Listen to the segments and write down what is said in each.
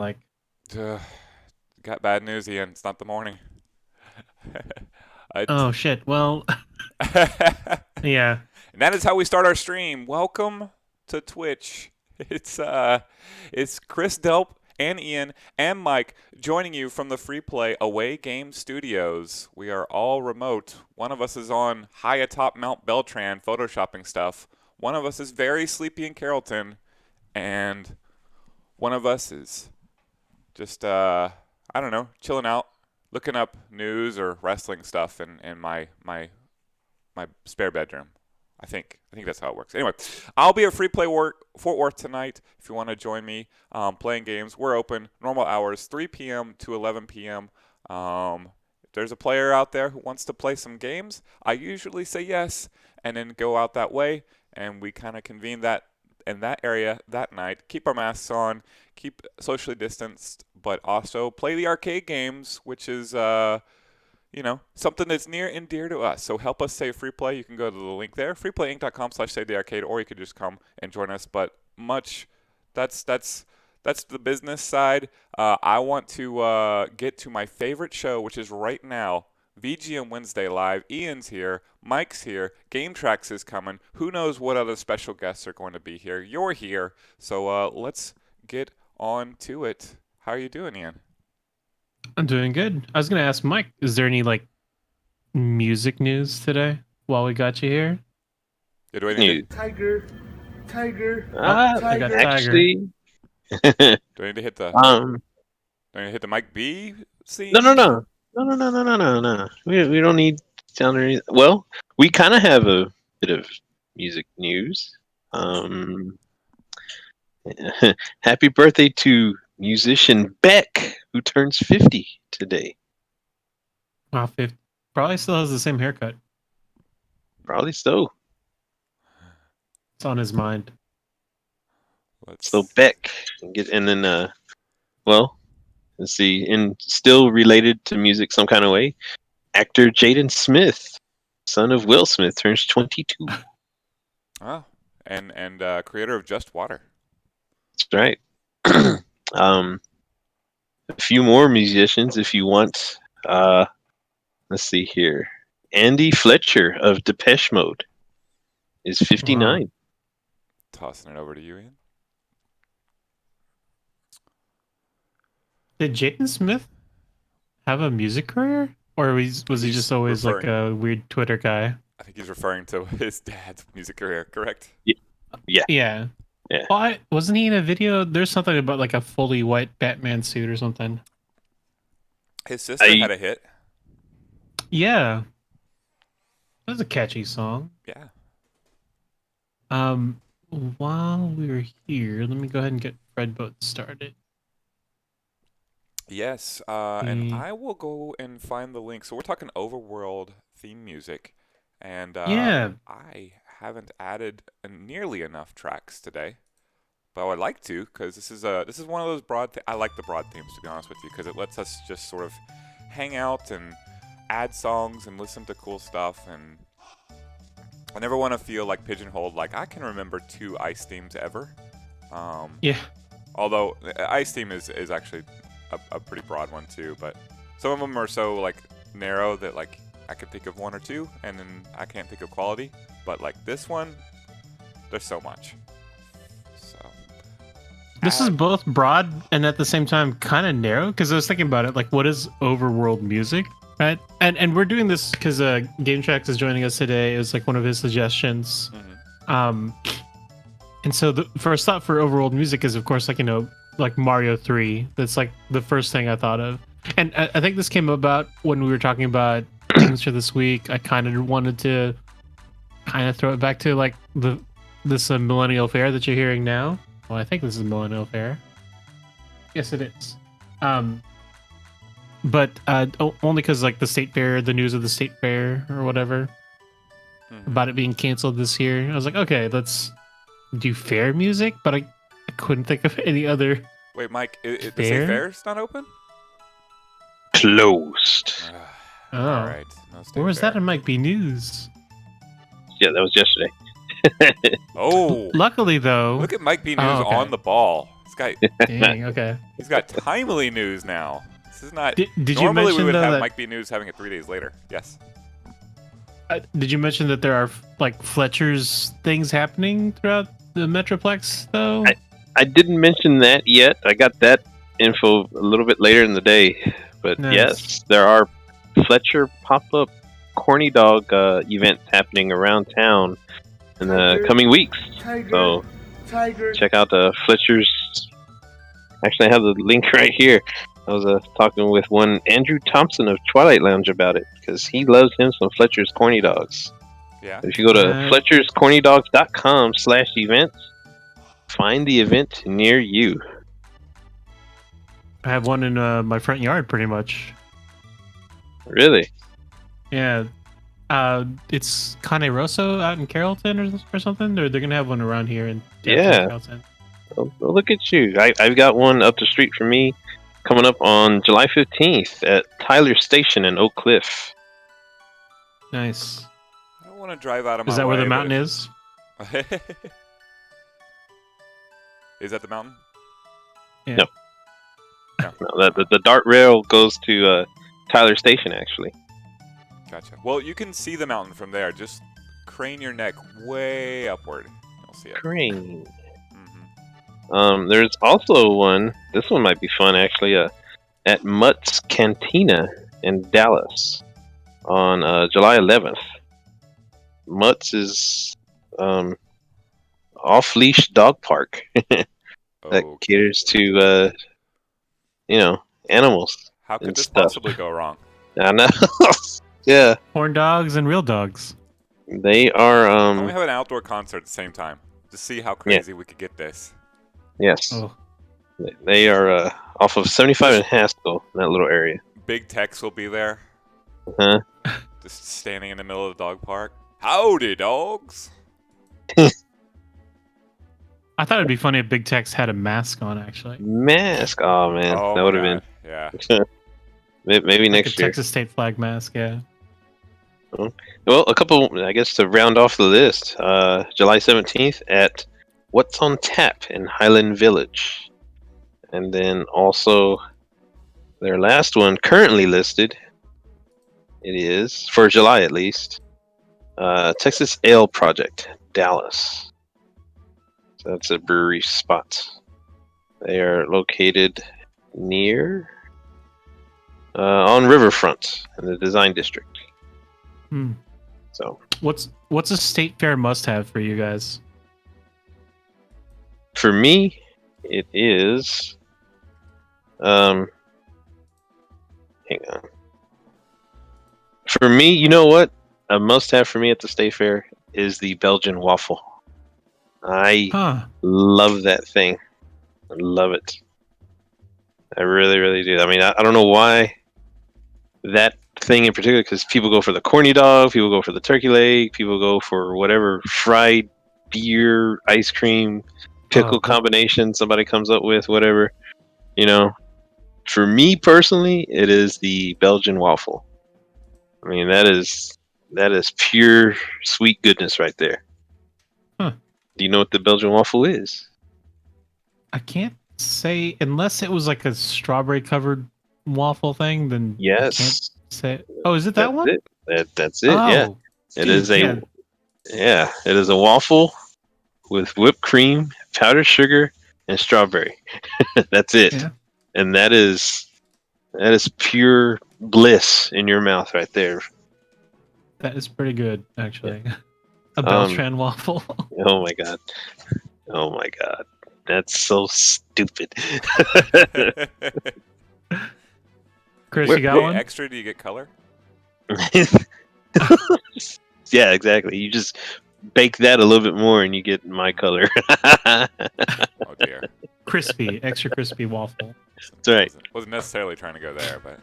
Like, Ugh, got bad news, Ian. It's not the morning. It- oh shit. Well, and yeah. that is how we start our stream. Welcome to Twitch. It's uh, it's Chris Delp and Ian and Mike joining you from the Free Play Away Game Studios. We are all remote. One of us is on high atop Mount Beltran photoshopping stuff. One of us is very sleepy in Carrollton, and one of us is just I don't know, chilling out, looking up news or wrestling stuff in my spare bedroom. I think that's how it works. Anyway, I'll be at Free Play Fort Worth tonight. If you want to join me playing games, we're open normal hours, 3 p.m. to 11 p.m. If there's a player out there who wants to play some games, I usually say yes, and then go out that way, and we kind of convene that in that area that night. Keep our masks on, keep socially distanced, but also play the arcade games, which is something that's near and dear to us. So help us save free play. You can go to the link there, freeplayinc.com/save the arcade, or you could just come and join us. But that's the business side. I want to get to my favorite show, which is right now. VGM Wednesday live. Ian's here. Mike's here. Game Tracks is coming. Who knows what other special guests are going to be here? You're here. So let's get on to it. How are you doing, Ian? I'm doing good. I was gonna ask Mike, is there any like music news today while we got you here? Yeah, do I need to News. Tiger, Tiger, Oh, I got Tiger. Tiger. Actually, do I need to hit the um, do I need to hit the Mike B no, no, scene? no, no, no, no, no, no, no, no. We don't need sound or anything. Well, we kind of have a bit of music news. Um, happy birthday to musician Beck, who turns 50 today. Wow, 50. Probably still has the same haircut. Probably so. It's on his mind. So Let's Beck, and then well, let's see, and still related to music some kind of way. Actor Jaden Smith, son of Will Smith, turns 22. oh, and creator of Just Water. That's right. um, a few more musicians if you want. Let's see here. Andy Fletcher of Depeche Mode is Wow. 59. Tossing it over to you, Ian. Did Jaden Smith have a music career? Or was he He's just always like referring. a weird Twitter guy? I think he's referring to his dad's music career. Correct. Yeah, yeah, Yeah. yeah. Well, wasn't he in a video? There's something about like a fully white Batman suit or something. His sister I had a hit. Yeah. That was a catchy song. Yeah. Um, while we're here, let me go ahead and get Fredboat started. Yes. And Mm, I will go and find the link. So we're talking overworld theme music, and yeah, I haven't added nearly enough tracks today. But I would like to, because this is one of those broad. I like the broad themes, to be honest with you, because it lets us just sort of hang out and add songs and listen to cool stuff. And I never want to feel like pigeonholed. Like I can remember 2 Ice themes ever. Um, yeah. although Ice theme is actually a pretty broad one too. But some of them are so like narrow that like I could think of 1 or 2, and then I can't think of quality. But like this one, there's so much. So This is add. both broad and at the same time kind of narrow because I was thinking about it. Like, what is overworld music? Right, and we're doing this because Game Tracks is joining us today. It was like one of his suggestions. Mhm. Um, and so the first thought for overworld music is, of course, like like Mario 3. That's like the first thing I thought of, and I think this came about when we were talking about things for this week. I kind of wanted to kind of throw it back to like this millennial fair that you're hearing now. Well, I think this is millennial fair. Yes, it is. Um, but only because like the state fair, the news of the state fair or whatever Mhm. about it being canceled this year. I was like, okay, let's do fair music, but I couldn't think of any other Wait, Mike, the state fair. fair's not open? closed. All Oh, right, no where state was that fair. in Mike B News? Yeah, that was yesterday. Oh, Luckily, though. look at Mike B. News Oh, on okay. the ball. Dang. Okay. He's got timely news now. This is not. Did you Normally we mention would though have that? Mike B News having it 3 days later. Yes. Did you mention that there are like Fletcher's things happening throughout the Metroplex though? I didn't mention that yet. I got that info a little bit later in the day. But Nice. yes, there are Fletcher pop-up corny dog events happening around town in the coming weeks. So Tiger. check out Fletcher's. Actually, I have the link right here. I was talking with one Andrew Thompson of Twilight Lounge about it because he loves him some Fletcher's corny dogs. Yeah. If you go to fletcherscornydogs.com/events, find the event near you. I have one in my front yard, pretty much. Really? Yeah. It's Cane Rosso out in Carrollton or something. Or they're gonna have one around here in Yeah. Carrollton. Well, look at you. I've got one up the street from me coming up on July 15th at Tyler Station in Oak Cliff. Nice. I don't want to drive out of my Is that where way, the mountain is? Is that the mountain? Yeah. No. No. No, the dart rail goes to Tyler Station, actually. Gotcha. Well, you can see the mountain from there. Just crane your neck way upward. You'll see it. Crane. Mm-hmm. There's also one. This one might be fun, actually. At Mutt's Cantina in Dallas on July 11th. Mutt's is off-leash dog park that caters to animals. How could and this stuff. possibly go wrong? I know. Yeah, Horn dogs and real dogs. they are. Why don't we have an outdoor concert at the same time to see how crazy we could get this? Yes, Oh, they are off of 75 and Haskell in that little area. Big Tex will be there, Huh? just standing in the middle of the dog park. Howdy, dogs! I thought it'd be funny if Big Tex had a mask on. Actually, Mask. Oh man, Oh that my would have God. been Yeah. maybe like next a year. Texas state flag mask. Yeah. Well, a couple, I guess, to round off the list. July 17th at What's on Tap in Highland Village. And then also their last one currently listed, it is, for July at least, Texas Ale Project, Dallas. So that's a brewery spot. They are located near, on Riverfront in the Design District. Hmm. So What's a state fair must-have for you guys? for me, it is. Hang on. For me, you know what? A must-have for me at the state fair is the Belgian waffle. I Huh. love that thing. I love it. I really, really do. I mean, I don't know why that thing in particular, because people go for the corny dog, people go for the turkey leg, people go for whatever fried beer, ice cream, pickle Oh, combination somebody comes up with, whatever. You know, for me personally, it is the Belgian waffle. I mean, that is pure sweet goodness right there. Huh. Do you know what the Belgian waffle is? I can't say unless it was like a strawberry covered waffle thing. Then I can't Yes, say. Oh, is it that that's one? it. That's it. Oh, Yeah, it dude, is a yeah. it is a waffle with whipped cream, powdered sugar, and strawberry. That's it. Yeah. And that is pure bliss in your mouth right there. That is pretty good, actually. A Beltran waffle. Oh my god. Oh my god. That's so stupid. Chris, Where- you got Hey, one? extra, do you get color? Yeah, exactly. You just bake that a little bit more and you get my color. Oh dear. Crispy, extra crispy waffle. That's right. Wasn't necessarily trying to go there, but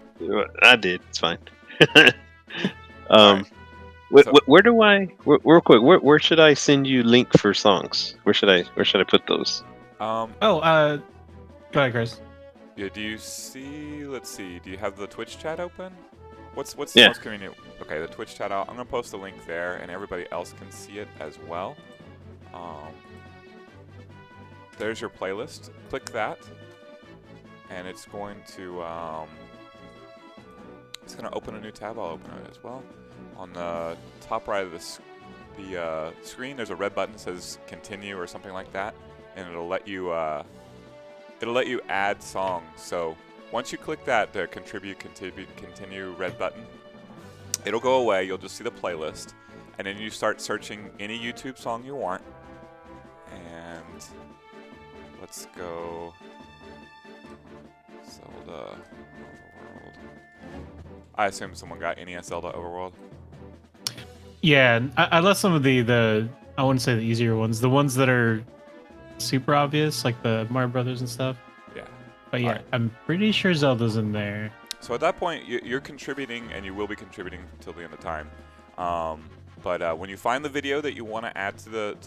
I did. It's fine. Alright. So- Where do I real quick? Where should I send you link for songs? Where should I put those? Oh, go ahead, Chris. yeah, do you see? Let's see. Do you have the Twitch chat open? What's the Yeah. most convenient? Okay, the Twitch chat. I'm gonna post a link there, and everybody else can see it as well. there's your playlist. Click that, and it's going to open a new tab. I'll open it as well. On the top right of the screen, there's a red button that says "Continue" or something like that, and it'll let you add songs. So once you click that, the continue red button, it'll go away. You'll just see the playlist, and then you start searching any YouTube song you want. And let's go Zelda Overworld. I assume someone got NES Zelda Overworld. Yeah, I left some of the I wouldn't say the easier ones, the ones that are super obvious, like the Mario Brothers and stuff. Yeah. But yeah, Alright. I'm pretty sure Zelda's in there. So at that point, you're contributing, and you will be contributing until the end of time. But when you find the video that you want to add to the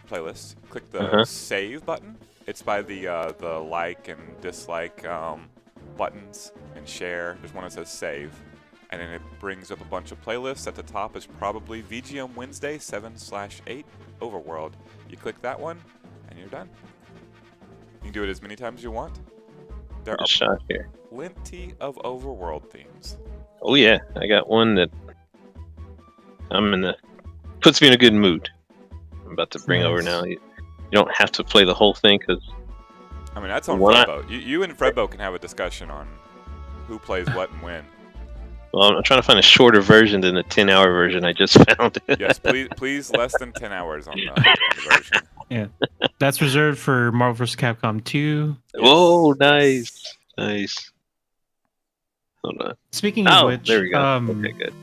playlist, click the save button. It's by the like and dislike buttons and share. There's one that says save, and then it brings up a bunch of playlists. At the top is probably VGM Wednesday 7/8 Overworld. You click that one, and you're done. You can do it as many times as you want. There are Shot here. plenty of Overworld themes. Oh yeah, I got one that puts me in a good mood. I'm about to bring over now. You don't have to play the whole thing because I mean, that's on What? Fredbo. You and Fredbo can have a discussion on who plays what and when. well, I'm trying to find a shorter version than the 10-hour version I just found. Yes, please, less than 10 hours on the version. Yeah, that's reserved for Marvel vs. Capcom 2. Whoa, nice. Hold on. Speaking of which, there we go. Okay, good.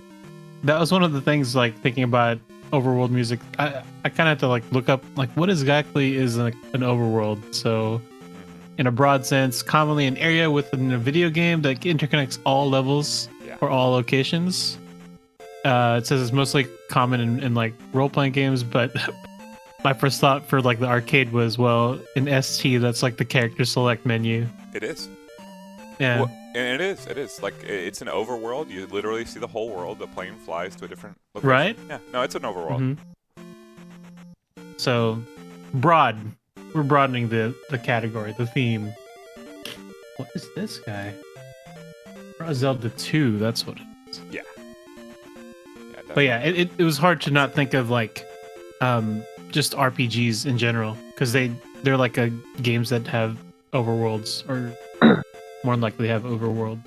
that was one of the things, like, thinking about overworld music. I kind of had to, like, look up, like, what exactly is an overworld. So in a broad sense, commonly an area within a video game that interconnects all levels or all locations. It says it's mostly common in like role-playing games, but my first thought for like the arcade was, well, in ST, that's like the character select menu. It is. Yeah. Well, and it is. Like, it's an overworld. You literally see the whole world. The plane flies to a different location. Right? Yeah. No, it's an overworld. So, broad. We're broadening the category, the theme. What is this guy? Zelda 2, that's what it is. Yeah. But yeah, it was hard to not think of like just RPGs in general, because they're like games that have overworlds, or more than likely have overworld.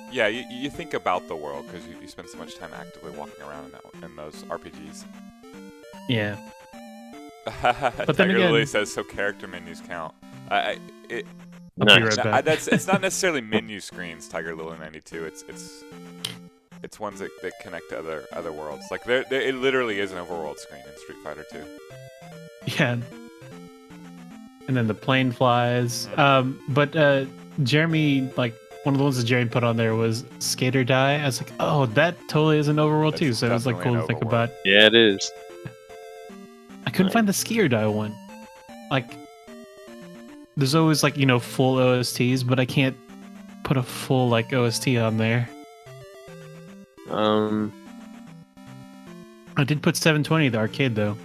Yeah, you think about the world because you spend so much time actively walking around in those RPGs. Yeah. But then Tiger again- Lily says, so character menus count. I'll be Nice. right back. It's not necessarily menu screens, Tiger Lily 92. It's ones that connect to other worlds. Like it literally is an overworld screen in Street Fighter 2. Yeah. And then the plane flies. But Jeremy, like, one of the ones that Jeremy put on there was Skate or Die. I was like, oh, that totally is an overworld too. That's So it was like cool to definitely think an about. Yeah, it is. I couldn't find the Ski or Die one. Like, there's always like, full OSTs, but I can't put a full like OST on there. I did put 720 the arcade though.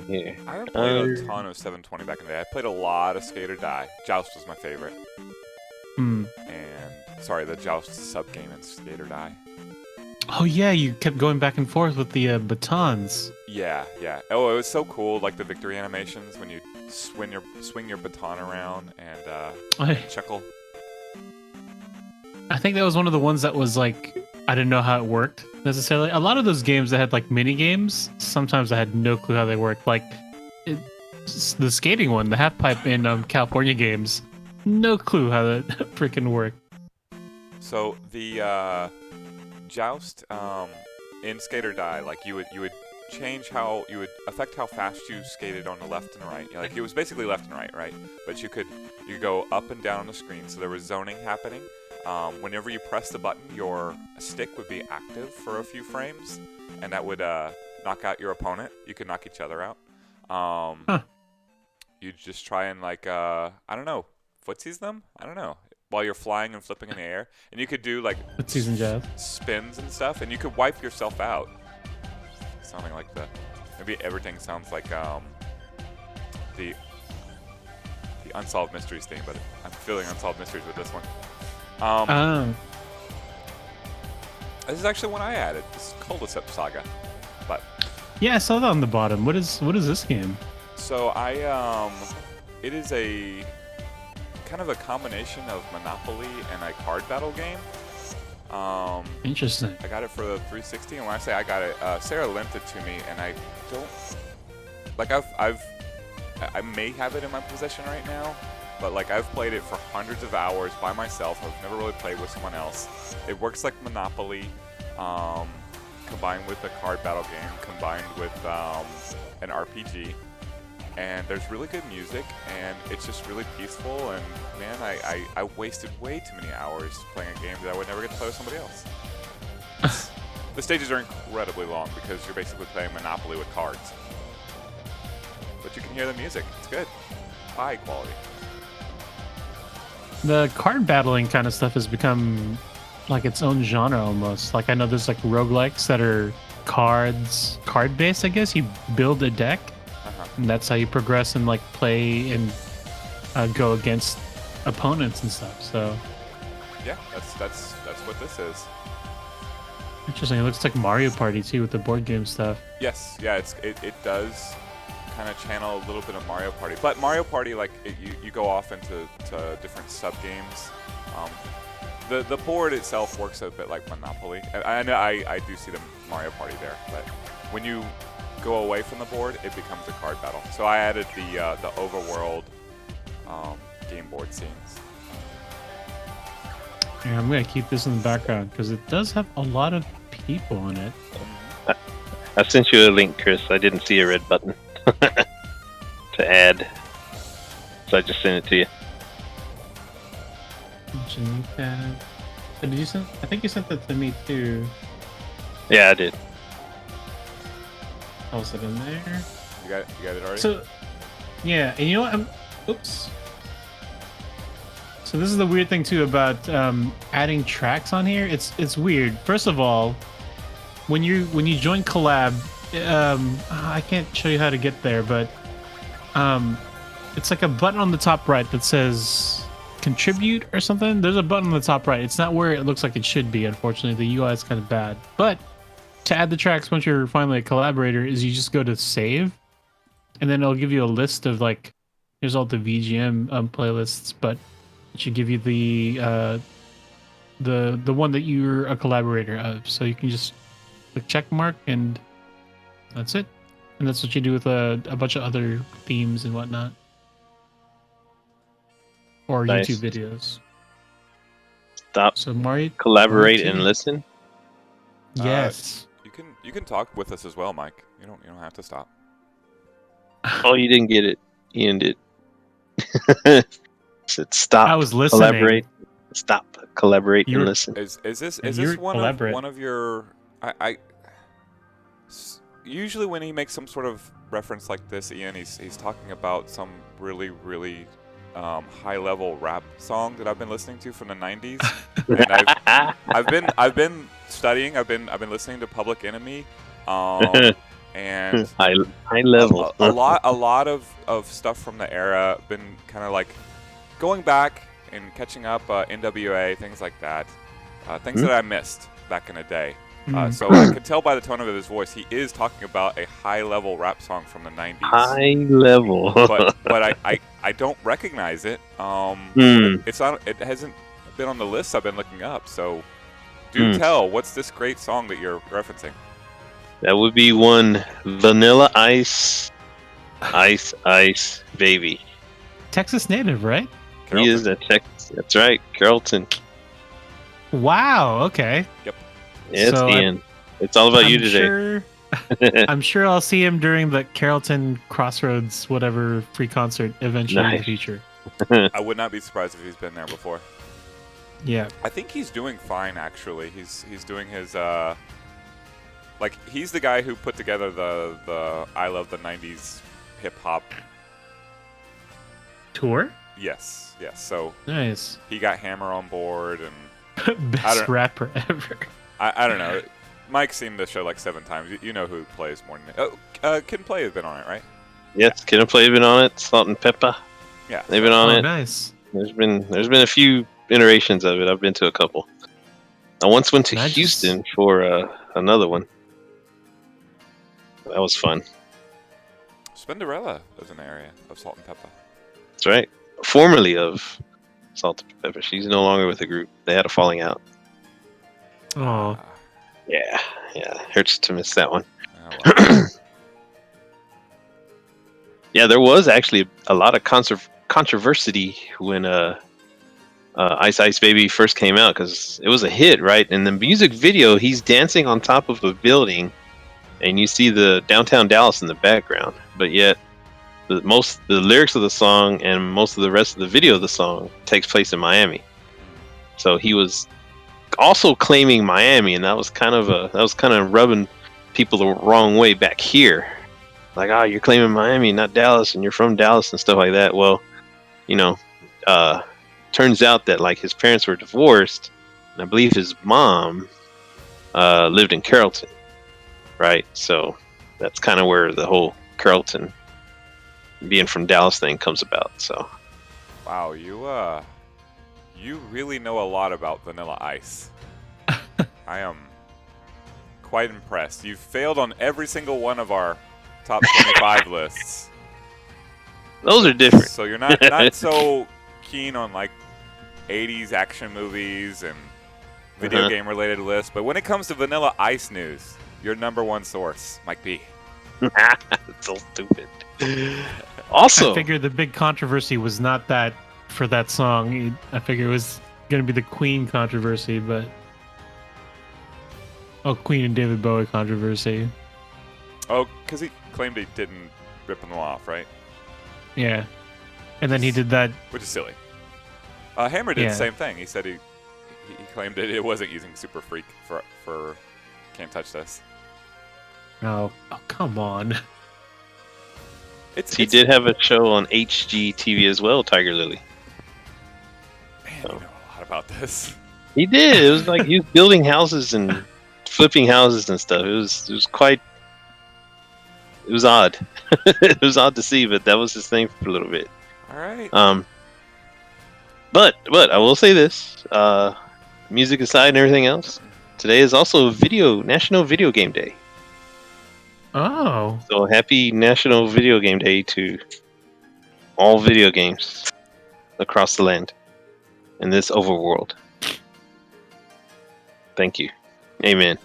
Here. I haven't played a ton of 720 back in the day. I played a lot of Skate or Die. Joust was my favorite. And sorry, the Joust sub game in Skate or Die. Oh yeah, you kept going back and forth with the batons. Yeah. Oh, it was so cool, like the victory animations when you swing your baton around and chuckle. I think that was one of the ones that was like, I didn't know how it worked necessarily. A lot of those games that had like mini games, sometimes I had no clue how they worked. Like the skating one, the half pipe in California games, no clue how that freaking worked. So the Joust in Skate or Die, like you would change how you would affect how fast you skated on the left and right. Like it was basically left and right? But you could go up and down on the screen, so there was zoning happening. Whenever you press the button, your stick would be active for a few frames, and that would knock out your opponent. You could knock each other out. You'd just try and like I don't know, footsies them. I don't know, while you're flying and flipping in the air, and you could do like Footsies and jazz. spins and stuff, and you could wipe yourself out. Sounding like the Maybe everything sounds like the Unsolved Mysteries theme, but I'm feeling Unsolved Mysteries with this one. Oh. This is actually one I added. This is Cul-de-Sac Saga. But Yeah, I saw that on the bottom. What is this game? so it is a kind of a combination of Monopoly and a card battle game. Interesting. I got it for the 360, and when I say I got it, Sarah lent it to me, and I don't like I may have it in my possession right now, but like I've played it for hundreds of hours by myself. I've never really played with someone else. It works like Monopoly, combined with a card battle game, combined with an RPG. And there's really good music, and it's just really peaceful. And man, I wasted way too many hours playing a game that I would never get to play with somebody else. The stages are incredibly long because you're basically playing Monopoly with cards. But you can hear the music. It's good. High quality. The card battling kind of stuff has become like its own genre almost. Like I know there's like roguelikes that are card based, I guess. You build a deck, and that's how you progress and like play and go against opponents and stuff. So Yeah, that's what this is. interesting. It looks like Mario Party too with the board game stuff. Yes, yeah, it does kind of channel a little bit of Mario Party, but Mario Party, like you go off into different sub games. The board itself works a bit like Monopoly. I do see the Mario Party there, but when you go away from the board, it becomes a card battle. So I added the overworld game board scenes. Yeah, I'm gonna keep this in the background because it does have a lot of people in it. I sent you a link, Chris. I didn't see a red button to add, so I just sent it to you. Did you send? I think you sent that to me too. Yeah, I did. I'll sit in there. You got it already? So, yeah, and you know what? Oops. So this is the weird thing too about adding tracks on here. It's weird. First of all, when you join collab, I can't show you how to get there, but it's like a button on the top right that says contribute or something. There's a button on the top right. It's not where it looks like it should be. Unfortunately, the UI is kind of bad. But to add the tracks once you're finally a collaborator is you just go to save, and then it'll give you a list of like here's all the VGM playlists, but it should give you the one that you're a collaborator of. So you can just click check mark and that's it. And that's what you do with a bunch of other themes and whatnot. Or Nice. YouTube videos. Stop, So Mario, collaborate, Mario and 2. listen. Yes. You can talk with us as well, Mike. You don't have to stop. Oh, you didn't get it. Ian did. Said stop. I was listening. Collaborate. Stop. Collaborate You're- and listen. Is this you're one elaborate. of your usually when he makes some sort of reference like this, Ian, he's talking about some really high level rap song that I've been listening to from the 90s. And I've been studying. I've been listening to Public Enemy, and high level. a lot of stuff from the era. Been kind of like going back and catching up. NWA, things like that. Things that I missed back in the day. So I could tell by the tone of his voice, he is talking about a high-level rap song from the 90s. High level. but I don't recognize it. It's not. It hasn't been on the list I've been looking up. So do tell, what's this great song that you're referencing? That would be one Vanilla Ice, Ice Baby. Texas native, right? He is a Texas. That's right, Carrollton. Wow. Okay. Yes, So Ian. It's all about you I'm today. sure- I'm sure I'll see him during the Carrollton Crossroads, whatever free concert eventually in the Nice. future. I would not be surprised if he's been there before. Yeah. I think he's doing fine, actually. He's doing his like he's the guy who put together the I Love the 90s hip hop. Tour? Yes. So Nice. he got Hammer on board, and I Best don't- rapper ever. I don't know. Mike's seen the show like 7 times. You know who plays more than me. Oh, Kid and Play has been on it, right? Yes, Kid and Play been on it. Salt and Pepper, Yeah. they've been on Oh, it. nice. There's been a few iterations of it. I've been to a couple. I once went to And I just- Houston for another one. That was fun. Spinderella is an area of Salt and Pepper. That's right. Formerly of Salt and Pepper. She's no longer with the group. They had a falling out. Oh, Yeah. Hurts to miss that one. Oh, well. Yeah, there was actually a lot of controversy when Ice Ice Baby first came out because it was a hit, right? In the music video, he's dancing on top of a building, and you see the downtown Dallas in the background. But yet, the lyrics of the song and most of the rest of the video of the song takes place in Miami. So he was also claiming Miami, and that was kind of rubbing people the wrong way back here. Like, oh, you're claiming Miami, not Dallas, and you're from Dallas and stuff like that. Well, turns out that like his parents were divorced, and I believe his mom lived in Carrollton, right? So that's kind of where the whole Carrollton being from Dallas thing comes about. So Wow, you really know a lot about Vanilla Ice. I am quite impressed. You've failed on every single one of our top 25 lists. those are different. So you're not so keen on like 80s action movies and video game related lists, but when it comes to Vanilla Ice news, your number one source, Mike B. It's so stupid. Also, I figured the big controversy was not that for that song. I figured it was going to be the Queen controversy, but Queen and David Bowie controversy. Oh, because he claimed he didn't rip them off, right? Yeah, and then he did that. Which is silly. Hammer did Yeah. the same thing. He said he claimed that it wasn't using Super Freak for Can't Touch This. Oh, come on. he did have a show on HGTV as well, Tiger Lily. Man, you know a lot about this. He did. It was like he was building houses and flipping houses and stuff. It was quite. It was odd. It was odd to see, but that was his thing for a little bit. All right. But I will say this: music aside and everything else, today is also National Video Game Day. Oh, So happy National Video Game Day to all video games across the land in this overworld. Thank you. Amen.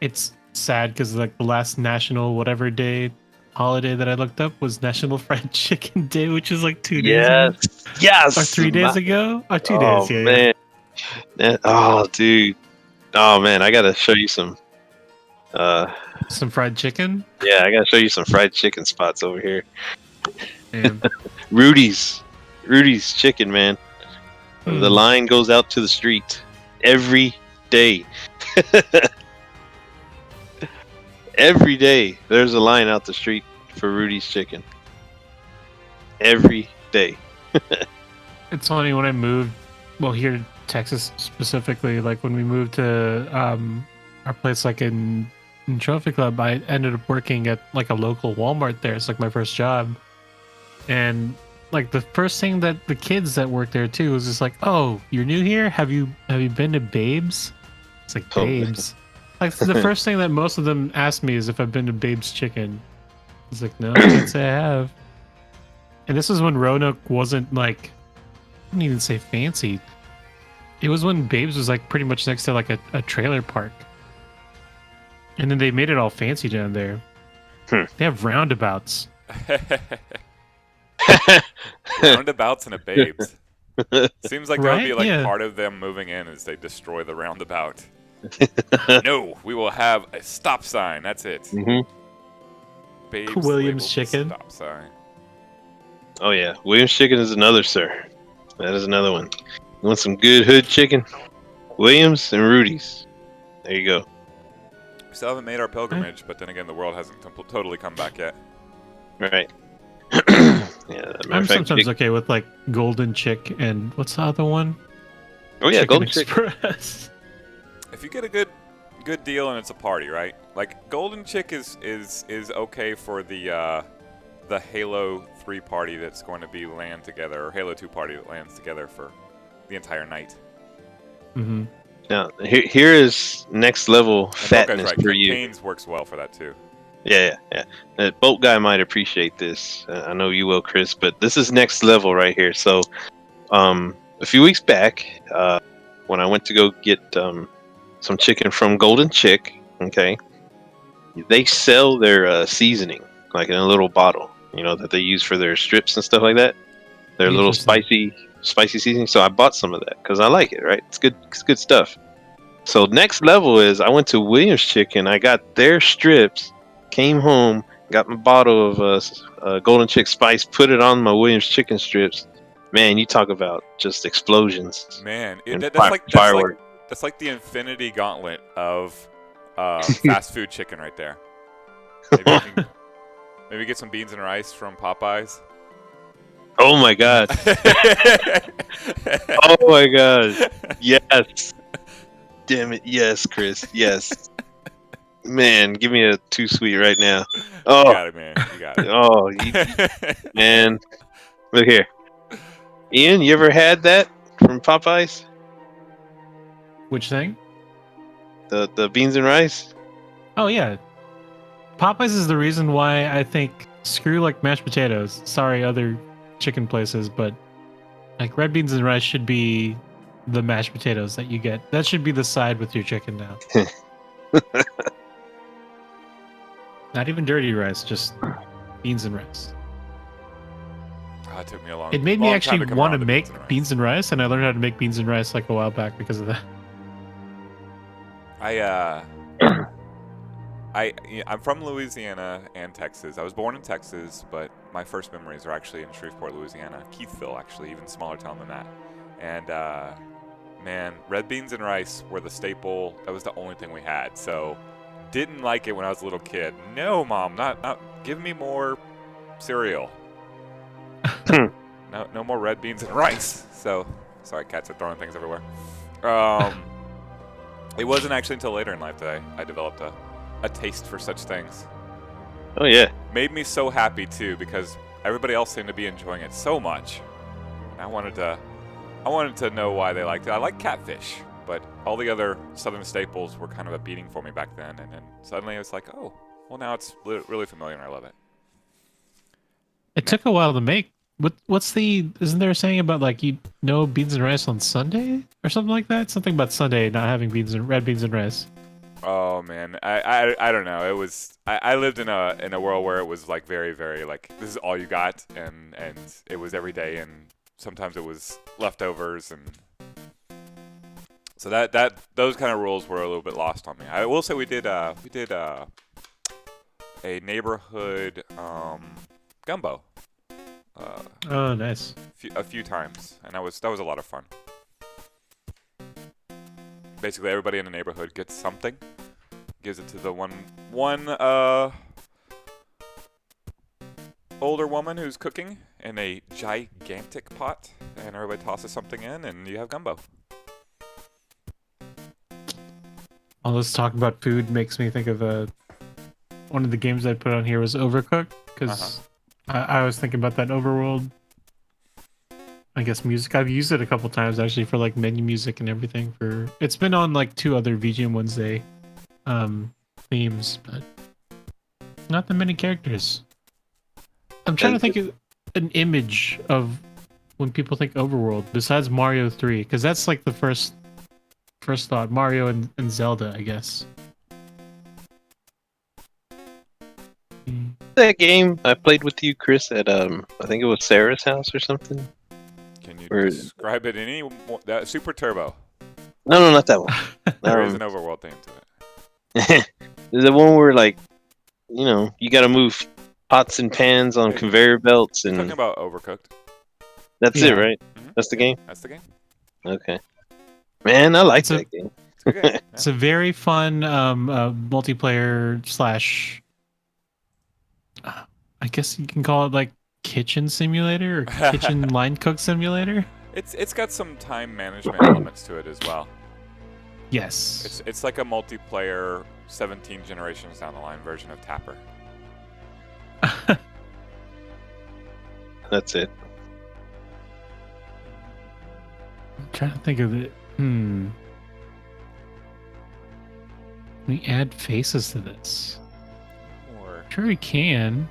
it's sad because like the last national whatever day holiday that I looked up was National Fried Chicken Day, which is like 2 days ago. Yes. Or 3 days ago? Or 2 days, yeah. Man. Oh, dude. Oh, man. I got to show you some. Some fried chicken. Yeah, I got to show you some fried chicken spots over here. And Rudy's Chicken, man. The line goes out to the street every day. Every day, there's a line out the street for Rudy's Chicken. Every day. It's funny when I moved, well, here to Texas specifically, like when we moved to our place, like in Trophy Club, I ended up working at like a local Walmart there. It's like my first job, and like the first thing that the kids that work there too was just like, "Oh, you're new here? Have you been to Babes?" It's like Oh, Babes. Like the first thing that most of them asked me is if I've been to Babes Chicken. I was like, no, I can't say I have. And this was when Roanoke wasn't like, I wouldn't even say fancy. It was when Babes was like pretty much next to like a trailer park. And then they made it all fancy down there. They have roundabouts. Roundabouts and a Babes. Seems like that would be Right? like Yeah. part of them moving in is they destroy the roundabout. No, we will have a stop sign. That's it. Mm-hmm. Babes Williams labeled Chicken. Stop sign. Oh, yeah. Williams Chicken is another, sir. That is another one. You want some good hood chicken? Williams and Rudy's. There you go. We still haven't made our pilgrimage, but then again, the world hasn't totally come back yet. Right. Yeah, matter I'm of fact, sometimes okay with like Golden Chick and what's the other one? oh, yeah, Chicken Golden Chicken. Express. if you get a good deal and it's a party, right? Like Golden Chick is okay for the Halo 3 party that's going to be land together, or Halo 2 party that lands together for the entire night. Mm-hmm. Now, here is next level And fatness right. for you. Canes works well for that too. Yeah. Boat guy might appreciate this. I know you will, Chris, but this is next level right here. So, a few weeks back, when I went to go get some chicken from Golden Chick, okay, they sell their seasoning like in a little bottle, that they use for their strips and stuff like that. Their little Interesting. spicy seasoning. So I bought some of that because I like it. Right, it's good stuff. So next level is I went to Williams Chicken. I got their strips, came home, got my bottle of Golden Chick Spice, put it on my Williams Chicken strips. Man, you talk about just explosions. Man, and fireworks. That's like the infinity gauntlet of fast food chicken right there. Maybe get some beans and rice from Popeyes. Oh my god. Oh my god. Yes. Damn it. Yes, Chris. Yes. Man, give me a too sweet right now. Oh, you got it, man. You got it. Oh, man. Look here. Ian, you ever had that from Popeyes? Which thing? The beans and rice? Oh yeah. Popeyes is the reason why I think screw like mashed potatoes. Sorry, other chicken places, but like red beans and rice should be the mashed potatoes that you get. That should be the side with your chicken now. Not even dirty rice, just beans and rice. Oh, it took me a long. It made me long actually time to come want to around to make beans and rice, and I learned how to make beans and rice like a while back because of that. I'm from Louisiana and Texas. I was born in Texas, but my first memories are actually in Shreveport, Louisiana. Keithville, actually, even smaller town than that. And man, red beans and rice were the staple. That was the only thing we had. So didn't like it when I was a little kid. No, Mom, not give me more cereal. No more red beans and rice. So sorry, cats are throwing things everywhere. It wasn't actually until later in life that I developed a taste for such things. Oh yeah. Made me so happy too because everybody else seemed to be enjoying it so much. And I wanted to know why they liked it. I like catfish, but all the other southern staples were kind of a beating for me back then. And then suddenly it's like, oh, well now it's really familiar and I love it. It took a while to make. Isn't there a saying about like beans and rice on Sunday or something like that? Something about Sunday not having red beans and rice. Oh man, I don't know. It was I lived in a world where it was like very, very like this is all you got, and it was every day, and sometimes it was leftovers, and so those kind of rules were a little bit lost on me. I will say we did a neighborhood gumbo. Oh, nice. A few times, and that was a lot of fun. Basically, everybody in the neighborhood gets something, gives it to the one older woman who's cooking in a gigantic pot, and everybody tosses something in, and you have gumbo. All this talk about food makes me think of one of the games I put on here was Overcooked, because I was thinking about that overworld, I guess, music. I've used it a couple times actually for like menu music and everything. It's been on like 2 other VGM Wednesday themes, but not that many characters. I'm trying to think of an image of when people think overworld besides Mario 3, because that's like the first thought. Mario and Zelda, I guess. That game I played with you, Chris, at I think it was Sarah's house or something. Can you describe it in any that Super Turbo? No, not that one. There is an overworld theme to it. There's the one where like, you got to move pots and pans on conveyor belts, and You're talking about Overcooked. That's it, right? Mm-hmm. That's the game. That's the game. Okay, man, I like that game. It's a good game. It's a very fun multiplayer / I guess you can call it like kitchen simulator or kitchen line cook simulator. It's got some time management elements to it as well. Yes. It's like a multiplayer 17 generations down the line version of Tapper. That's it. I'm trying to think of it. We add faces to this. Or Sure, we can.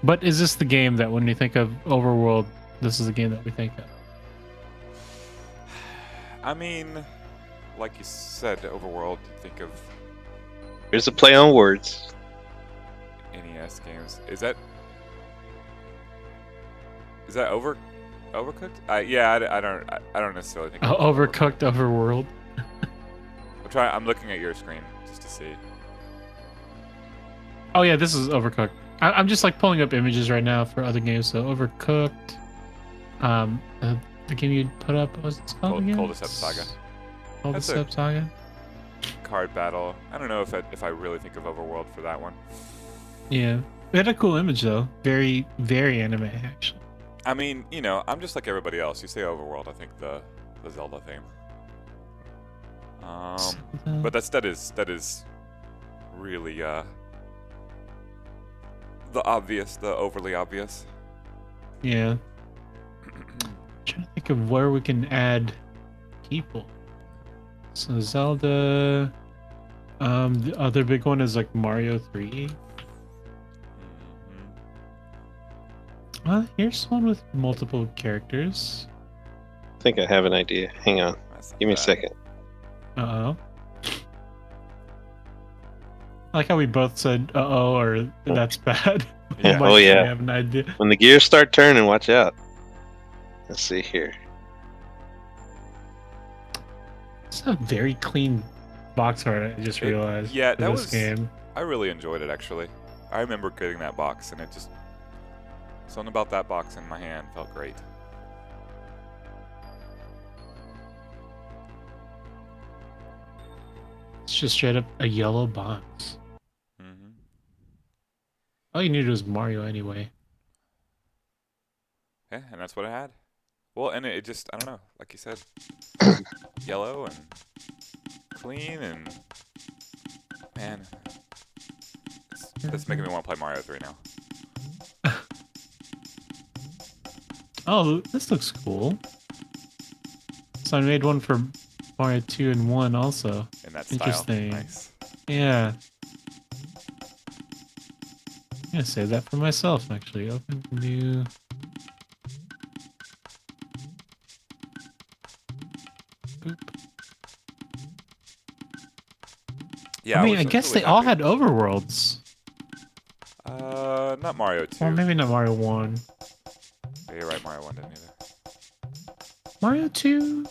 But is this the game that when you think of Overworld, this is the game that we think of? I mean, like you said, Overworld. Think of Here's a play on words. NES games. Is that Overcooked? Yeah, I don't necessarily think. of Overcooked Overworld. I'm looking at your screen just to see. Oh yeah, this is Overcooked. I'm just like pulling up images right now for other games. So Overcooked. The game you put up, what was it called again? Cul-de-sac Saga. Cul-de-sac Saga. Card battle. I don't know if I really think of Overworld for that one. Yeah, it had a cool image though. Very, very anime actually. I mean, I'm just like everybody else. You say Overworld, I think the Zelda theme. But that is really the overly obvious. Yeah. Trying to think of where we can add people. So Zelda. The other big one is like Mario 3. Well, here's one with multiple characters. I think I have an idea. Hang on. That's not Give me a bad. second. Uh-oh. I like how we both said uh-oh or that's bad. We Yeah, might oh, yeah. have an idea. When the gears start turning, watch out. Let's see here. It's a very clean box art, I just realized. Yeah, for that this was. game. I really enjoyed it actually. I remember getting that box, and it just something about that box in my hand felt great. It's just straight up a yellow box. Mm-hmm. All you needed was Mario anyway. Yeah, and that's what it had. Well, and it just, I don't know, like you said, yellow and clean and, man, it's making me want to play Mario 3 now. Oh, this looks cool. So I made one for Mario 2 and 1 also. In that style. Interesting. Nice. Yeah. I'm gonna save that for myself actually. Open new. Boop. Yeah, I mean, I was guess really they all happy. had overworlds. Not Mario 2. Or maybe not Mario 1. Yeah, you're right, Mario 1 didn't either. Mario 2?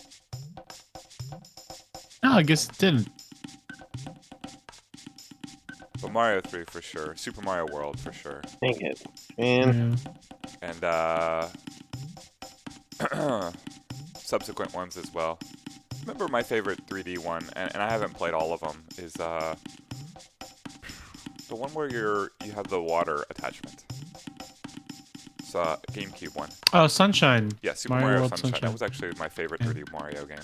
No, I guess it didn't. But Mario 3 for sure. Super Mario World for sure. Dang it. Man. Yeah. And subsequent ones as well. Remember my favorite 3D one, and I haven't played all of them, is the one where you have the water attachment. It's a GameCube one. Oh, Sunshine. Yeah, Super Mario Mario World Sunshine. Sunshine. That was actually my favorite Yeah. 3D Mario game.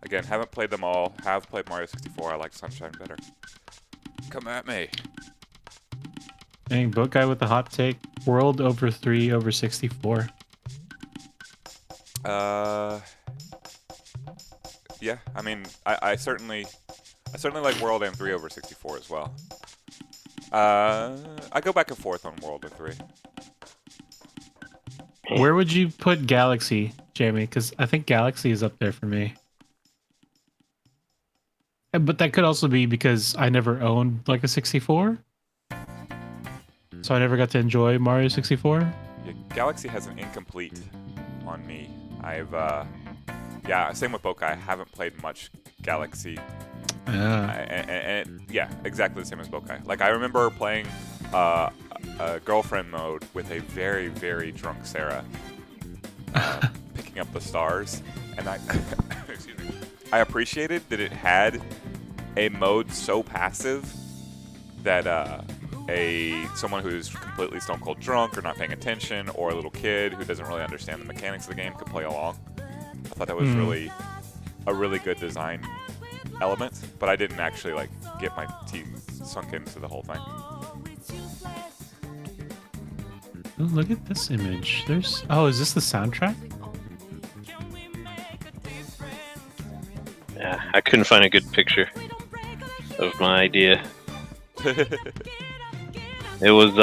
Again, haven't played them all. Have played Mario 64. I like Sunshine better. Come at me. Dang, boat guy with the hot take. World over 3 over 64. Yeah. I mean, I certainly like World and 3 over 64 as well. I go back and forth on World and 3. Where would you put Galaxy, Jamie? Because I think Galaxy is up there for me. But that could also be because I never owned like a 64. So I never got to enjoy Mario 64. Yeah, Galaxy has an incomplete on me. Yeah, same with Bokai. I haven't played much Galaxy. And yeah, exactly the same as Bokai. Like, I remember playing a girlfriend mode with a very, very drunk Sarah, picking up the stars, and excuse me, I appreciated that it had a mode so passive that someone who's completely stone cold drunk or not paying attention, or a little kid who doesn't really understand the mechanics of the game could play along. I thought that was really a really good design elements, but I didn't actually like get my teeth sunk into the whole thing. Oh, look at this image. There's. Oh, is this the soundtrack? Yeah, I couldn't find a good picture of my idea. It was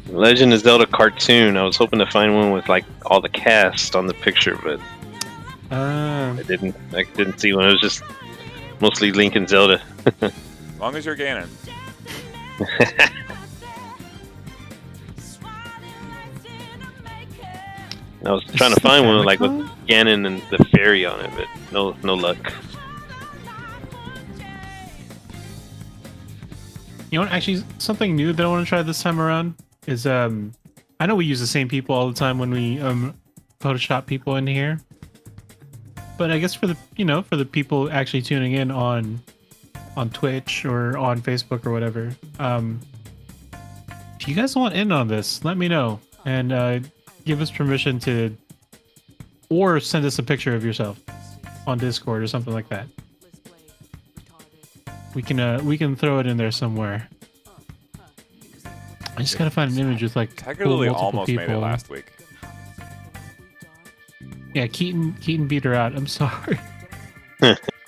Legend of Zelda cartoon. I was hoping to find one with like all the cast on the picture, but I didn't see one. It was just mostly Link and Zelda. As long as you're Ganon. I was trying to find one like with Ganon and the fairy on it, but no luck. You know what? Actually, something new that I want to try this time around is I know we use the same people all the time when we Photoshop people in here, but I guess for the people actually tuning in on Twitch or on Facebook or whatever, if you guys want in on this, let me know and give us permission to, or send us a picture of yourself on Discord or something like that. We can throw it in there somewhere. I just gotta find an image with like Tiger cool Lily multiple almost people. made it last week. Yeah, Keaton beat her out. I'm sorry.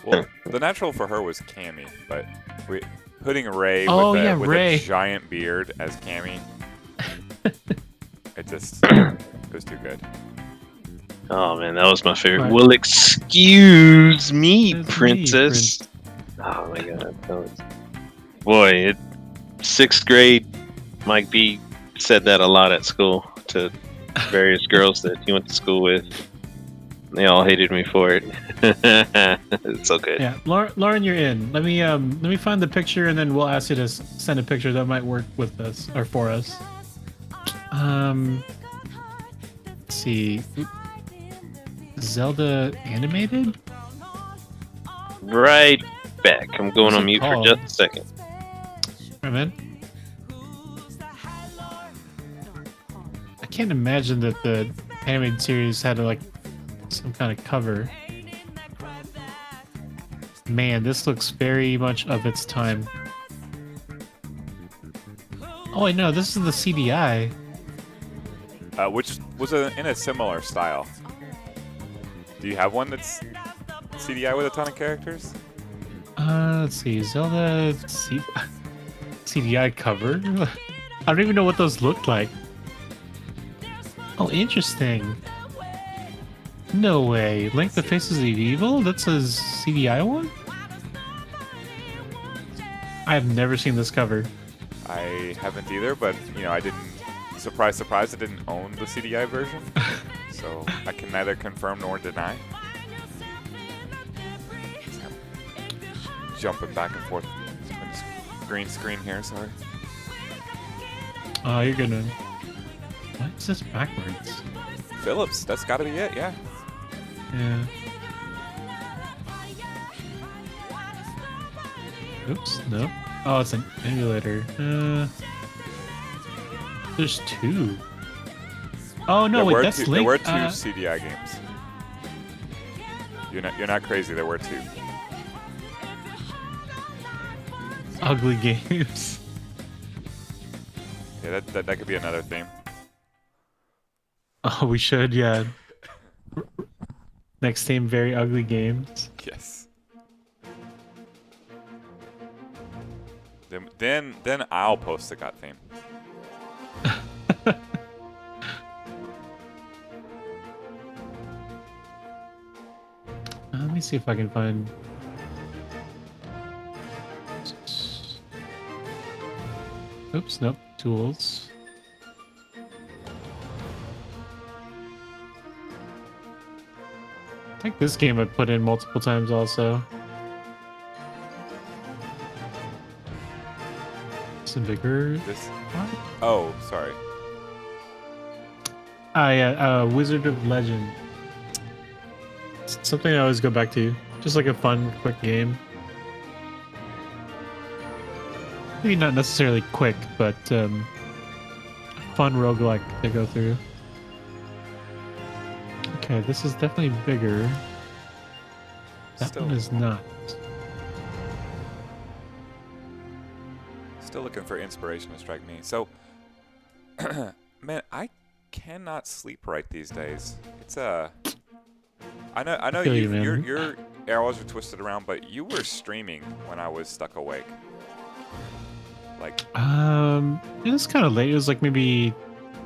Well, the natural for her was Cammy, but putting Ray Oh, with, yeah, with Ray. a giant beard as Cammy, it was too good. Oh man, that was my favorite. Right. Well, excuse me, It's me, princess. Oh my god, that was... boy, sixth grade, Mike B said that a lot at school to various girls that he went to school with. They all hated me for it. It's so good. Yeah, Lauren, you're in. Let me find the picture and then we'll ask you to send a picture that might work with us or for us. Let's see. Zelda animated? Right back. I'm going What's on it mute called? for just a second. Right, man. I can't imagine that the animated series had like some kind of cover. Man, this looks very much of its time. Oh wait, no, this is the CDI. Which was in a similar style. Do you have one that's CDI with a ton of characters? Let's see, Zelda CDI cover. I don't even know what those looked like. Oh, interesting. No way. Link the Faces of Evil? That's a CDI one? I have never seen this cover. I haven't either, but I didn't. Surprise, surprise! I didn't own the CDI version, so I can neither confirm nor deny. Jumping back and forth between the green screen here. Sorry. Oh, you're gonna. Why is this backwards? Phillips, that's got to be it. Yeah. Yeah. Oops, no. Oh, it's an emulator. There's two. Oh no, wait, that's Link. There were two CDI games. You're not crazy. There were two. Ugly games. Yeah, that could be another theme. Oh, we should, yeah. Next theme, very ugly games. Yes. Then I'll post the gut theme. Let me see if I can find. Oops, nope. Tools. I think this game I put in multiple times also. Some bigger. This. Oh, sorry. Yeah, Wizard of Legend. It's something I always go back to. Just like a fun, quick game. Maybe not necessarily quick, but fun roguelike to go through. Okay, this is definitely bigger. That Still. one is not. still looking for inspiration to strike me. So, man, I cannot sleep right these days. It's I know feel you, your arrows are twisted around, but you were streaming when I was stuck awake. Like, it was kind of late. It was like maybe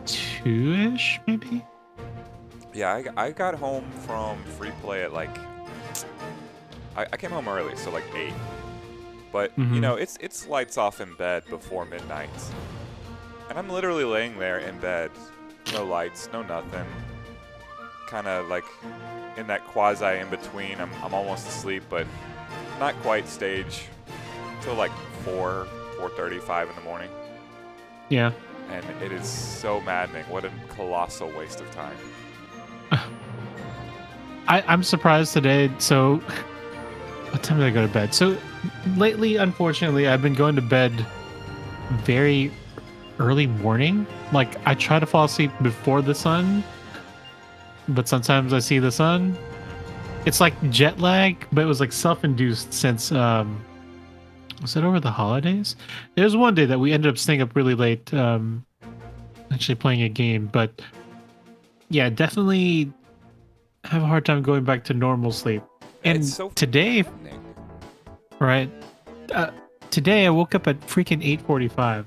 2-ish, maybe. yeah, I got home from free play at like I came home early, so like 8. But you know, it's lights off in bed before midnight, and I'm literally laying there in bed, no lights, no nothing, kind of like in that quasi in between. I'm almost asleep, but not quite stage till like 4:35 in the morning. Yeah. And it is so maddening. What a colossal waste of time. I'm surprised today. So, what time did I go to bed? So, lately, unfortunately, I've been going to bed very early morning. Like, I try to fall asleep before the sun, but sometimes I see the sun. It's like jet lag, but it was like self-induced since, was it over the holidays? There was one day that we ended up staying up really late, actually playing a game, but yeah, definitely have a hard time going back to normal sleep. And It's so today, maddening. right? Today I woke up at freaking 8:45.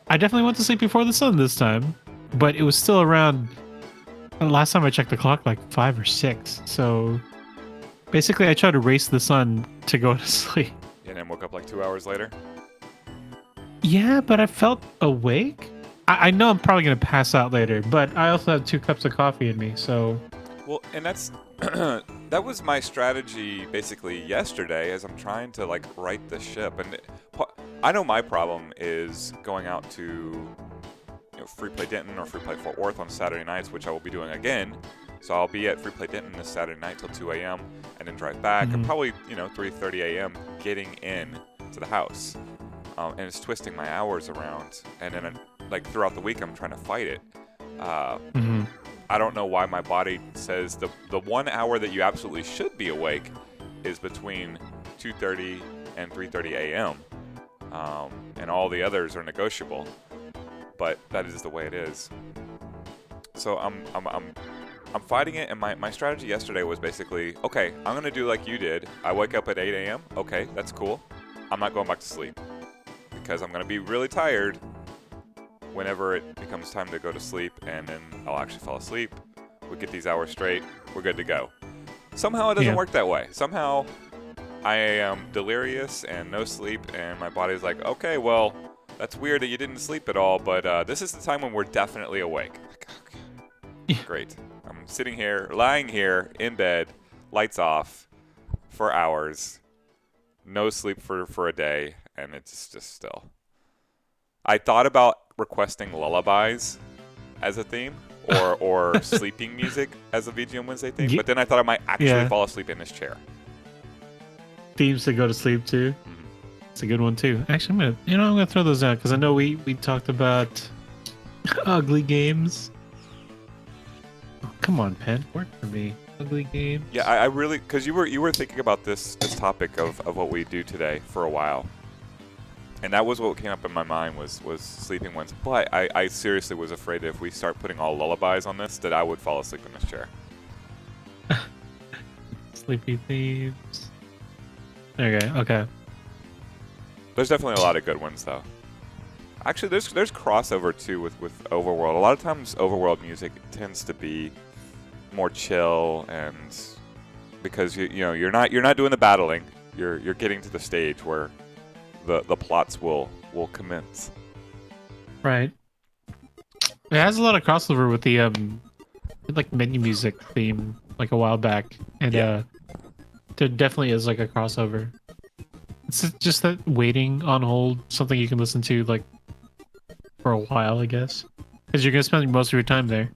I definitely went to sleep before the sun this time, but it was still around. Last time I checked the clock, like 5 or 6. So basically, I tried to race the sun to go to sleep. And then woke up like 2 hours later. Yeah, but I felt awake. I know I'm probably gonna pass out later, but I also have 2 cups of coffee in me, so. Well, and that's that was my strategy basically yesterday as I'm trying to like right the ship. And I know my problem is going out to Free Play Denton or Free Play Fort Worth on Saturday nights, which I will be doing again. So I'll be at Free Play Denton this Saturday night till 2 a.m. and then drive back and probably 3:30 a.m. getting in to the house. And it's twisting my hours around. And then like throughout the week I'm trying to fight it. I don't know why my body says the 1 hour that you absolutely should be awake is between 2:30 and 3:30 a.m. And all the others are negotiable. But that is the way it is. So I'm fighting it, and my strategy yesterday was basically, okay, I'm gonna do like you did. I wake up at 8 a.m. Okay, that's cool. I'm not going back to sleep because I'm gonna be really tired whenever it becomes time to go to sleep, and then I'll actually fall asleep. We get these hours straight, we're good to go. Somehow it doesn't work that way. Somehow I am delirious and no sleep, and my body's like, okay, well, that's weird that you didn't sleep at all, but this is the time when we're definitely awake. Great. I'm sitting here, lying here in bed, lights off, for hours, no sleep for a day, and it's just still. I thought about requesting lullabies as a theme, or sleeping music as a VGM Wednesday theme, but then I thought I might actually fall asleep in this chair. Themes to go to sleep to. It's a good one too. Actually, I'm gonna throw those out because I know we talked about ugly games. Oh, come on, Pen, work for me. Ugly games. Yeah, I really, because you were thinking about this topic of what we do today for a while, and that was what came up in my mind was sleeping ones. But I seriously was afraid that if we start putting all lullabies on this, that I would fall asleep in this chair. Sleepy themes. Okay. There's definitely a lot of good ones, though. Actually, there's crossover too with Overworld. A lot of times, Overworld music tends to be more chill, and because you're not doing the battling, you're getting to the stage where the plots will commence. Right. It has a lot of crossover with the like menu music theme like a while back, and there definitely is like a crossover. It's just that waiting on hold, something you can listen to like for a while, I guess, because you're gonna spend most of your time there.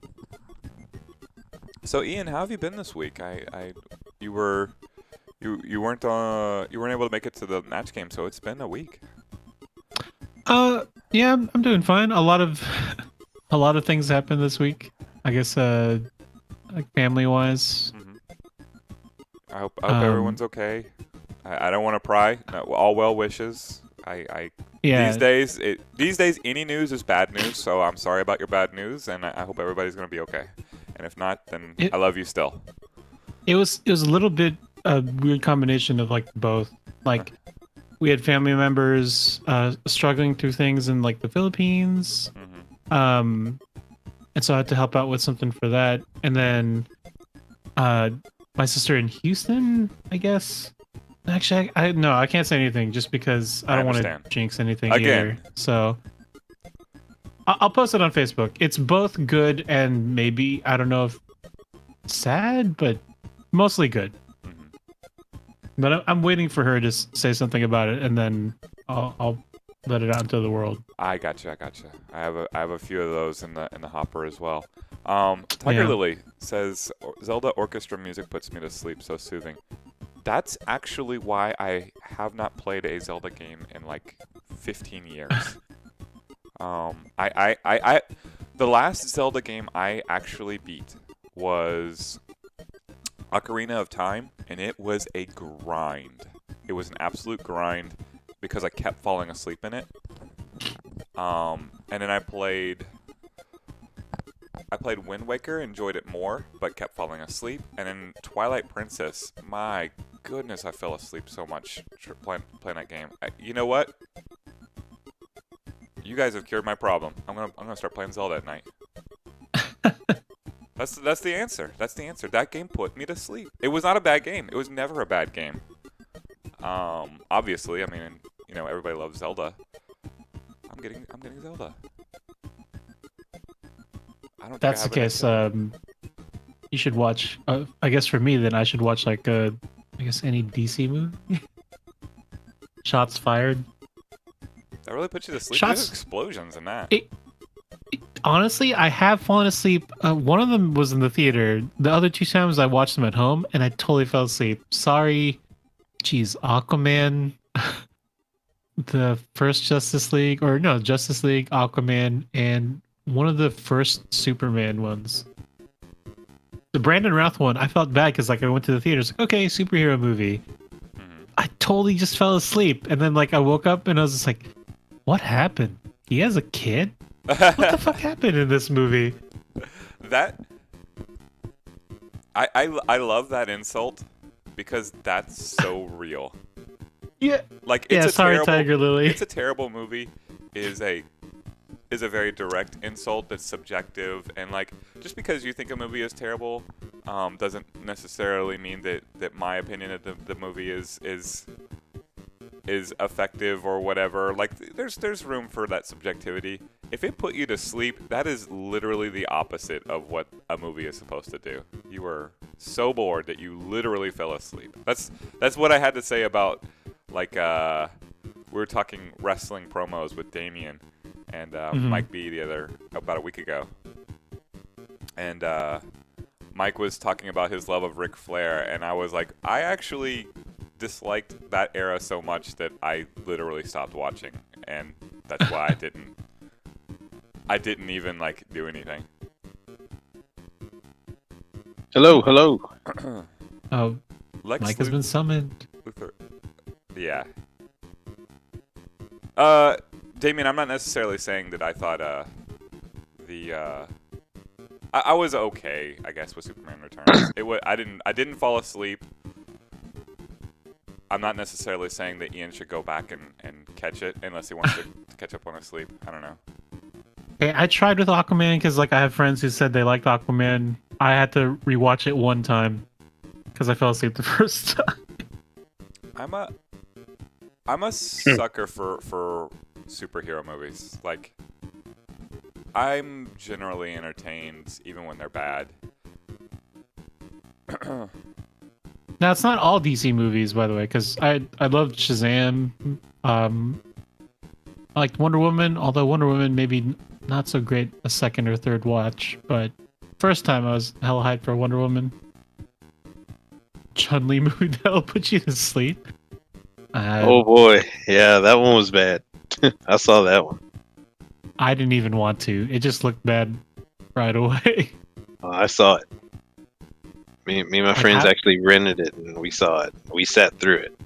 So Ian, how have you been this week? You weren't able to make it to the match game, so it's been a week. Yeah, I'm doing fine. A lot of things happened this week. I guess like family wise. I hope everyone's okay. I don't want to pry. No, all well wishes. I Yeah. These days, any news is bad news. So I'm sorry about your bad news, and I hope everybody's gonna be okay. And if not, then It- I love you still. It was a little bit a weird combination of like both. Like we had family members struggling through things in like the Philippines. Hmm. And so I had to help out with something for that. And then my sister in Houston, I guess. Actually, I no, I can't say anything just because I I don't want to understand. jinx anything Again. either. So I'll post it on Facebook. It's both good and maybe, I don't know if sad, but mostly good. Hmm. But I'm waiting for her to say something about it, and then I'll let it out into the world. I gotcha. I have a few of those in the hopper as well. Tiger Yeah. Lily says Zelda orchestra music puts me to sleep. So soothing. That's actually why I have not played a Zelda game in like 15 years. The last Zelda game I actually beat was Ocarina of Time, and it was a grind. It was an absolute grind because I kept falling asleep in it. And then I played Wind Waker, enjoyed it more, but kept falling asleep. And then Twilight Princess, my goodness, I fell asleep so much playing that game. You know what? You guys have cured my problem. I'm gonna start playing Zelda at night. That's the answer. That's the answer. That game put me to sleep. It was not a bad game. It was never a bad game. Obviously, I mean, you know, everybody loves Zelda. I'm getting Zelda. I don't think That's I the have it. case. You should watch. I guess for me, then I should watch like I guess any DC movie. Shots fired. That really puts you to sleep. Shots- There's explosions in that. Honestly, I have fallen asleep. One of them was in the theater. The other two times I watched them at home, and I totally fell asleep. Sorry. Jeez, Aquaman, the first Justice League, or no, Justice League, Aquaman, and one of the first Superman ones. The Brandon Routh one, I felt bad because like I went to the theaters, like, okay, superhero movie. Mhm. I totally just fell asleep, and then like I woke up and I was just like, what happened? He has a kid? What the fuck happened in this movie? That I love that insult because that's so real. Yeah. Like Yeah, it's a sorry, terrible Tiger Lily. It's a terrible movie is a very direct insult that's subjective, and like just because you think a movie is terrible doesn't necessarily mean that my opinion of the movie is effective or whatever. Like there's room for that subjectivity. If it put you to sleep, that is literally the opposite of what a movie is supposed to do. You were so bored that you literally fell asleep. That's what I had to say about like we were talking wrestling promos with Damien and Mike B about a week ago. And Mike was talking about his love of Ric Flair, and I was like, I actually disliked that era so much that I literally stopped watching, and that's why I didn't even like do anything. Hello, hello. Oh, Lex Mike has been summoned. Luthor. Yeah. Damien, I'm not necessarily saying that I thought I was okay, I guess, with Superman Returns. I didn't fall asleep. I'm not necessarily saying that Ian should go back and catch it unless he wants to catch up on his sleep. I don't know. Hey, I tried with Aquaman because like I have friends who said they liked Aquaman. I had to rewatch it one time because I fell asleep the first time. I'm a sucker for superhero movies. Like, I'm generally entertained even when they're bad. Now it's not all DC movies, by the way, because I loved Shazam. I liked Wonder Woman, although Wonder Woman maybe not so great a second or third watch, but first time I was hella hyped for Wonder Woman. Chun-Li movie that'll put you to sleep. Oh boy, yeah, that one was bad. I saw that one. I didn't even want to. It just looked bad right away. I saw it. Me and my friends actually rented it, and we saw it. We sat through it.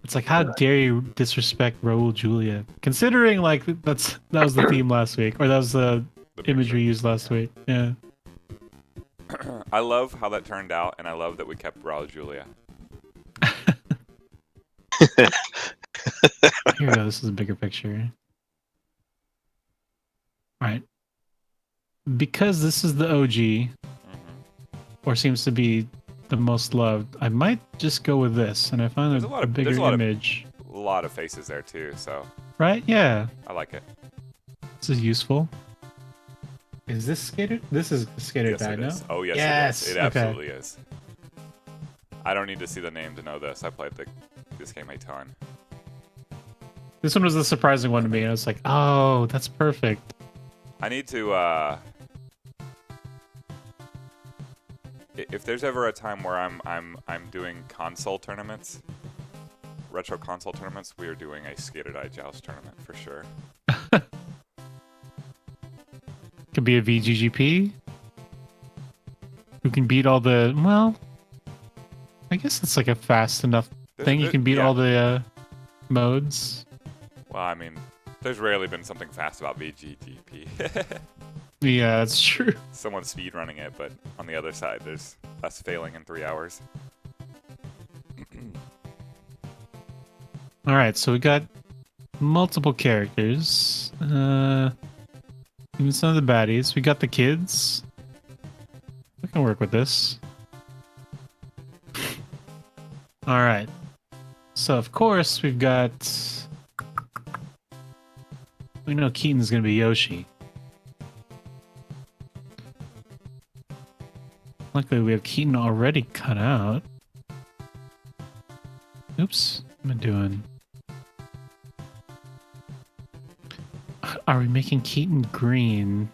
It's like, how dare you disrespect Raul Julia? Considering like that was the theme last week, or that was the The imagery used last week. Yeah. picture. I love how that turned out, and I love that we kept Raul Julia. Here we go. This is a bigger picture. All right. Because this is the OG, or seems to be the most loved, I might just go with this, and I find There's a bigger image. A lot of faces there too, so Right? Yeah. I like it. This is useful. Is this Skater? This is Skater Yes, Die, it no? is. Oh, yes, Yes! it is. It Okay. absolutely is. I don't need to see the name to know this. I played this game a ton. This one was the surprising one to me. I was like, oh, that's perfect. I need to, if there's ever a time where I'm doing console tournaments, retro console tournaments, we are doing a Skater Die Joust tournament for sure. Could be a VGGP. Who can beat all the, well, I guess it's like a fast enough thing. You can beat all the modes. Well, I mean, there's rarely been something fast about VGGP. Yeah, that's true. Someone's speedrunning it, but on the other side, there's us failing in 3 hours. All right, so we got multiple characters. Even some of the baddies. We got the kids. We can work with this. All right. So of course we've got. We know Keaton's gonna be Yoshi. Luckily, we have Keaton already cut out. Oops, what am I doing? Are we making Keaton green?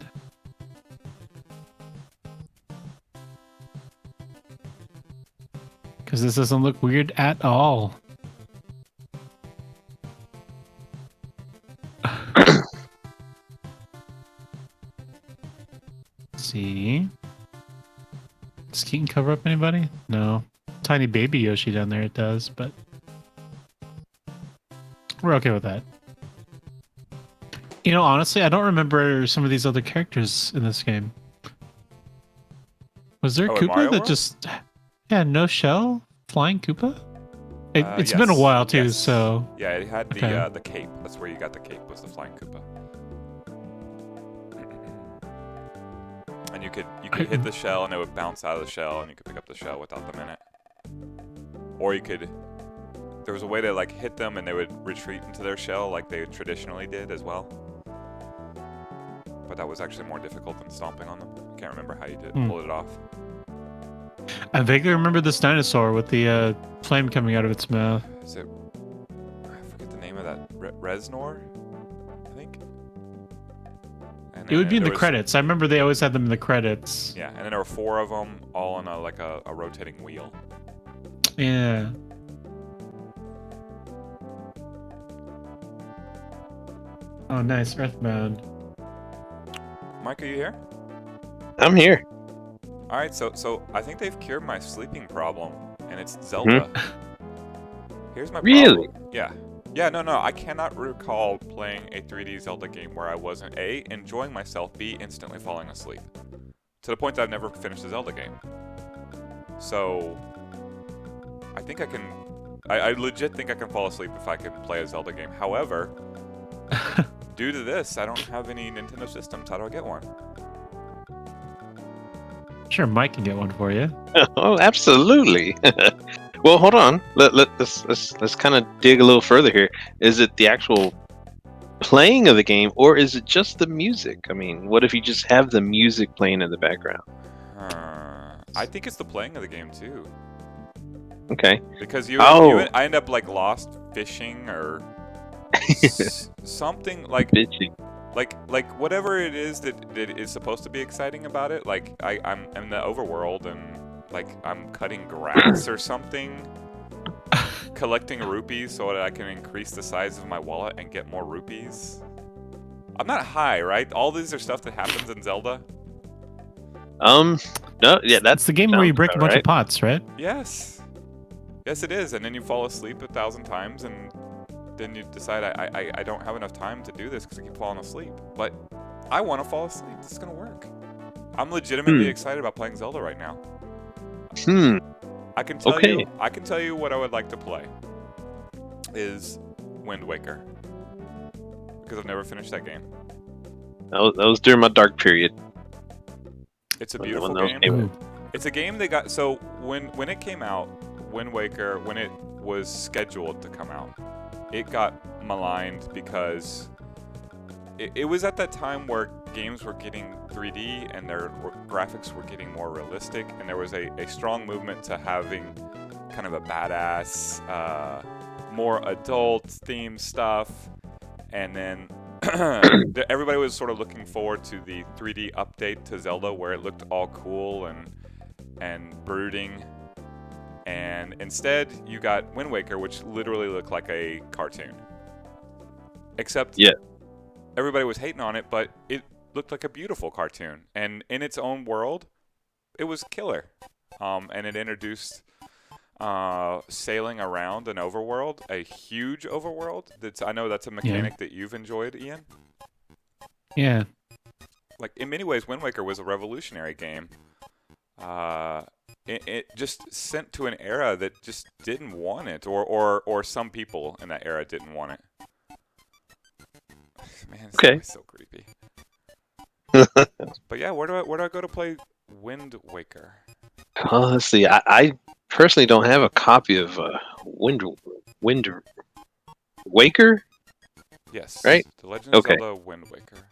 Because this doesn't look weird at all. Let's see. Does Keaton cover up anybody? No. Tiny baby Yoshi down there, it does, but we're okay with that. You know, honestly, I don't remember some of these other characters in this game. Was there a in Mario Koopa that World? just... Yeah, no shell? Flying Koopa? It's been a Yes, while, too, yes. so... Yeah, it had Okay. the cape. That's where you got the cape, was the flying Koopa. And you could hit the shell and it would bounce out of the shell and you could pick up the shell without them in it. Or you could... There was a way to like hit them and they would retreat into their shell like they traditionally did as well. But that was actually more difficult than stomping on them. I can't remember how you did pull it off. I vaguely remember this dinosaur with the flame coming out of its mouth. Is it... I forget the name of that. Reznor? I think? And It would be in there the was- credits. I remember they always had them in the credits. Yeah, and then there were 4 of them, all on a rotating wheel. Yeah. Oh, nice. Earthbound. Mike, are you here? I'm here. All right, so I think they've cured my sleeping problem, and it's Zelda. Here's my Really? problem. Yeah. Yeah, no, I cannot recall playing a 3D Zelda game where I wasn't A, enjoying myself, B, instantly falling asleep. To the point that I've never finished a Zelda game. So, I think I can... I legit think I can fall asleep if I can play a Zelda game. However, due to this, I don't have any Nintendo systems. How do I get one? Sure, Mike can get one for you. Oh, absolutely. Well, hold on. Let's kind of dig a little further here. Is it the actual playing of the game, or is it just the music? I mean, what if you just have the music playing in the background? I think it's the playing of the game too. Okay. Because I end up like lost fishing or something like Bitchy. like whatever it is that is supposed to be exciting about it. Like I'm in the overworld and like I'm cutting grass or something, collecting rupees so that I can increase the size of my wallet and get more rupees. I'm not high, right? All these are stuff that happens in Zelda. No, yeah, That's the game where you break a bunch of pots, right? Yes. Yes, it is. And then you fall asleep 1,000 times, and then you decide I don't have enough time to do this because I keep falling asleep. But I want to fall asleep. This is gonna work. I'm legitimately excited about playing Zelda right now. Hmm. I can tell Okay. you. I can tell you what I would like to play. Is Wind Waker, because I've never finished that game. That was during my dark period. It's a When beautiful those game. came out. Ooh. It's a game they got. So when it came out, Wind Waker, when it was scheduled to come out, it got maligned because it was at that time where games were getting 3D and their graphics were getting more realistic, and there was a strong movement to having kind of a badass, more adult themed stuff. And then everybody was sort of looking forward to the 3D update to Zelda, where it looked all cool and brooding. And instead, you got Wind Waker, which literally looked like a cartoon. Except, Yeah. everybody was hating on it, but it looked like a beautiful cartoon. And in its own world, it was killer. And it introduced sailing around an overworld, a huge overworld. I know that's a mechanic that you've enjoyed, Ian. Yeah. Like, in many ways, Wind Waker was a revolutionary game. It just sent to an era that just didn't want it, or some people in that era didn't want it. Man, it's Okay. always so creepy. But yeah, where do I go to play Wind Waker? Let's see. I personally don't have a copy of Wind Waker. Yes, Right? The Legend of Okay. Zelda Wind Waker.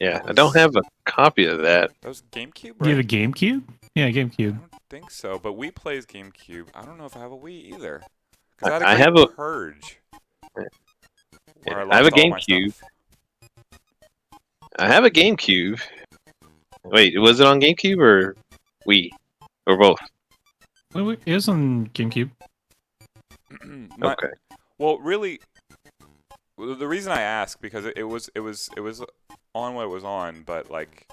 Yeah, I don't have a copy of that. That was GameCube, Do you right? have a GameCube? Yeah, I GameCube. don't think so, but Wii plays GameCube. I don't know if I have a Wii either. Because I had I a great have a- purge. Where Yeah, I I have a lost all my GameCube. stuff. I have a GameCube. Wait, was it on GameCube or Wii or both? Well, it was on GameCube. Okay. Well, really, the reason I ask, because it was on what it was on, but like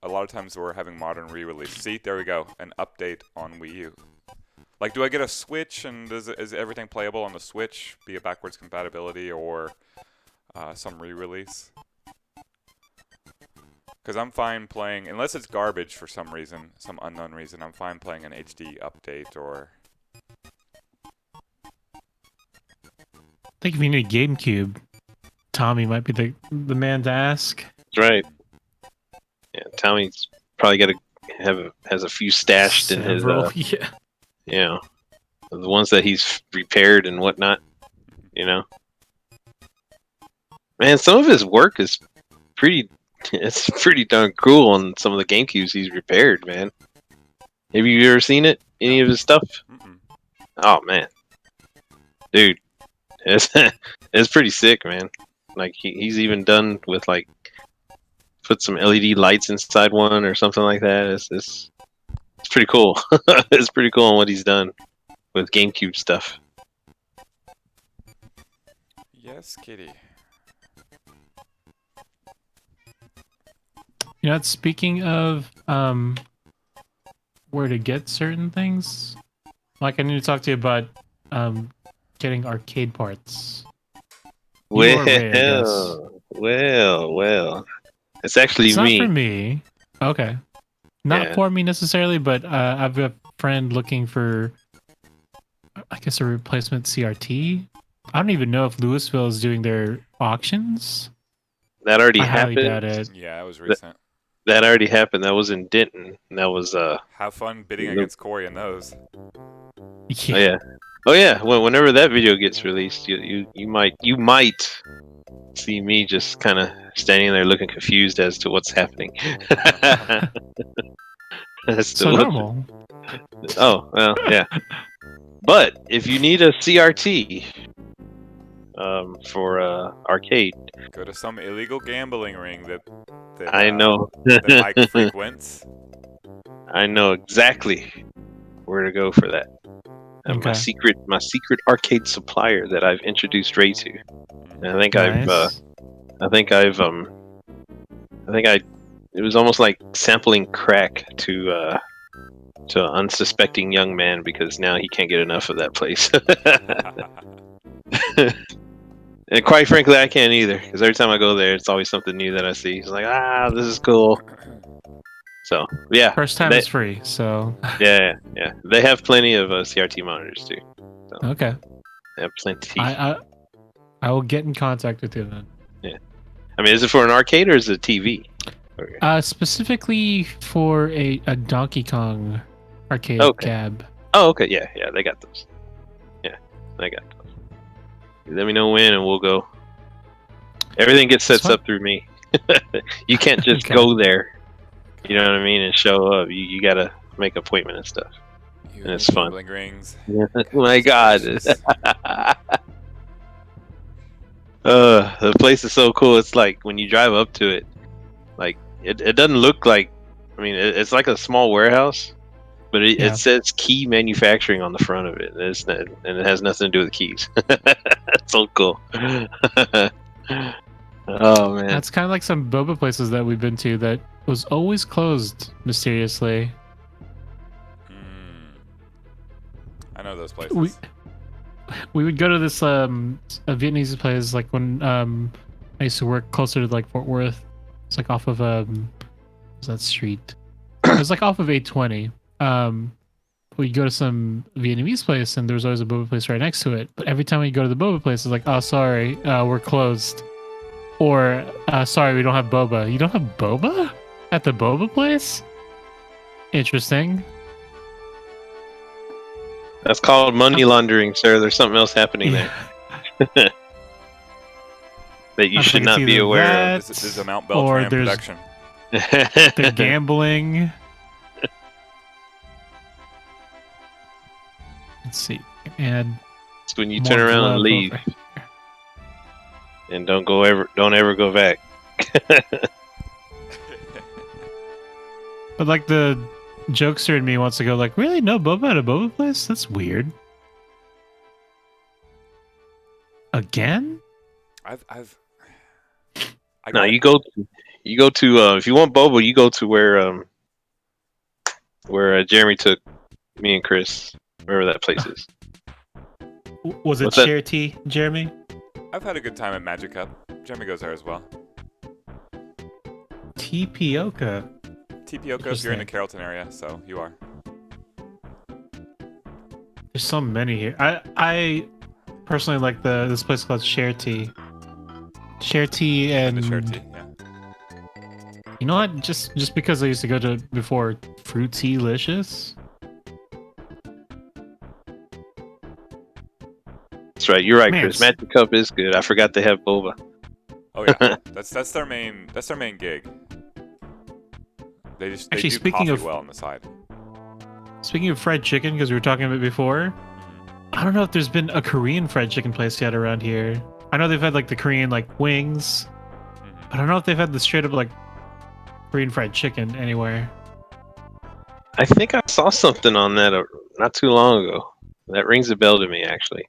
a lot of times we're having modern re-release. See, there we go, an update on Wii U. Like, do I get a Switch, and is everything playable on the Switch, be it backwards compatibility or some re-release? Because I'm fine playing, unless it's garbage for some reason, some unknown reason, I'm fine playing an HD update or... I think if you need a GameCube, Tommy might be the man to ask. That's right. Yeah, Tommy's probably got to has a few stashed in his Several, yeah. you know, the ones that he's repaired and whatnot. You know, man, some of his work is pretty. It's pretty darn cool on some of the GameCubes he's repaired, man. Have you ever seen it? Any of his stuff? Mm-mm. Oh man, dude, it's it's pretty sick, man. Like he's even done with like put some LED lights inside one or something like that. It's pretty cool. It's pretty cool on what he's done with GameCube stuff. Yes, kitty. You know, speaking of where to get certain things, like I need to talk to you about getting arcade parts. You or Ray, I guess. Well. It's actually It's not for me. me. Okay. Not Yeah. for me necessarily, but I've got a friend looking for, I guess, a replacement CRT. I don't even know if Louisville is doing their auctions. That already I highly happened. doubt it. Yeah, it was recent. That already happened. That was in Denton. And that was Have fun bidding Nope. against Corey in those. Yeah. Oh yeah. Whenever that video gets released, you might see me just kind of standing there looking confused as to what's happening. As to So what- normal. Oh well, yeah. But if you need a CRT for arcade, Go to some illegal gambling ring that I know. that Mike frequents. I know exactly where to go for that. And Okay. my secret arcade supplier that I've introduced Ray to. And I think Nice. it was almost like sampling crack to to an unsuspecting young man because now he can't get enough of that place. And quite frankly, I can't either because every time I go there, it's always something new that I see. It's like, this is cool. So yeah, First time they, is free, so yeah. They have plenty of CRT monitors too. So okay. they have plenty. I will get in contact with you then. Yeah, I mean, is it for an arcade or is it a TV? Okay. Specifically for a Donkey Kong arcade Okay. cab. Oh, okay. Yeah, they got those. Yeah, they got those. Let me know when, and we'll go. Everything gets set up through me. You can't just Okay. go there. You know what I mean, and show up. You gotta make appointment and stuff. You And the it's fun. gambling rings. Oh my God. Gracious. The place is so cool. It's like when you drive up to it, like it doesn't look like. I mean, it's like a small warehouse, but Yeah. it says key manufacturing on the front of it. And it has nothing to do with keys. It's so cool. Oh man, That's kind of like some boba places that we've been to that was always closed mysteriously. I know those places. We would go to this a Vietnamese place like when I used to work closer to like Fort Worth. It's like off of what's that street? It was like off of 820. We go to some Vietnamese place and there was always a boba place right next to it. But every time we go to the boba place, it's like, oh sorry, we're closed. Or sorry, we don't have boba. You don't have boba at the boba place? Interesting. that's called money laundering, sir. There's something else happening there that you I should think not it's be either aware that, This is a Mount or Beltran there's production. the of. gambling. Let's see. And It's when you more turn around and love leave, over- and don't ever go back. But like the jokester in me wants to go like, really? No boba at a boba place? That's weird. Again? I No, got you go to if you want boba, you go to where Jeremy took me and Chris, wherever that place is. Was it What's that? share tea, Jeremy? I've had a good time at Magic Cup. Jeremy goes there as well. Tapioca. Tapioca if you're in the Carrollton area, so you are. There's so many here. I personally like this place called Share Tea. Share Tea And and the share tea, yeah. you know what? Just because I used to go to before Fruitylicious. That's right. You're right, Man, Chris. Magic Cup is good. I forgot they have boba. Oh yeah, that's their main gig. They Actually, do speaking coffee of- well on the side. Speaking of fried chicken, because we were talking about it before, I don't know if there's been a Korean fried chicken place yet around here. I know they've had like the Korean like wings, but I don't know if they've had the straight up like Korean fried chicken anywhere. I think I saw something on that not too long ago. That rings a bell to me, actually.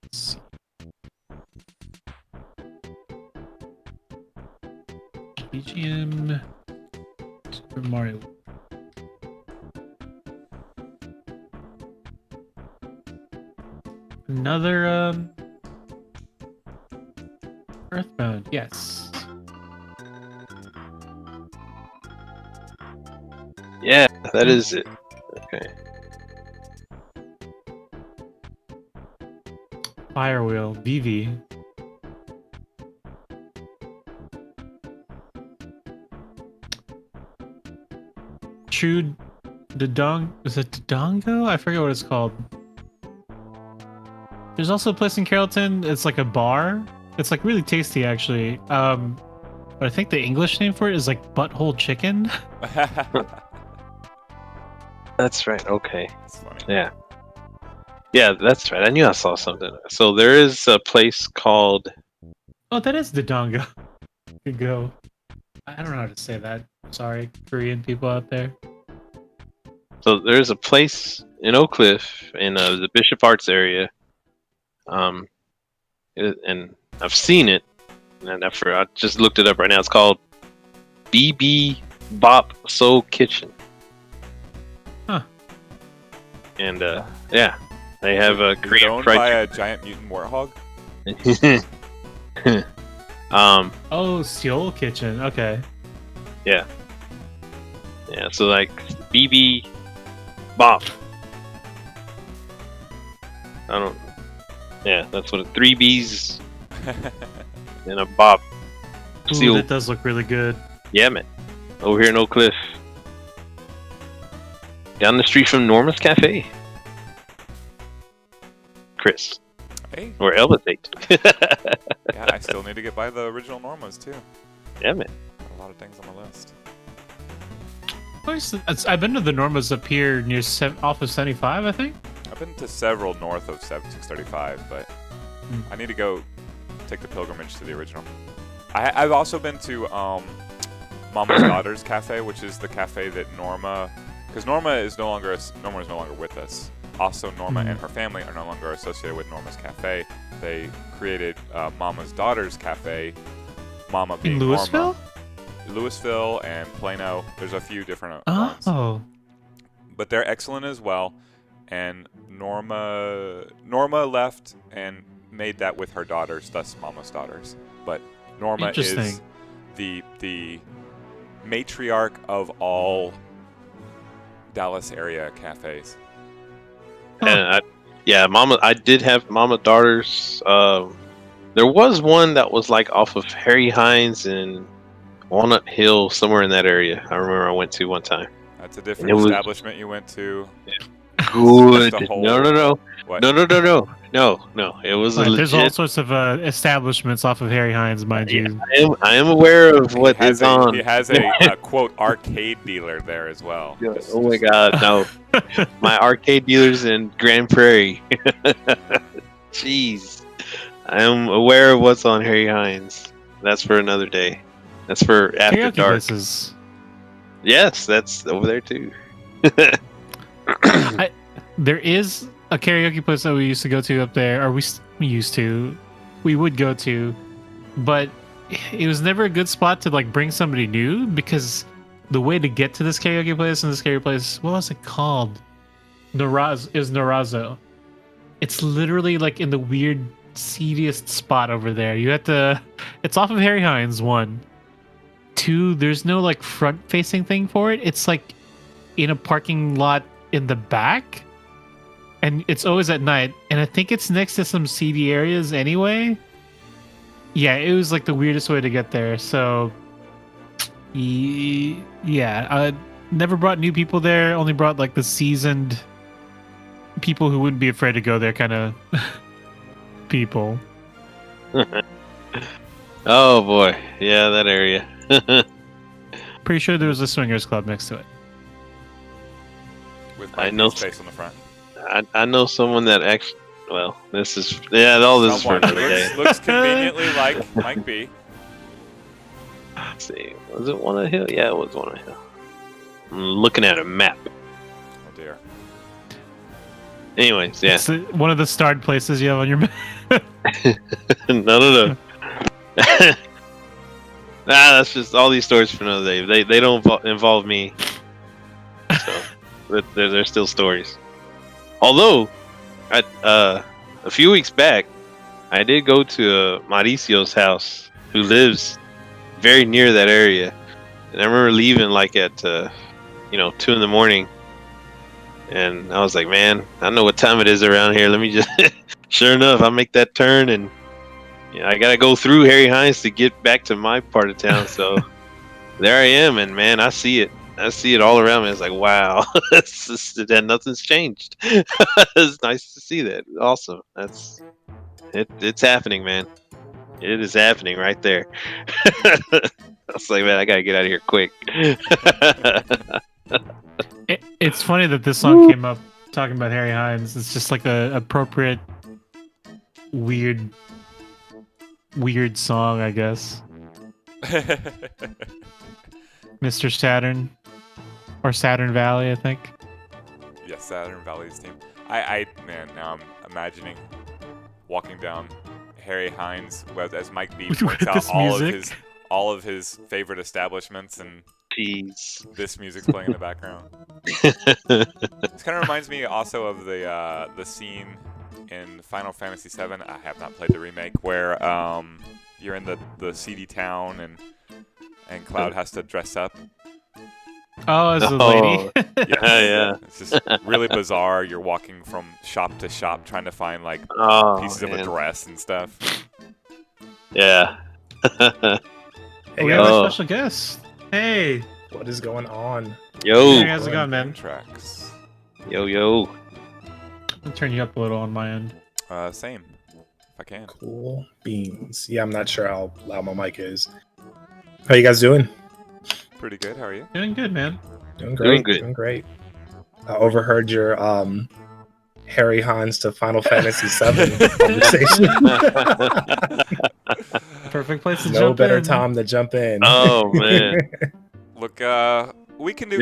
Let's see. VGM Super Mario. Another Earthbound, yes. Yeah, that is it. Okay. Firewheel, VV. True Dodong, is it Dodongo? I forget what it's called. There's also a place in Carrollton. It's like a bar. It's like really tasty actually. But I think the English name for it is like butthole chicken. That's right. Okay. That's funny. Yeah. Yeah, that's right. I knew I saw something. So there is a place called. Oh, that is Dodongo. Good go. I don't know how to say that. Sorry, Korean people out there. So there's a place in Oak Cliff in the Bishop Arts area. And I've seen it, and I just looked it up right now. It's called BB Bop Soul Kitchen. Huh. And yeah, they have a Is it Korean owned by fried a giant mutant warthog? chicken. Oh, Seoul Kitchen. Okay. Yeah. So like BB Bop. I don't. Yeah, that's what 3 Bs and a Bop. Ooh, Seal. that does look really good. Yeah, man. Over here in Oak Cliff. Down the street from Norma's Cafe. Chris. Hey, Or Elevate. yeah, I still need to get by the original Normas too. Yeah, man. Got a lot of things on my list. I've been to the Normas up here near off of 75, I think. I've been to several north of 635, but I need to go take the pilgrimage to the original. I've also been to Mama's Daughter's Cafe, which is the cafe that Norma, because Norma is no longer with us. Also, Norma and her family are no longer associated with Norma's Cafe. They created Mama's Daughter's Cafe. Mama being In Louisville? Louisville and Plano. There's a few different ones. Oh. But they're excellent as well. And Norma left and made that with her daughters, thus Mama's Daughters. But Norma is the matriarch of all Dallas area cafes. And I did have Mama Daughters. There was one that was like off of Harry Hines and Walnut Hill, somewhere in that area. I remember I went to one time. That's a different establishment you went to. Good. Just a whole- No. What? No. It was a There's all legit. sorts of establishments off of Harry Hines, mind you. I am aware of what is on. He has a quote arcade dealer there as well. Yeah, oh my God, no! My arcade dealers in Grand Prairie. Jeez, I am aware of what's on Harry Hines. That's for another day. That's for after Karaoke dark. places. Yes, that's over there too. There is a karaoke place that we used to go to up there, or we would go to, but it was never a good spot to like bring somebody new because the way to get to this karaoke place what was it called? Narazo. It's literally like in the weird seediest spot over there. It's off of Harry Hines, 1. 2, there's no like front facing thing for it. It's like in a parking lot in the back. And it's always at night, and I think it's next to some seedy areas anyway. Yeah, it was like the weirdest way to get there. So, yeah, I never brought new people there. Only brought like the seasoned people who wouldn't be afraid to go there kind of people. Oh boy, yeah, that area. Pretty sure there was a swingers club next to it. With I know space on the front. I know someone that actually. Well, all this is for another day. Looks conveniently like Mike B. Let's see, was it Walnut Hill? Yeah, it was Walnut Hill. I'm looking at a map. Oh dear. Anyways, yeah. It's one of the starred places you have on your map. No. That's just all these stories for another day. They don't involve me. So, but they're still stories. Although, a few weeks back, I did go to Mauricio's house, who lives very near that area, and I remember leaving like at 2 in the morning, and I was like, man, I know what time it is around here. Let me just. Sure enough, I make that turn, and I gotta go through Harry Hines to get back to my part of town. So there I am, and man, I see it. I see it all around me. It's like, wow, nothing's changed. It's nice to see that. Awesome. It's happening, man. It is happening right there. I was like, man, I gotta get out of here quick. It's funny that this song came up talking about Harry Hines. It's just like a appropriate weird song, I guess. Mr. Saturn. Or Saturn Valley, I think. Yes, Saturn Valley's team. Man, now I'm imagining walking down Harry Hines, as Mike B points out, this music. all of his favorite establishments, and Jeez. This music's playing in the background. This kind of reminds me also of the scene in Final Fantasy VII. I have not played the remake where you're in the seedy town and Cloud has to dress up. Oh, as a lady. Yeah. It's just really bizarre. You're walking from shop to shop trying to find like pieces of a dress and stuff. Yeah. We have a special guest. Hey. What is going on? Yo. Hey, how's it going, man? Tracks. Yo. I'll turn you up a little on my end. Same. If I can. Cool beans. Yeah, I'm not sure how loud my mic is. How you guys doing? Pretty good. How are you? Doing good, man. Doing great. good. Doing great. I overheard your Harry Hines to Final Fantasy VII conversation. Perfect place to No jump better in. time to jump in. Oh man. Look, we can do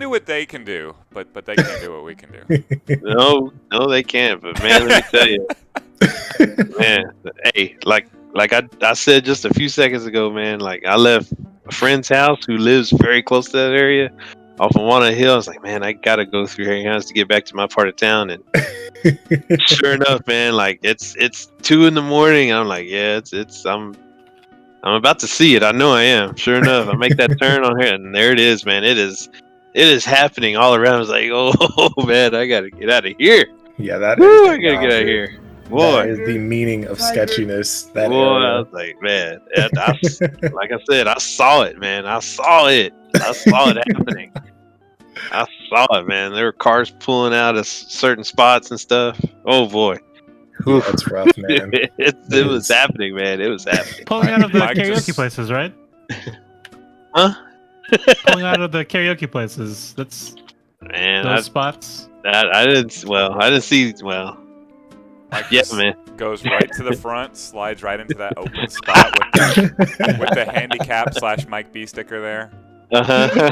what they can do, but they can't do what we can do. No, they can't. But man, let me tell you, man. Hey, like I said just a few seconds ago, man. Like I left a friend's house who lives very close to that area, off of Walnut Hill. I was like, man, I gotta go through Harry Hines to get back to my part of town. And sure enough, man, like it's 2 a.m. I'm like, yeah, I'm about to see it. I know I am. Sure enough, I make that turn on here, and there it is, man. It is happening all around. I was like, oh man, I gotta get out of here. Yeah, that Woo, is. I gotta get out of here. That Boy, is the meaning of sketchiness. That boy, I area. was like, man, like I said, I saw it, man. I saw it happening. I saw it, man. There were cars pulling out of certain spots and stuff. Oh boy. Yeah, it's rough, man. It was happening, man. It was happening. Pulling out of the Mike karaoke just- places, right? Huh? Pulling out of the karaoke places. That's Man, those spots. I didn't see. Well, Mike yeah, just man. goes right to the front, slides right into that open spot with the handicap / Mike B sticker there. Uh-huh.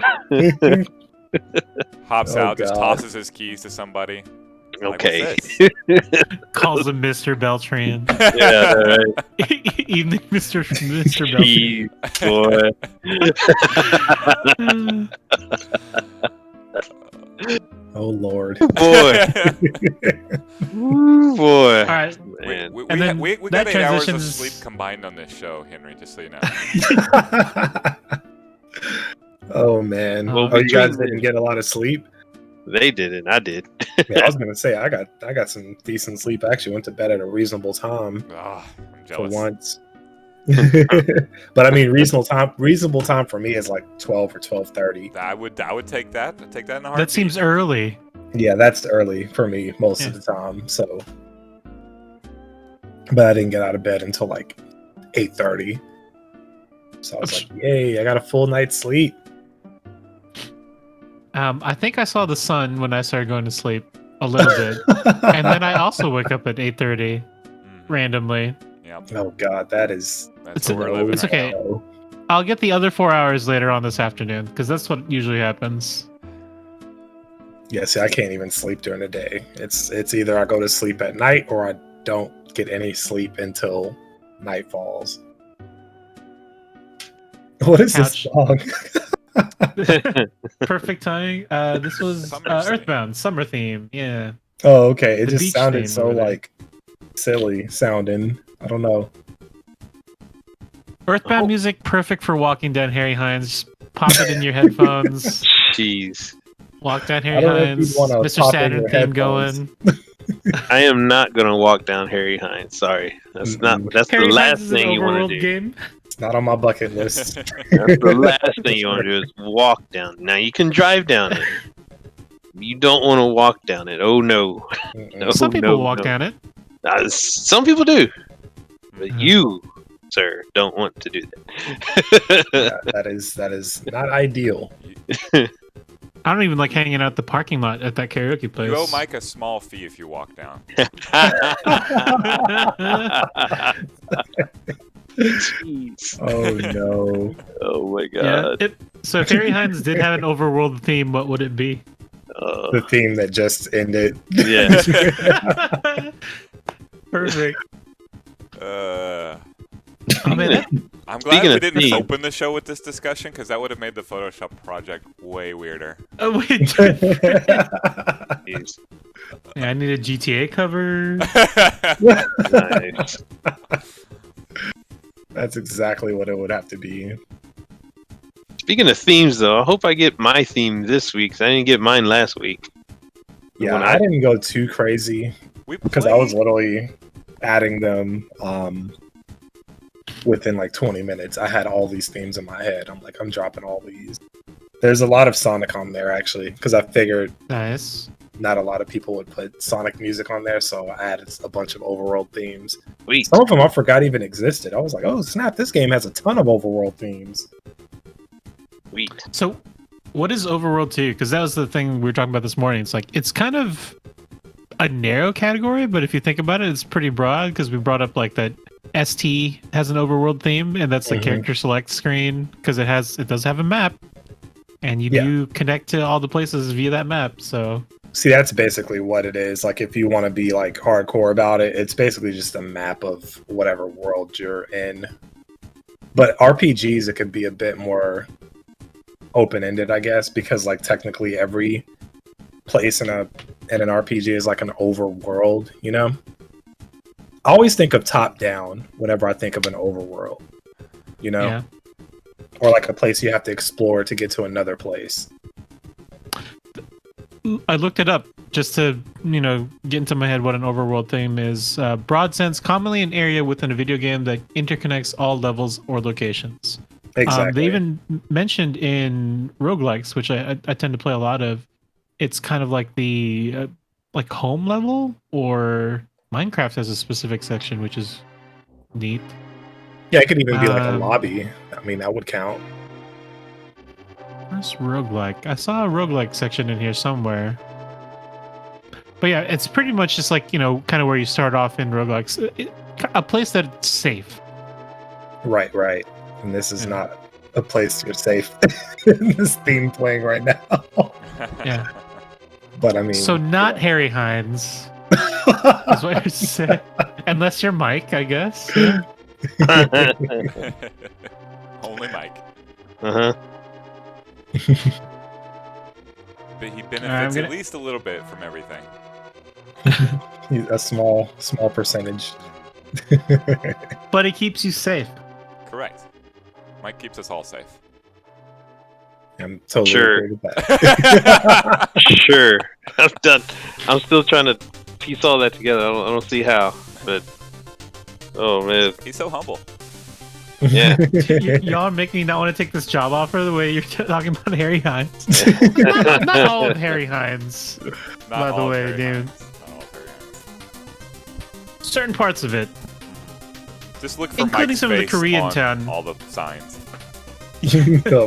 Hops Oh, out, just God. tosses his keys to somebody. Like, Okay. what's this? Calls him Mr. Beltran. Yeah, right. Evening, Mr. Beltran. Jeez, boy. Oh Lord. Boy. Ooh, boy. All right. Man. We And then got that 8 hours of transitions- sleep combined on this show, Henry, just so you know. Oh man. Well, Oh, you guys between- didn't get a lot of sleep? They didn't. I did. Yeah, I was gonna say I got some decent sleep. I actually went to bed at a reasonable time Ah, I'm for jealous. once. But I mean, reasonable time for me is like 12 or 12:30. I would take that. I'd take that in a heartbeat. That seems early. Yeah, that's early for me most of the time. So, but I didn't get out of bed until like 8:30. So I was like, "Yay! I got a full night's sleep." I think I saw the sun when I started going to sleep a little bit, and then I also wake up at 8:30 randomly. Yep, Oh God, that is. that's It's- what we're living it's right okay. now. I'll get the other 4 hours later on this afternoon because that's what usually happens. Yeah, see, I can't even sleep during the day. It's either I go to sleep at night or I don't get any sleep until night falls. What is this Couch. song? Perfect timing. This was Summer theme. Earthbound Summer Theme. Yeah. Oh, okay. It The just beach sounded theme so over there. like silly sounding. I don't know. Earthbound music, perfect for walking down Harry Hines. Just pop it in your headphones. Jeez. Walk down I Harry don't know if Hines. you'd wanna Mr. pop in Saturn your theme headphones. going. I am not gonna walk down Harry Hines. Sorry. That's not. That's Harry the last Hines is an thing you want overworld to do. game. It's not on my bucket list. That's the last thing you want to do is walk down. Now you can drive down it. You don't want to walk down it. Oh no. No, Some people no, walk no. down it. Some people do, but Mhm. you, sir, don't want to do that. Yeah, that is not ideal. I don't even like hanging out at the parking lot at that karaoke place. You owe Mike a small fee if you walk down. Jeez. Oh no. Oh my Yeah. god. So if Harry Hines did have an overworld theme, what would it be? The theme that just ended. Yeah. Perfect. Uh, I mean, I'm glad Speaking we of didn't theme. open the show with this discussion because that would have made the Photoshop project way weirder. Oh wait, Jeez. yeah, I need a GTA cover. Nice. That's exactly what it would have to be. Speaking of themes, though, I hope I get my theme this week 'cause I didn't get mine last week. Yeah, When I didn't go too crazy We because I was played- literally adding them within like 20 minutes. I had all these themes in my head. I'm like, I'm dropping all these. There's a lot of Sonic on there actually because I figured Nice. not a lot of people would put Sonic music on there, so I added a bunch of overworld themes. Sweet. Some of them I forgot even existed. I was like, oh snap, this game has a ton of overworld themes. Sweet. So, what is Overworld 2? Because that was the thing we were talking about this morning. It's like it's kind of a narrow category, but if you think about it, it's pretty broad because we brought up like that ST has an overworld theme, and that's the Mhm. character select screen because it does have a map, and you Yeah. do connect to all the places via that map. So See, that's basically what it is. Like, if you want to be like hardcore about it, it's basically just a map of whatever world you're in. But RPGs, it could be a bit more open-ended, I guess, because like technically every place in an RPG is like an overworld. You know, I always think of top-down whenever I think of an overworld. You know, yeah, or like a place you have to explore to get to another place. I looked it up just to get into my head what an overworld theme is. Broad sense, commonly an area within a video game that interconnects all levels or locations. Exactly. They even mentioned in roguelikes, which I tend to play a lot of, it's kind of like the like home level, or Minecraft has a specific section, which is neat. Yeah, it could even be like a Um, lobby. I mean, that would count. Where's roguelike? I saw a roguelike section in here somewhere. But yeah, it's pretty much just like, kind of where you start off in roguelikes. A place that's safe. Right, right. And this is Yeah. not a place you're safe in this theme playing right now. Yeah. But I mean, So not yeah. Harry Hines, is what you're saying. Unless you're Mike, I guess. Yeah. Only Mike. Uh-huh. But he I'm benefits gonna- at least a little bit from everything. A small percentage. But it keeps you safe. Correct. Mike keeps us all safe. I'm totally Sure. agree with that. Sure. I'm done. I'm still trying to piece all that together. I don't see how, but oh man, He's so humble. yeah. Y'all make me not want to take this job offer the way you're talking about Harry Hines. not all of Harry Hines. Not By the all of way, Harry dude. Hines. Not all of Harry Hines. Certain parts of it. Just look for Including Mike's some of the face Korean on town. all the signs.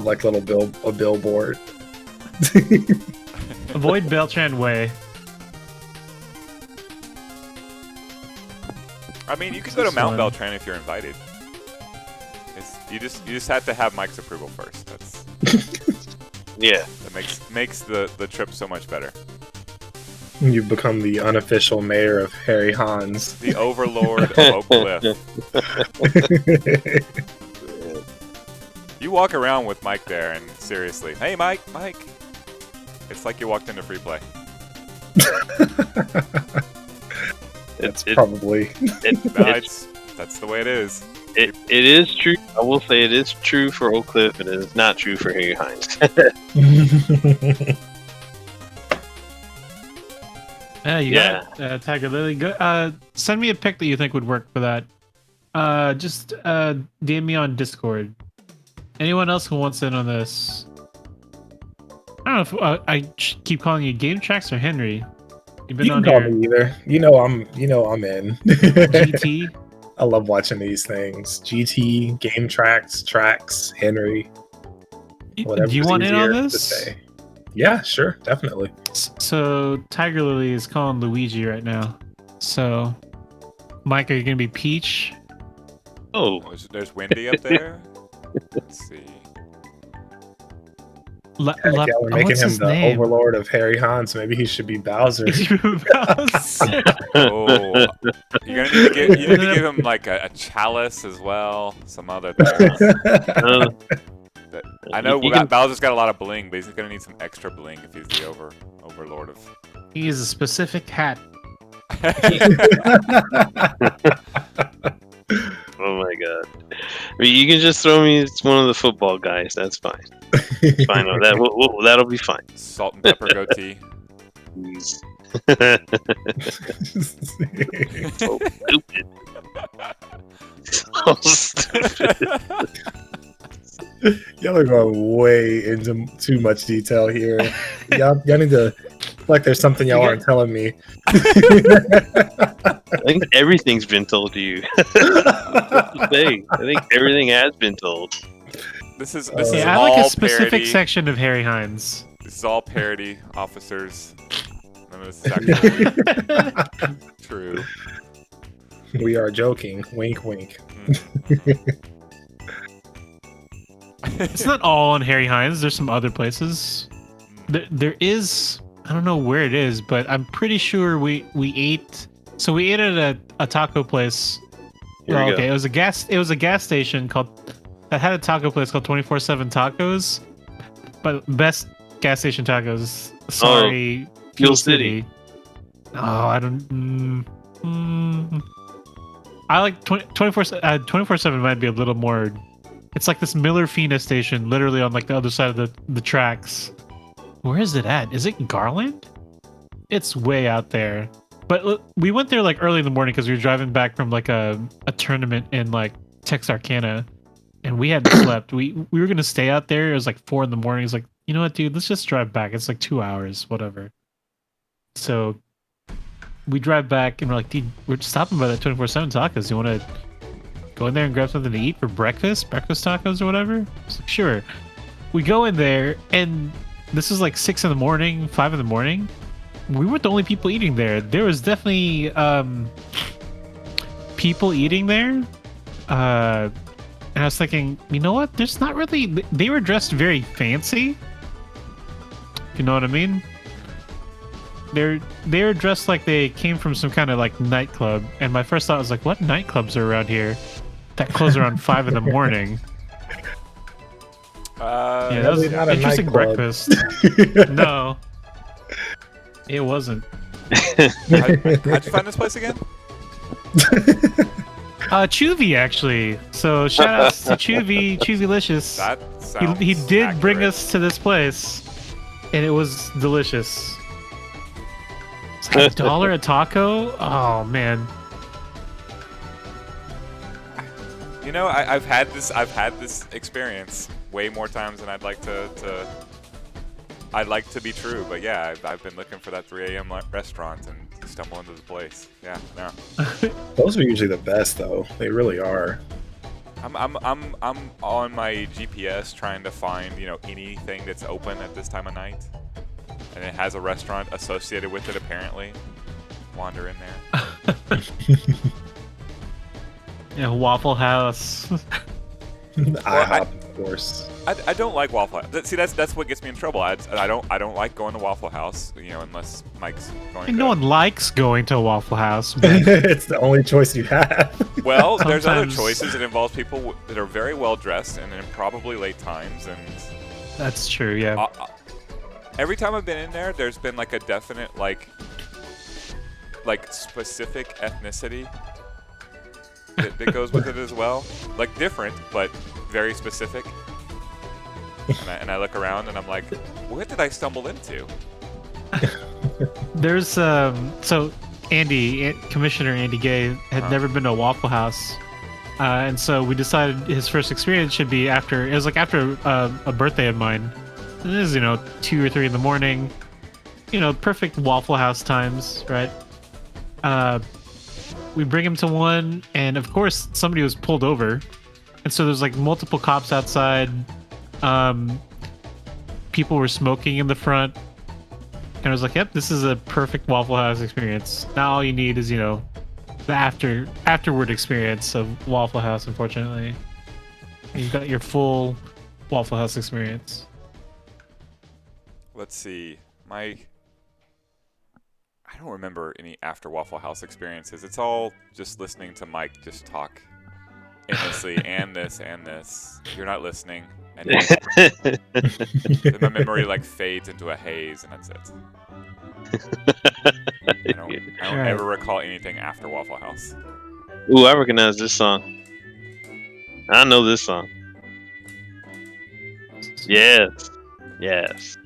Like a billboard. Avoid Beltran Way. I mean, you can go to This Mount one. Beltran if you're invited. You just have to have Mike's approval first. Yeah. That makes the trip so much better. You've become the unofficial mayor of Harry Hans. The overlord of Oak Cliff. You walk around with Mike there, and seriously, hey Mike. It's like you walked into free play. That's It- probably. No, that's the way it is. It is true. I will say it is true for Oak Cliff. It is not true for Harry Hines. Yeah, you Yeah. got Tiger Lily. Go, send me a pic that you think would work for that. Just DM me on Discord. Anyone else who wants in on this? I don't know if I keep calling you Game Tracks or Henry. You've been You on can call here. me either. I'm in. GT. I love watching these things. GT, Game Tracks, Henry. Whatever. Do you want in on this? Yeah, sure, definitely. So Tiger Lily is calling Luigi right now. So, Mike, are you gonna be Peach? Oh, There's Wendy up there. Let's see. Heck yeah, we're making what's him his the name? overlord of Harry Hans. Maybe he should be Bowser. Bowser. Oh, you're gonna need to give him like a chalice as well, some other things. Uh, I know you can- Bowser's got a lot of bling, but he's gonna need some extra bling if he's the overlord of. He is a specific hat. Oh my god! I mean, you can just throw me as one of the football guys. That's fine. Fine. That'll be fine. Salt and pepper goatee. Please. So stupid. So stupid. Y'all are going way into too much detail here. Y'all need to, like, there's something y'all aren't telling me. I think everything's been told to you. That's the thing. I think everything has been told. This is Yeah, I all like a specific parody. section of Harry Hines. This is all parody, officers. None of this is actually true. We are joking. Wink, wink. It's not all on Harry Hines. There's some other places. There is. I don't know where it is, but I'm pretty sure we ate. So we ate at a taco place. Here we go. Okay, it was a gas station that had a taco place called 24/7 Tacos, but best gas station tacos. Sorry, Fuel City. Oh, I don't. I like 24/7 might be a little more. It's like this Miller Fina station, literally on like the other side of the tracks. Where is it at? Is it Garland? It's way out there. But we went there like early in the morning because we were driving back from like a tournament in like Texarkana, and we hadn't slept. We were gonna stay out there. It was like 4 in the morning. It's like, you know what, dude? Let's just drive back. It's like 2 hours, whatever. So we drive back and we're like, dude, we're stopping by that 24/7 tacos. You want to go in there and grab something to eat for breakfast tacos or whatever? It's like, sure. We go in there, and this is like 6 in the morning, 5 in the morning. We weren't the only people eating there. There was definitely people eating there. And I was thinking, you know what? There's not really. They were dressed very fancy. If you know what I mean. They're dressed like they came from some kind of like nightclub. And my first thought was like, what nightclubs are around here that close around 5 in the morning? Yeah, that was not a interesting nightclub. breakfast. No, it wasn't. How'd you find this place again? Chuvy actually. So shout outs to Chuvylicious. That sounds He did bring accurate. us to this place, and it was delicious. It's like $1 a taco. Oh man. You know, I've had this experience way more times than I'd like to be true. But yeah, I've been looking for that 3 a.m. restaurant and stumble into the place. Yeah, no. Those are usually the best, though. They really are. I'm on my GPS trying to find, you know, anything that's open at this time of night, and it has a restaurant associated with it apparently. Wander in there. Yeah, Waffle House. IHOP, of course. I don't like Waffle House. See, that's what gets me in trouble. I don't like going to Waffle House, you know, unless Mike's going. And to... no one likes going to a Waffle House. But It's the only choice you have. Well, there's other Sometimes- choices. It involves people that are very well dressed and in probably late times. And that's true. Yeah. every time I've been in there, there's been like a definite like specific ethnicity that goes with it as well. Like different, but very specific. And I look around and I'm like, what did I stumble into? There's so Commissioner Andy Gay had never been to a Waffle House, and so we decided his first experience should be after. It was like after a birthday of mine. And this is 2 or 3 in the morning. Perfect Waffle House times, right? We bring him to one, and of course somebody was pulled over, and so there's like multiple cops outside. People were smoking in the front. And I was like, yep, this is a perfect Waffle House experience. Now all you need is, the afterward experience of Waffle House, unfortunately. You've got your full Waffle House experience. Let's see. I don't remember any after Waffle House experiences. It's all just listening to Mike just talk endlessly and this and this. You're not listening. And then my memory like fades into a haze, and that's it. I don't Alright. ever recall anything after Waffle House. Ooh, I recognize this song. I know this song. Yes. Yes.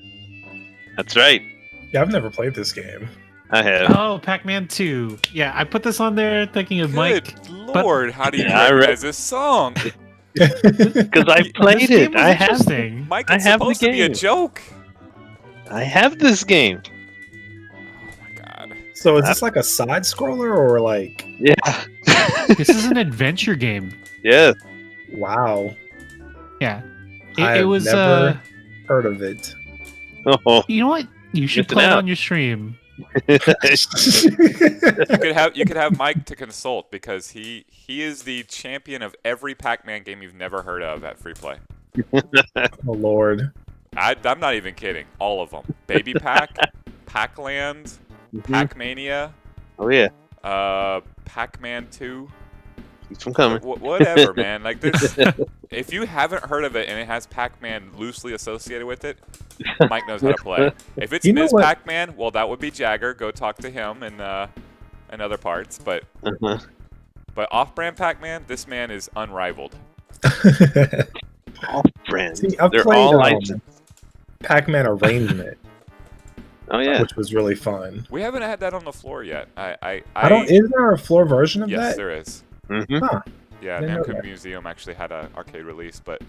That's right. Yeah, I've never played this game. I have. Oh, Pac-Man 2. Yeah, I put this on there thinking of Mike. Good Lord, how do you Yeah, I recognize this song? Because I played This game it. was I have. interesting. Mike, I it's have the supposed to be a game. joke. I have this game. Oh my God. So is this like a side scroller or like? Yeah. This is an adventure game. Yeah. Wow, Yeah. I It have was never heard of it. Oh. you know what? You should Missing play it out. on your stream. You could have Mike to consult because he is the champion of every Pac-Man game you've never heard of at Free Play. Oh Lord. I'm not even kidding. All of them. Baby Pac, Pac-Land, Pac-Mania, Oh yeah. Pac-Man 2. Keeps them coming. Whatever, man. Like this. If you haven't heard of it and it has Pac-Man loosely associated with it, Mike knows how to play. If it's You know Ms. what? Pac-Man, well, that would be Jagger. Go talk to him and other parts. But off-brand Pac-Man, this man is unrivaled. Off brand. See, I've They're played all licensed. Pac-Man Arrangement, Oh yeah. which was really fun. We haven't had that on the floor yet. I don't. Is there a floor version of Yes, that? there is. Mm-hmm. Huh. Yeah, Didn't know Namco that. Museum actually had an arcade release, but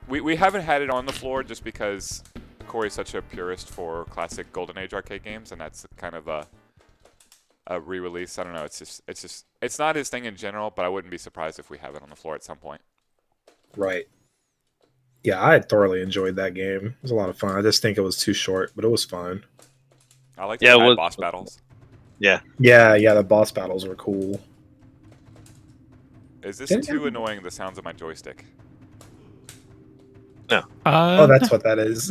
we haven't had it on the floor just because Corey's such a purist for classic Golden Age arcade games, and that's kind of a re-release. I don't know. It's not his thing in general, but I wouldn't be surprised if we have it on the floor at some point. Right. Yeah, I thoroughly enjoyed that game. It was a lot of fun. I just think it was too short, but it was fun. I like Yeah, the it was- boss battles. Yeah, the boss battles were cool. Is this Didn't too it- annoying? The sounds of my joystick. Oh, that's what that is.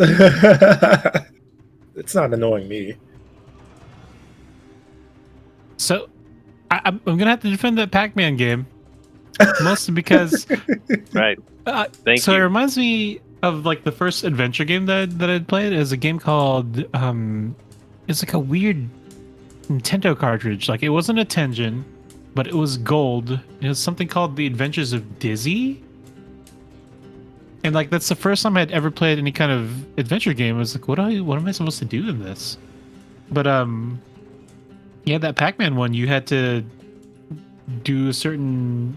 It's not annoying me. So I'm gonna have to defend that Pac-Man game, mostly because Right. Thank so it you. reminds me of like the first adventure game that I'd played. Is a game called it's like a weird Nintendo cartridge. Like it wasn't a Tengen, but it was gold. It was something called The Adventures of Dizzy. And like that's the first time I'd ever played any kind of adventure game. I was like, what am I supposed to do in this? But yeah, that Pac-Man one, you had to do certain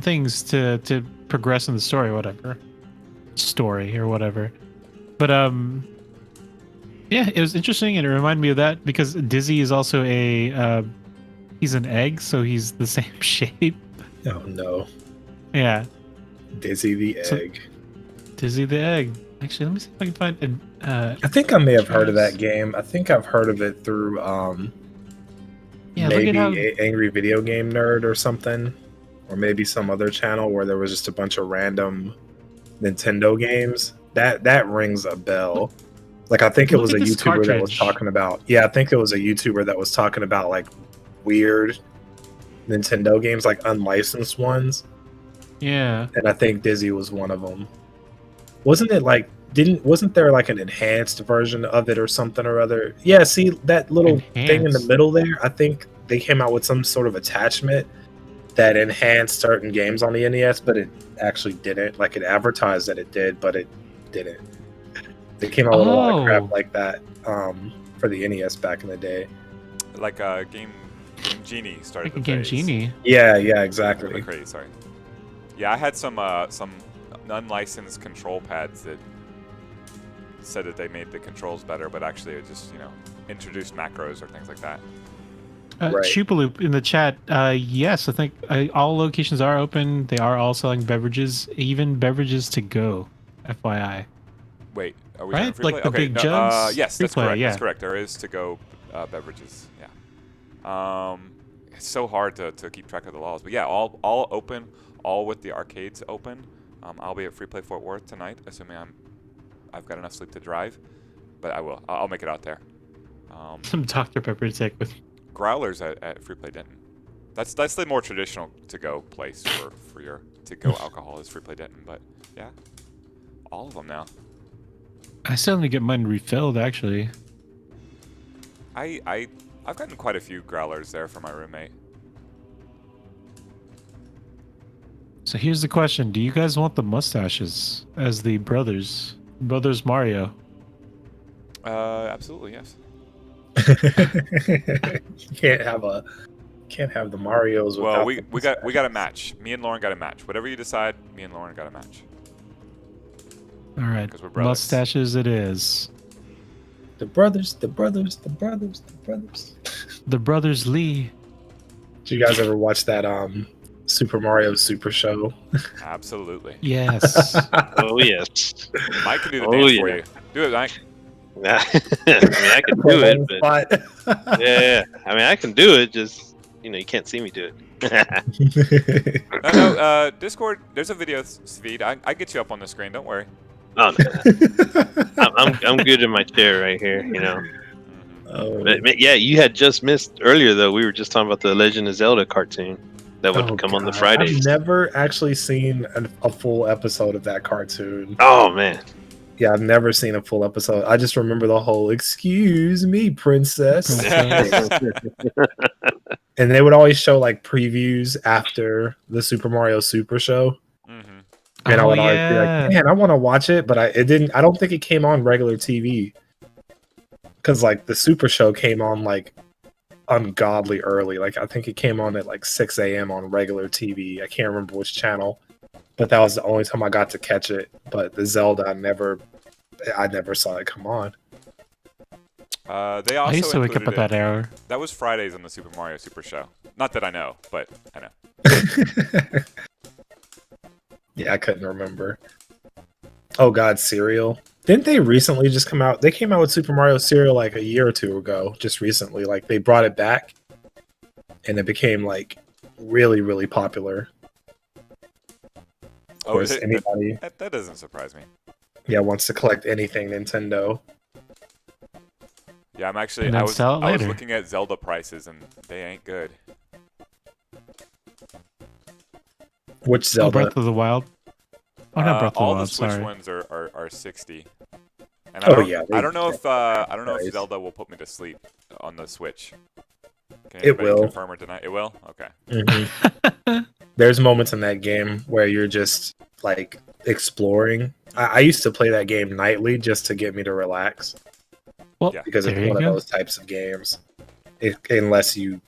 things to progress in the story or whatever. But yeah, it was interesting and it reminded me of that because Dizzy is also he's an egg, so he's the same shape. Oh no, Yeah. Dizzy the So- Egg. Dizzy the egg. Actually, let me see if I can find I think I may have heard of that game. I think I've heard of it through yeah, look maybe at how Angry Video Game Nerd or something, or maybe some other channel where there was just a bunch of random Nintendo games. That rings a bell. Like I think it Look was a at this YouTuber that was cartridge. talking about. Yeah, I think it was a YouTuber that was talking about like weird Nintendo games, like unlicensed ones, yeah. and I think Dizzy was one of them. Wasn't it like wasn't there like an enhanced version of it or something or other? Yeah, see that little thing in the Enhanced. middle there? I think they came out with some sort of attachment that enhanced certain games on the NES, but it actually didn't. Like it advertised that it did, but it didn't. They came out with a lot of Oh. crap like that for the NES back in the day. Like Game Genie started Like a the Game phase. Genie. Yeah, Or the exactly. craze, sorry. Yeah, I had some unlicensed control pads that said that they made the controls better, but actually it just, introduced macros or things like that. Right. Choopaloop in the chat. Yes, I think all locations are open. They are all selling beverages, even beverages to go. FYI. Wait, are we Right? trying to free Like play? the Okay, big no, jugs? yes, Free that's play, correct. yeah. That's correct. There is to go beverages. Yeah. It's so hard to keep track of the laws, but yeah, all open, all with the arcades open. I'll be at Free Play Fort Worth tonight, assuming I'm I've got enough sleep to drive, but I will. I'll make it out there. Some Dr. Pepper to take with. Growlers at Free Play Denton. That's the more traditional to-go place for your to-go alcohol is Free Play Denton. But yeah, all of them now. I still need to get mine refilled, actually. I've gotten quite a few growlers there for my roommate. So here's the question: do you guys want the mustaches as the brothers Mario? Absolutely, yes. You can't have the Marios. Well, without we got a match. Me and Lauren got a match. Whatever you decide, me and Lauren got a match. All right, 'Cause we're brothers. mustaches it is. the brothers. The brothers Lee. Did you guys ever watch that Super Mario Super Show? Absolutely. Yes. Oh yes. Mike can do the Oh, dance yeah. for you. Do it, Mike. I mean, I can do it, but yeah, I mean, I can do it. Just you can't see me do it. No, Discord. There's a video feed. I get you up on the screen. Don't worry. Oh, no. I'm good in my chair right here. Oh, But, yeah, you had just missed earlier though. We were just talking about the Legend of Zelda cartoon that would come on the God. Fridays. I've never actually seen a full episode of that cartoon. Oh man. Yeah, I've never seen a full episode. I just remember the whole "Excuse me, princess," and they would always show like previews after the Super Mario Super Show. Mm-hmm. And I Oh, would always be yeah. like, "Man, I want to watch it," but it didn't. I don't think it came on regular TV because like the Super Show came on like ungodly early. Like I think it came on at like 6 a.m. on regular TV. I can't remember which channel, but that was the only time I got to catch it. But the Zelda, I never saw it come on. They also I used to wake up included at that hour. That was Fridays on the Super Mario Super Show. Not that I know, but I know. Yeah, I couldn't remember. Oh God, cereal. Didn't they recently just come out? They came out with Super Mario cereal like a year or two ago, just recently. Like they brought it back and it became like really, really popular. Of Oh, course, is it? anybody That doesn't surprise me. wants to collect anything Nintendo. Yeah, I'm actually. And then I was sell it later. looking at Zelda prices and they ain't good. Which Oh, Zelda? Breath of the Wild. Oh, not Breath of the All Wild. the Switch Sorry. ones are 60. And Oh, yeah, I don't know if Nice. Zelda will put me to sleep on the Switch. Can It anybody will. confirm or deny? It will. Okay. Mhm. There's moments in that game where you're just like exploring. I used to play that game nightly just to get me to relax Well, Yeah. because there it's you one go. of those types of games. Unless you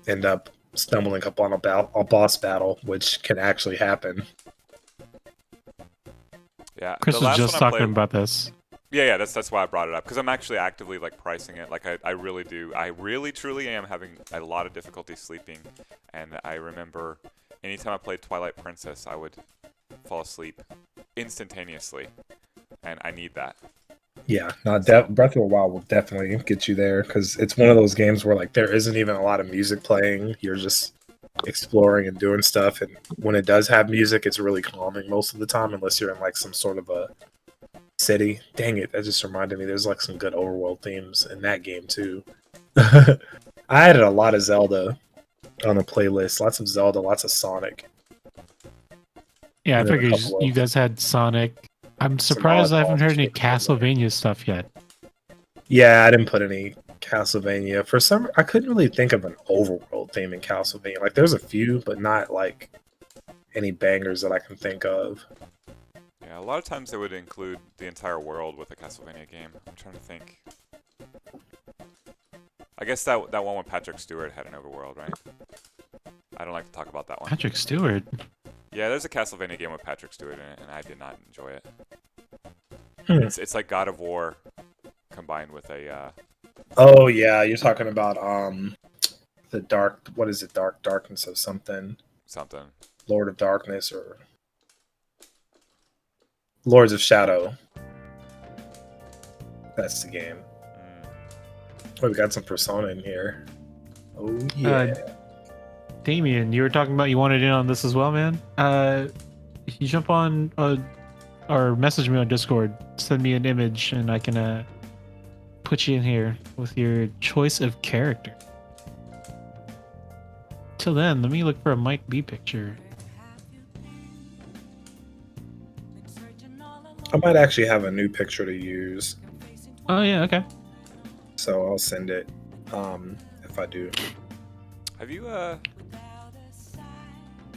end up stumbling upon a boss battle, which can actually happen. Yeah. Chris the was last just one I talking played- about this. Yeah. That's why I brought it up because I'm actually actively like pricing it. Like I really do. I really truly am having a lot of difficulty sleeping, and I remember anytime I played Twilight Princess, I would fall asleep instantaneously, and I need that. Yeah, no, Breath of the Wild will definitely get you there because it's one of those games where like there isn't even a lot of music playing. You're just exploring and doing stuff, and when it does have music, it's really calming most of the time, unless you're in like some sort of a city. Dang it, that just reminded me. There's like some good overworld themes in that game too. I added a lot of Zelda on the playlist. Lots of Zelda, lots of Sonic. Yeah, I And then a figured couple you of- guys had Sonic. I'm surprised I haven't oddballs heard any shit. Castlevania stuff yet. Yeah, I didn't put any Castlevania. For some, I couldn't really think of an overworld theme in Castlevania. Like, there's a few, but not like any bangers that I can think of. Yeah, a lot of times they would include the entire world with a Castlevania game. I'm trying to think. I guess that one with Patrick Stewart had an overworld, right? I don't like to talk about that one. Patrick Stewart. Yeah, there's a Castlevania game with Patrick Stewart in it, and I did not enjoy it. Hmm. It's like God of War combined with a Oh yeah, you're talking about the dark. What is it? Darkness of something. something. Lord of Darkness or Lords of Shadow. That's the game. Oh, we got some Persona in here. Oh yeah. Damien, you were talking about you wanted in on this as well, man. You jump on or message me on Discord. Send me an image, and I can put you in here with your choice of character. Till then, let me look for a Mike B picture. I might actually have a new picture to use, Oh yeah, okay. so I'll send it if I do. Have you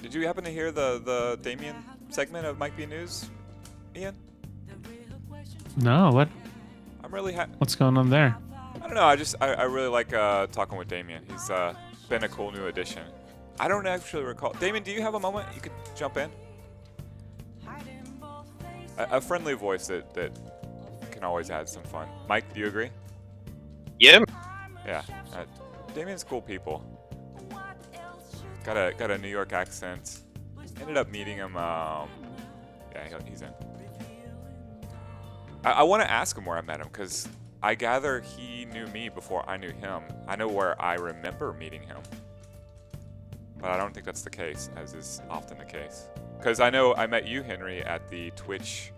did you happen to hear the Damien segment of Mike B News, Ian? No, what? I'm really happy. What's going on there? I don't know. I really like talking with Damien. He's been a cool new addition. I don't actually recall. Damien, do you have a moment you could jump in? A friendly voice that can always add some fun. Mike, do you agree? Yeah. Yeah. Damien's cool people. Got a New York accent. Ended up meeting him. Yeah, he's in. I want to ask him where I met him because I gather he knew me before I knew him. I know where I remember meeting him, but I don't think that's the case, as is often the case. Because I know I met you, Henry, at the Twitch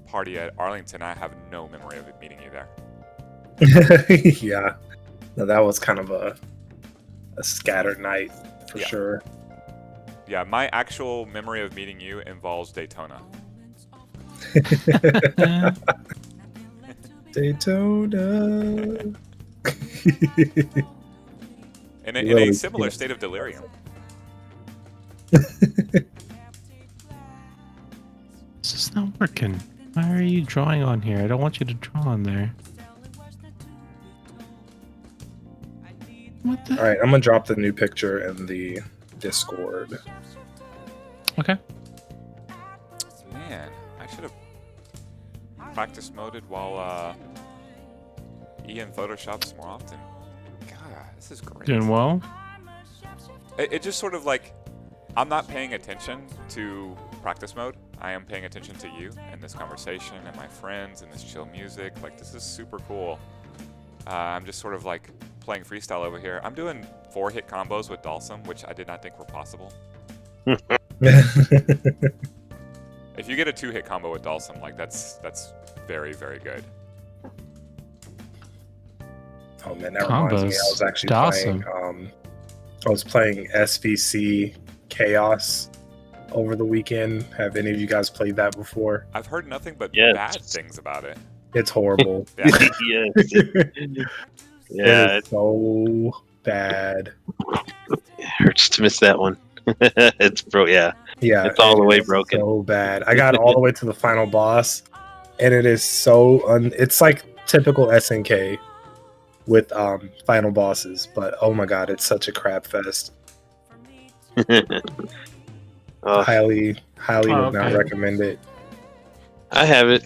party at Arlington. I have no memory of meeting you there. Yeah, no, that was kind of a scattered night for Yeah. sure. Yeah, my actual memory of meeting you involves Daytona. Daytona. In a Really similar cute. state of delirium. This is not working. Why are you drawing on here? I don't want you to draw on there. What the? All right, I'm gonna drop the new picture in the Discord. Okay. Man, I should have practice moded while Ian photoshops more often. God, this is great. Doing well? It just sort of like, I'm not paying attention to practice mode. I am paying attention to you and this conversation and my friends and this chill music. Like, this is super cool. I'm just sort of like playing freestyle over here. I'm doing 4-hit combos with Dalsum, which I did not think were possible. If you get a 2-hit combo with Dalsum, like that's very, very good. Oh man, that reminds me. I was actually Awesome. playing. I was playing SVC Chaos over the weekend. Have any of you guys played that before? I've heard nothing but Yes. bad things about it. It's horrible. Yeah. Yes. Yeah, It is so bad. it hurts to miss that one. It's yeah. Yeah, It's all the it way is broken. So bad. I got all the way to the final boss, and it is so it's like typical SNK with final bosses. But oh my god, it's such a crap fest. Oh, Highly Oh, would not okay. recommend it. I have it.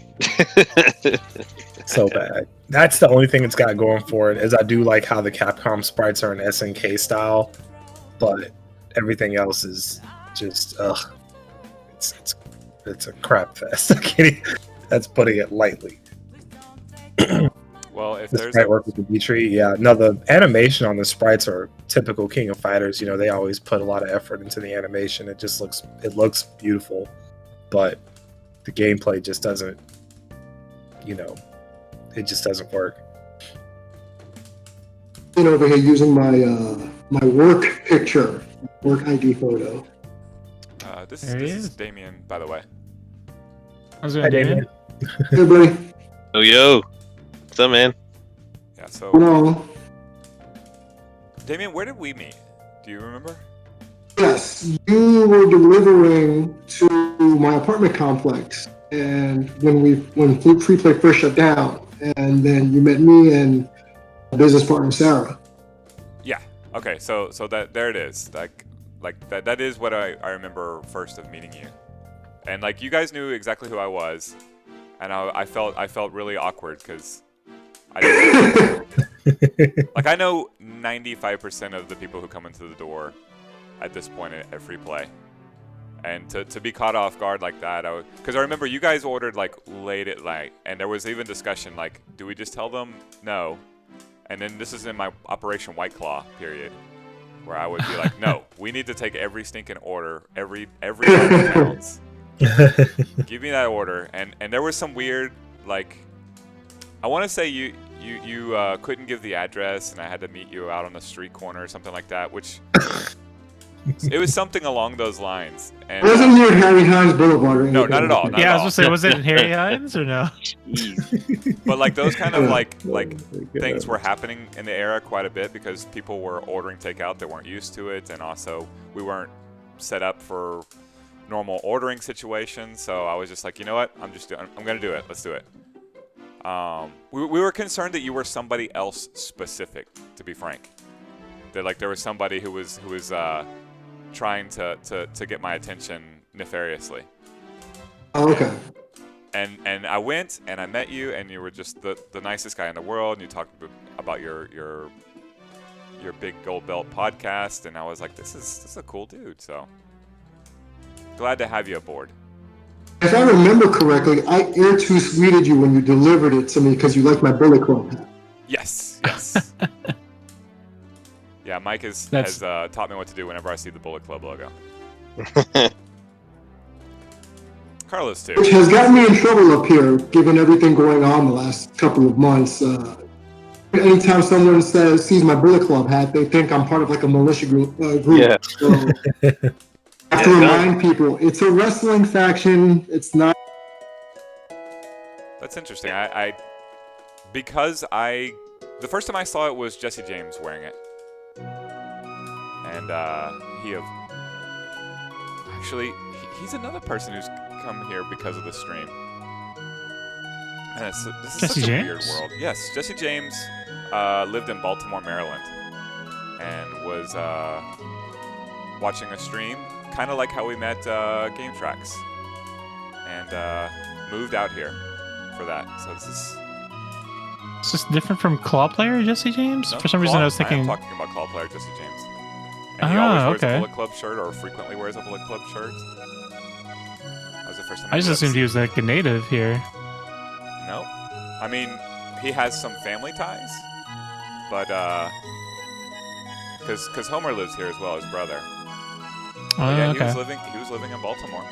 So bad. That's the only thing it's got going for it. Is I do like how the Capcom sprites are in SNK style, but everything else is just ugh. It's a crap fest. I can't that's putting it lightly. Well, if The there's sprite a, work with the B tree, yeah. No, the animation on the sprites are typical King of Fighters. You know, they always put a lot of effort into the animation. It just looks beautiful, but the gameplay just doesn't. You know, it just doesn't work. Over here using my work picture, work ID photo. this There he is is. Damien, by the way. How's Hi, it going, Damien. Hey, buddy. Oh, yo. What's up, man? Yeah, so No. Damien, where did we meet? Do you remember? Yes, you were delivering to my apartment complex, and when Free Play first shut down, and then you met me and my business partner Sarah. Yeah. Okay. So that there it is. Like that is what I remember first of meeting you, and like you guys knew exactly who I was, and I felt really awkward because I didn't, like I know 95% of the people who come into the door at this point at Free Play, and to be caught off guard like that, because I remember you guys ordered like late at night, and there was even discussion like, do we just tell them no? And then this is in my Operation White Claw period, where I would be like, no, we need to take every stinking order, every order counts. Give me that order. And there was some weird, like, I want to say you couldn't give the address, and I had to meet you out on the street corner or something like that, which it was something along those lines. And It wasn't near Harry Hines Boulevard or anything. No, not at all. like Not that. Yeah, I at was all. gonna say, was it Harry Hines or no? Jeez. But like those kind of like Oh my things God. were happening in the era quite a bit because people were ordering takeout that weren't used to it, and also we weren't set up for normal ordering situations. So I was just like, you know what, I'm gonna do it. Let's do it. We were concerned that you were somebody else specific, to be frank. That like there was somebody who was trying to get my attention nefariously. Oh, okay. And I went and I met you, and you were just the nicest guy in the world. And you talked about your big gold belt podcast, and I was like, this is a cool dude. So glad to have you aboard. If I remember correctly, I air to sweeted you when you delivered it to me because you liked my Bullet Club hat. Yes. Yeah, Mike has taught me what to do whenever I see the Bullet Club logo. Carlos too. Which has gotten me in trouble up here, given everything going on the last couple of months. Anytime someone sees my Bullet Club hat, they think I'm part of like a militia group. Yeah. So I have to remind people, it's a wrestling faction. It's not. That's interesting. Because the first time I saw it was Jesse James wearing it, and he's another person who's come here because of the stream. And this is Jesse such a weird James? world. Yes, Jesse James lived in Baltimore, Maryland, and was watching a stream, kind of like how we met Game Tracks, and moved out here for that. So this is. Is this different from Claw Player Jesse James? No, For some reason, I was am thinking. talking about Claw Player Jesse James. And he always wears okay. a Bullet Club shirt, or frequently wears a Bullet Club shirt. That was the first time I just knew assumed it. he was like a native here. No. I mean, he has some family ties, but because Homer lives here as well, his brother. But yeah, Okay. he was living in Baltimore,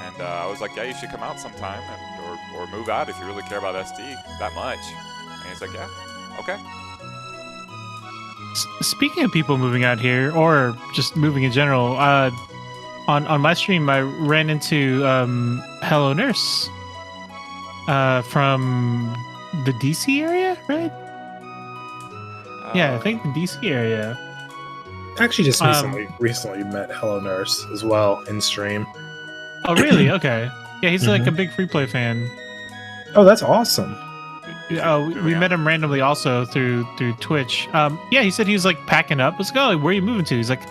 and I was like, yeah, you should come out sometime, or move out if you really care about SD that much. And he's like, yeah, okay. Speaking of people moving out here, or just moving in general, on my stream, I ran into Hello Nurse from the DC area, right? Yeah, I think the DC area. I actually just recently met Hello Nurse as well in stream. Oh, really? Okay. Yeah, he's like a Mhm. big free play fan. Oh, that's awesome. We met him randomly also through Twitch. Yeah, he said he was like packing up. I was like, oh, where are you moving to? He's like,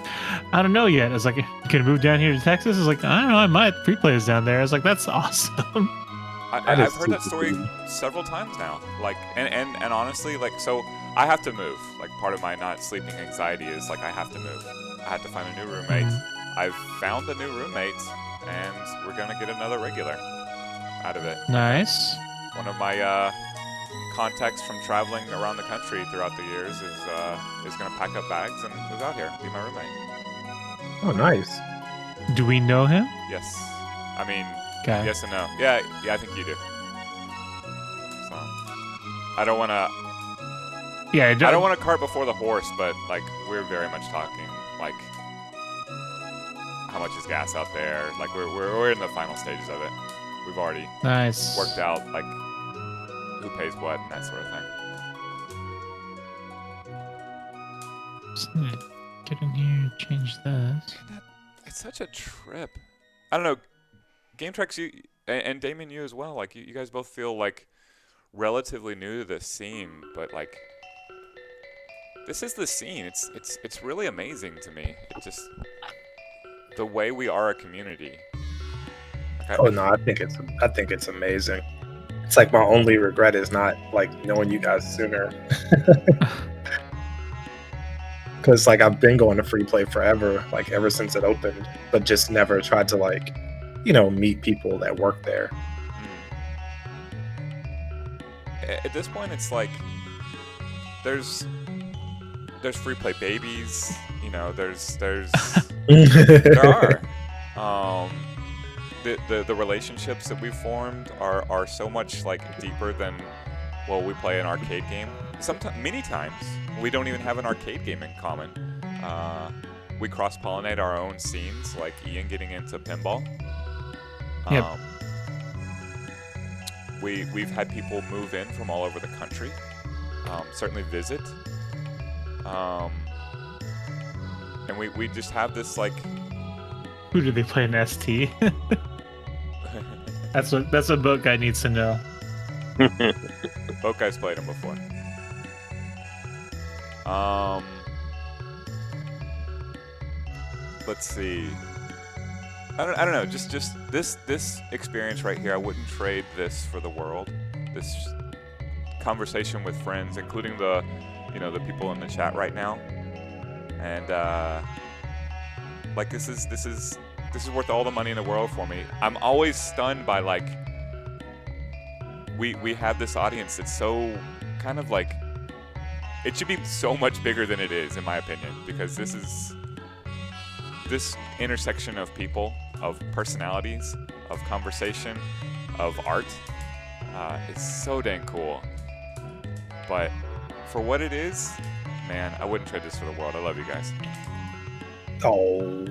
I don't know yet. I was like, you gonna move down here to Texas? I was like, I don't know, I might. Free play is down there. I was like, that's awesome. That I've is heard that super story cool. several times now. Like, and honestly, like, so I have to move. Like, part of my not sleeping anxiety is like I have to move. I have to find a new roommate. I've found a new roommate, and we're gonna get another regular out of it. Nice. One of my contacts from traveling around the country throughout the years is gonna pack up bags and move out here, be my roommate. Oh, nice. Do we know him? Yes, I mean, Okay. yes and no. Yeah, I think you do. So, I don't want to. Yeah, I don't want to cart before the horse, but like we're very much talking like how much is gas out there. Like we're in the final stages of it. We've already Nice. worked out like who pays what and that sort of thing. Just need to get in here, change this. It's such a trip. I don't know. Game Tracks, you and Damien, you as well. Like you guys both feel like relatively new to this scene, but like this is the scene. It's really amazing to me. It just the way we are a community. Oh no, I think it's amazing. It's like my only regret is not like knowing you guys sooner. Because like I've been going to free play forever, like ever since it opened, but just never tried to like, meet people that work there. At this point, it's like there's free play babies. There are. the relationships that we've formed are so much like deeper than, well, we play an arcade game. Sometimes, many times, we don't even have an arcade game in common. We cross-pollinate our own scenes, like Ian getting into pinball. Yep. We've had people move in from all over the country, certainly visit. And we just have this like. Who do they play in ST? That's what Boat Guy needs to know. Both guys played him before. Let's see. I don't know. Just this experience right here. I wouldn't trade this for the world. This conversation with friends, including the people in the chat right now, and like this is worth all the money in the world for me. I'm always stunned by like we have this audience that's so kind of like, it should be so much bigger than it is, in my opinion, because this intersection of people, of personalities, of conversation, of art is so dang cool. But for what it is, man, I wouldn't trade this for the world. I love you guys. Oh,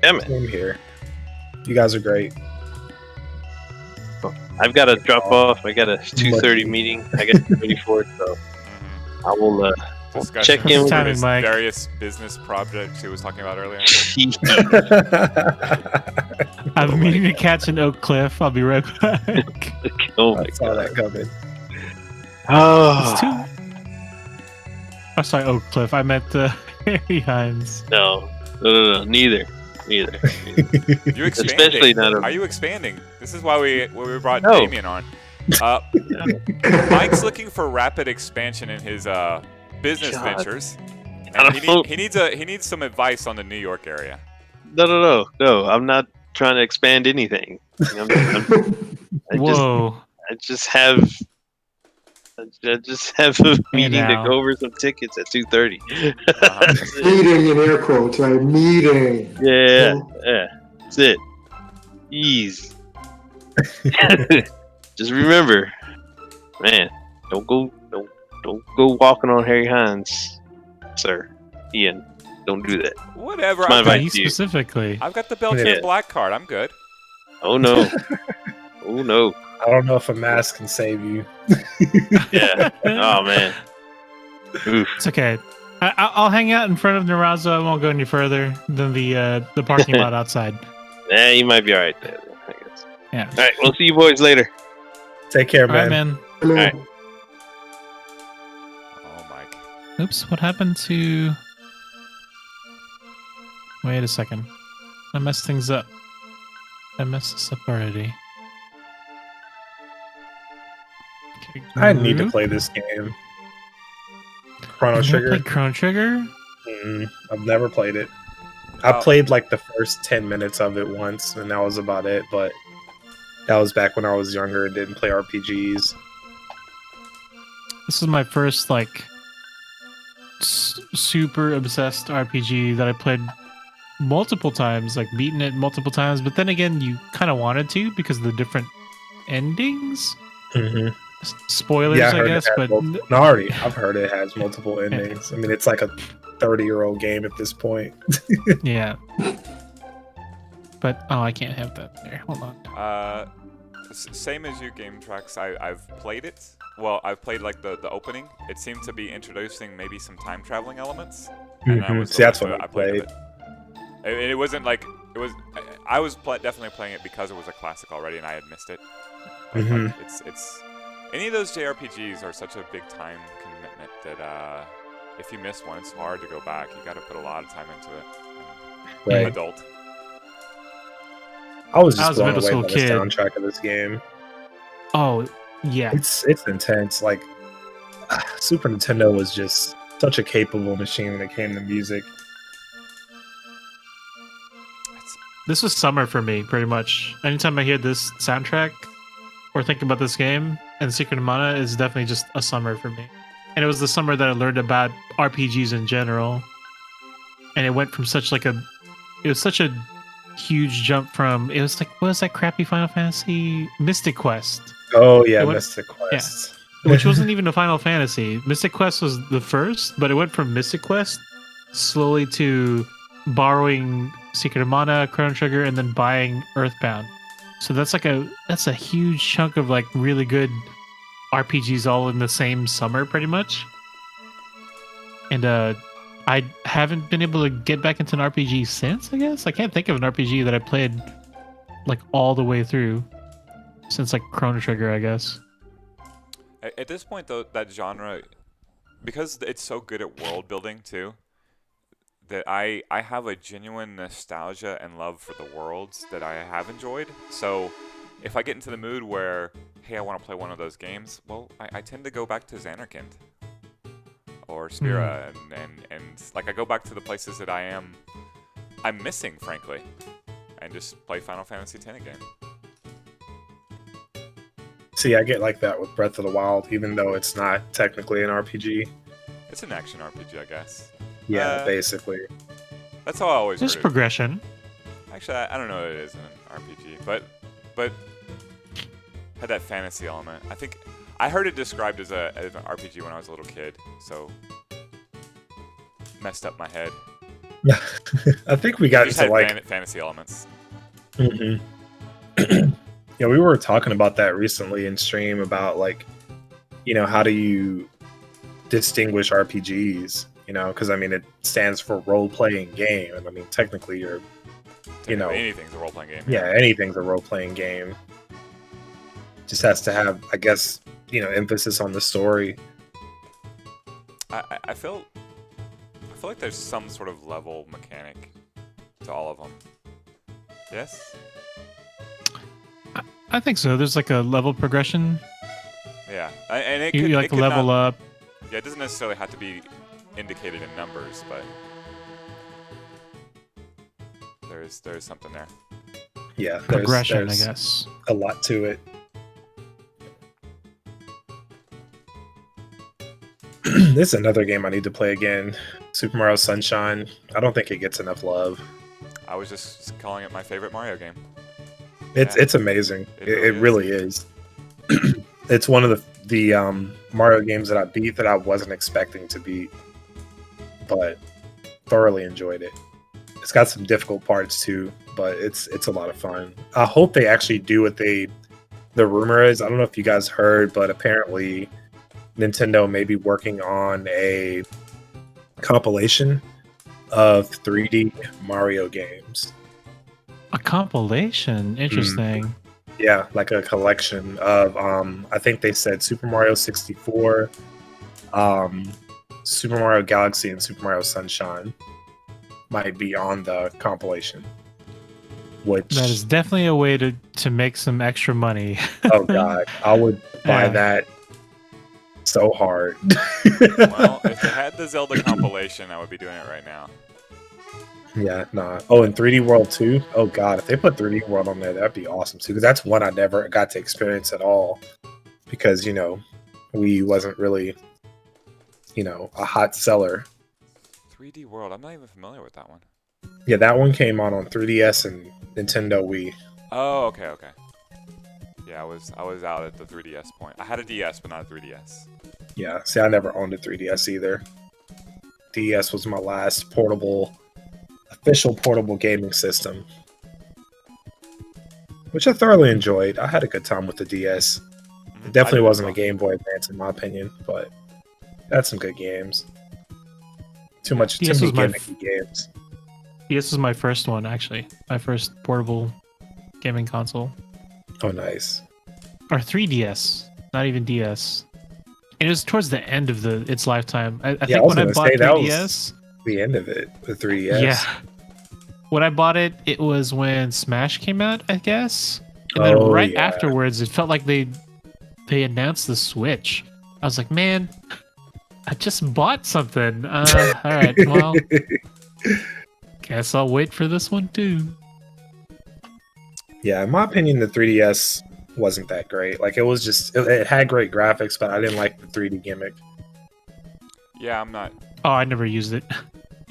Damn it. I'm here. You guys are great. I've got to drop off. I got a 2:30 meeting. I got to 24, so I will Discussion check in with Timing, his Mike. various business projects he was talking about earlier. I'm meaning to catch an Oak Cliff. I'll be right back. Oh my I saw that god. coming. It's too. Oh, Oh, sorry, Oak Cliff. I meant Harry Hines. no, neither. You expanding? Especially not a- Are you expanding? This is why we brought No. Damien on. Mike's looking for rapid expansion in his business God. ventures, I and don't- he needs some advice on the New York area. No. I'm not trying to expand anything. Whoa. I just have a meeting to now. go over some tickets at 2:30. Meeting in air quotes, right? Meeting. Yeah, that's it. Ease. Just remember, man, don't go walking on Harry Hines, sir. Ian, don't do that. Whatever. It's my I've got, advice. Me specifically. I've got the Belgian Yeah. black card. I'm good. Oh no. Oh no. I don't know if a mask can save you. Yeah. Oh man. Oof. It's okay. I'll hang out in front of Narazo. I won't go any further than the parking lot outside. Yeah, you might be all right there. I guess. Yeah. All right, we'll see you boys later. Take care, All right, man. man. Alright. Oh, Mike. Oops, what happened to... Wait a second. I messed things up. I messed this up already. Okay, I need to group. play this game. Chrono You never Trigger. played Chrono Trigger? I've never played it. I Oh. played like the first 10 minutes of it once, and that was about it. But that was back when I was younger and didn't play RPGs. This is my first, like, super obsessed RPG that I played multiple times, like, beaten it multiple times. But then again, you kind of wanted to because of the different endings? Spoilers, Yeah, I I heard guess, it but... had multiple, no, I've heard it has multiple endings. I mean, it's like a 30-year-old game at this point. Yeah. But, oh, I can't have that there. Hold on. Same as you, Game Tracks. I've played it. Well, I've played like the opening. It seemed to be introducing maybe some time traveling elements. And I was See, that's really what I played. It wasn't like it was. I was definitely playing it because it was a classic already, and I had missed it. But like, it's any of those JRPGs are such a big time commitment that if you miss one, it's hard to go back. You got to put a lot of time into it. Right. Adult. I was I just was a blown middle away by school the kid. soundtrack of this game. Oh, yeah. It's intense. Like Super Nintendo was just such a capable machine when it came to music. This was summer for me, pretty much. Anytime I hear this soundtrack or think about this game, and Secret of Mana is definitely just a summer for me. And it was the summer that I learned about RPGs in general. And it went from such like a... It was such a huge jump from it was like what was that crappy Final Fantasy Mystic Quest, Oh yeah, It went- Mystic Quest. which wasn't even a Final Fantasy. Mystic Quest was the first, but it went from Mystic Quest slowly to borrowing Secret of Mana, Chrono Trigger, and then buying Earthbound. So that's a huge chunk of like really good RPGs all in the same summer, pretty much. And I haven't been able to get back into an RPG since. I guess I can't think of an RPG that I played like all the way through since like Chrono Trigger, I guess. At this point, though, that genre, because it's so good at world building too, that I have a genuine nostalgia and love for the worlds that I have enjoyed. So if I get into the mood where, hey, I want to play one of those games, well, I tend to go back to Xanarkand or Spira, and like I go back to the places that I'm missing, frankly, and just play Final Fantasy X again. See, I get like that with Breath of the Wild, even though it's not technically an RPG. It's an action RPG, I guess. Yeah, basically. That's how I always There's heard it. progression. Actually, I don't know what it is in an RPG, but had that fantasy element. I think I heard it described as an RPG when I was a little kid, so messed up my head. I think we got Just to had like. fantasy elements. Mhm. Yeah, we were talking about that recently in stream about like, how do you distinguish RPGs? Because I mean, it stands for role-playing game, and I mean, technically, you're, Technically, anything's a role-playing game. yeah, anything's a role-playing game. Just has to have, I guess, emphasis on the story. I feel like there's some sort of level mechanic to all of them. Yes. I think so. There's like a level progression. Yeah, and it You, could you it like could level not, up. Yeah, it doesn't necessarily have to be indicated in numbers, but there's something there. Yeah, Progression, there's I guess. a lot to it. This is another game I need to play again. Super Mario Sunshine. I don't think it gets enough love. I was just calling it my favorite Mario game. It's amazing. It It really really is. It's one of the Mario games that I beat that I wasn't expecting to beat, but thoroughly enjoyed it. It's got some difficult parts too, but it's a lot of fun. I hope they actually do what the rumor is. I don't know if you guys heard, but apparently Nintendo may be working on a compilation of 3D Mario games. A compilation. Interesting. Yeah, like a collection of I think they said Super Mario 64, Super Mario Galaxy, and Super Mario Sunshine might be on the compilation. Which That is definitely a way to make some extra money. oh god, I would buy Yeah. that so hard. Well, if they had the Zelda compilation, I would be doing it right now. Yeah, nah. Oh, and 3D World 2? Oh god, if they put 3D World on there, that'd be awesome too. Because that's one I never got to experience at all. Because, we wasn't really, a hot seller. 3D World. I'm not even familiar with that one. Yeah, that one came on 3DS and Nintendo Wii. Oh, okay. Yeah, I was out at the 3DS point. I had a DS, but not a 3DS. Yeah, see, I never owned a 3DS either. DS was my last official portable gaming system, which I thoroughly enjoyed. I had a good time with the DS. It definitely wasn't a Game Boy Advance in my opinion, but it had some good games. Too many gimmicky games. DS was my first one, actually. My first portable gaming console. Oh, nice. Or 3DS, not even DS. And it was towards the end of its lifetime. I think was when I gonna bought say, that 3DS, The end of it, the 3DS. yeah. When I bought it, it was when Smash came out, I guess. And then right afterwards, it felt like they announced the Switch. I was like, man, I just bought something. All right, well, guess I'll wait for this one too. Yeah, in my opinion, the 3DS wasn't that great. Like, it was just, it had great graphics, but I didn't like the 3D gimmick. Yeah, I'm not. Oh, I never used it.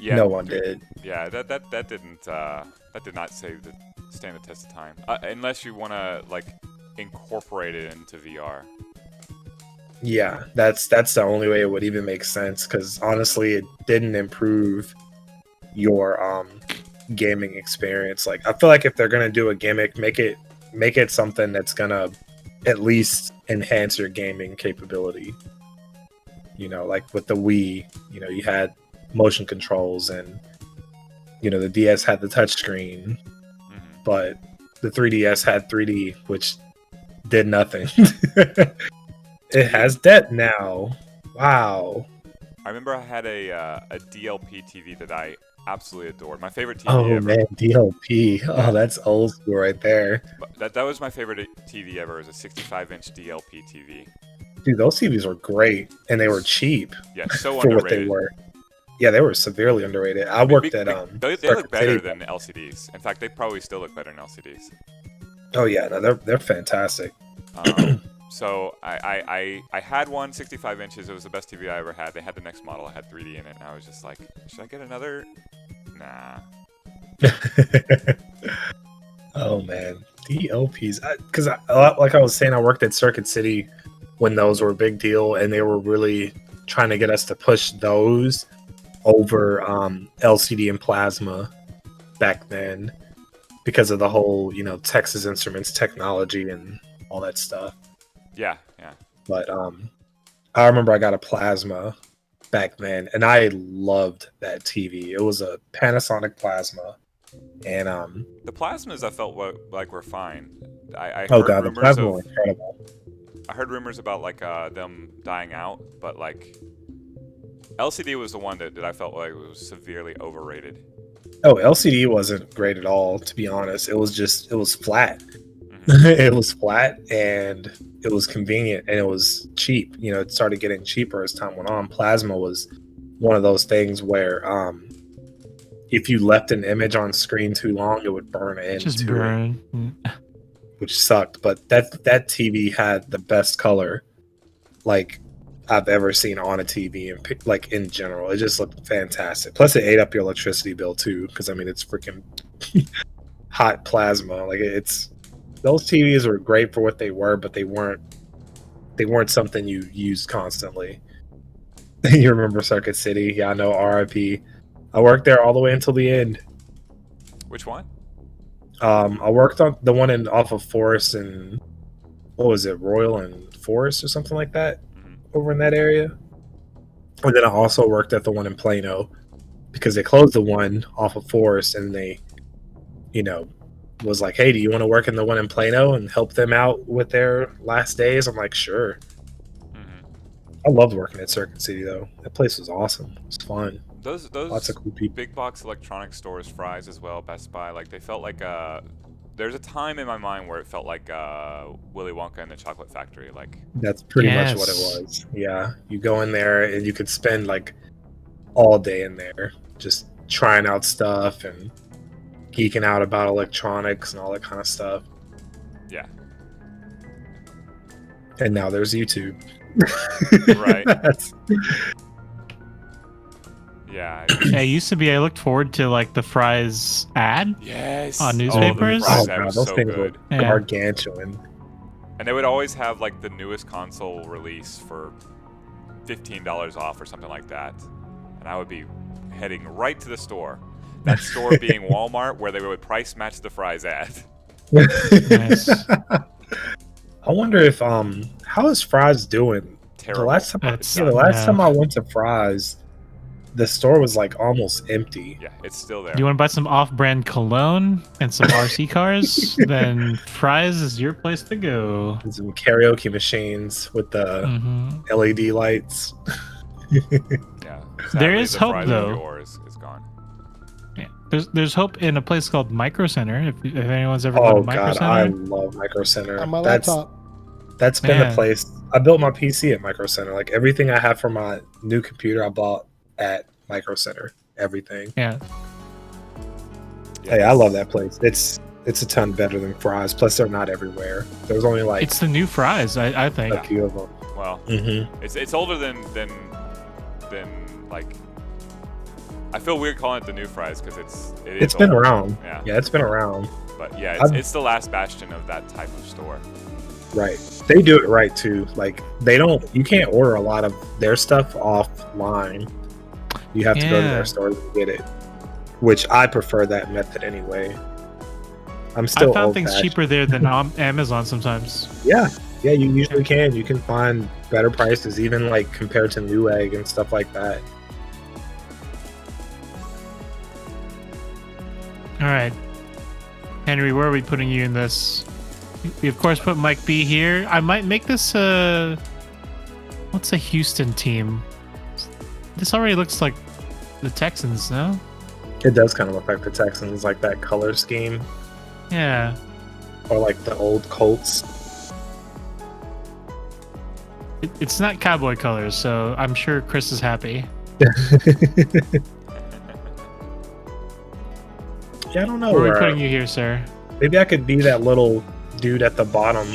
Yeah, No one did. Yeah, that did not stand the test of time, unless you want to like incorporate it into VR. Yeah, that's the only way it would even make sense. Because honestly, it didn't improve your gaming experience. Like, I feel like if they're gonna do a gimmick, make it something that's gonna at least enhance your gaming capability. You know, like with the Wii, you know, you had motion controls, and you know the DS had the touchscreen, but the 3DS had 3D, which did nothing. It has that now. Wow. I remember I had a DLP TV that I absolutely adored. My favorite TV Oh ever. man, DLP. Oh, that's old school right there. That was my favorite TV ever. It was a 65-inch DLP TV. Dude, those TVs were great, and they were cheap. Yeah, so for underrated. what they were. Yeah, they were severely underrated. I worked at They look better than LCDs. In fact, they probably still look better than LCDs. Oh yeah, no, they're fantastic. So I had one 65 inches. It was the best TV I ever had. They had the next model. I had 3D in it, and I was just like, should I get another? Nah. Oh man, DLPs. Because like I was saying, I worked at Circuit City when those were a big deal, and they were really trying to get us to push those over LCD and plasma back then because of the whole, you know, Texas Instruments technology and all that stuff. Yeah. But I remember I got a plasma back then, and I loved that TV. It was a Panasonic plasma, and the plasmas I felt like were fine. I oh heard god, the rumors plasma of, were incredible. I heard rumors about like them dying out, but like LCD was the one that I felt like was severely overrated. Oh, LCD wasn't great at all, to be honest. It was flat. It was flat, and it was convenient, and it was cheap. You know, it started getting cheaper as time went on. Plasma was one of those things where if you left an image on screen too long, it would burn into it, which sucked. But that TV had the best color like I've ever seen on a TV, and like in general, it just looked fantastic. Plus, it ate up your electricity bill too, because I mean, it's freaking hot plasma. Like those TVs were great for what they were, but they weren't something you used constantly. You remember Circuit City? Yeah, I know. RIP. I worked there all the way until the end. Which one? I worked on the one off of Forest and what was it, Royal and Forest or something like that, over in that area. And then I also worked at the one in Plano because they closed the one off of Forest, and they, you know, was like, hey, do you want to work in the one in Plano and help them out with their last days? I'm like, sure. I loved working at Circuit City though. That place was awesome. It was fun. Those lots of cool people. Big box electronic stores, Fry's as well, Best Buy, like they felt like there's a time in my mind where it felt like Willy Wonka and the Chocolate Factory. Like that's pretty much what it was. Yeah, you go in there and you could spend like all day in there just trying out stuff and geeking out about electronics and all that kind of stuff. Yeah. And now there's YouTube. Right. Yeah. Yeah, it used to be. I looked forward to like the Fry's ad. Yes. On newspapers. Oh, god, was those so things good. were gargantuan. And they would always have like the newest console release for $15 off or something like that. And I would be heading right to the store. That store being Walmart, where they would price match the Fry's ad. Nice. I wonder if how is Fry's doing? Terrible. The last time I went to Fry's, the store was like almost empty. Yeah, it's still there. You want to buy some off-brand cologne and some RC cars? Then Fry's is your place to go. And some karaoke machines with the LED lights. Yeah. There is hope Fry's though. Yours is gone. Yeah. There's hope in a place called Micro Center. If anyone's ever gone to Micro god, Center. I love Micro Center. On my laptop. That's been the place. I built my PC at Micro Center. Like everything I have for my new computer, I bought at Micro Center. Everything. Yeah. Hey, I love that place. It's a ton better than Fry's. Plus, they're not everywhere. There's only like it's the new Fry's. I think. a few of them. Well, it's older than like I feel weird calling it the new fries because It's been old. around. Yeah. Yeah, it's been around. But yeah, I've- it's the last bastion of that type of store. Right. They do it right too. Like you can't order a lot of their stuff offline. You have to go to their store to get it. Which I prefer that method anyway. I'm still I found things old-fashioned. cheaper there than Amazon sometimes. Yeah, you usually can. You can find better prices, even like compared to Newegg and stuff like that. All right, Henry, where are we putting you in this? We of course put Mike B here. I might make this what's a Houston team? This already looks like the Texans, no? It does kind of look like the Texans, like that color scheme, Yeah. or like the old Colts. It's not cowboy colors, so I'm sure Chris is happy. Yeah, I don't know. Where are we putting you here, sir? Maybe I could be that little dude at the bottom,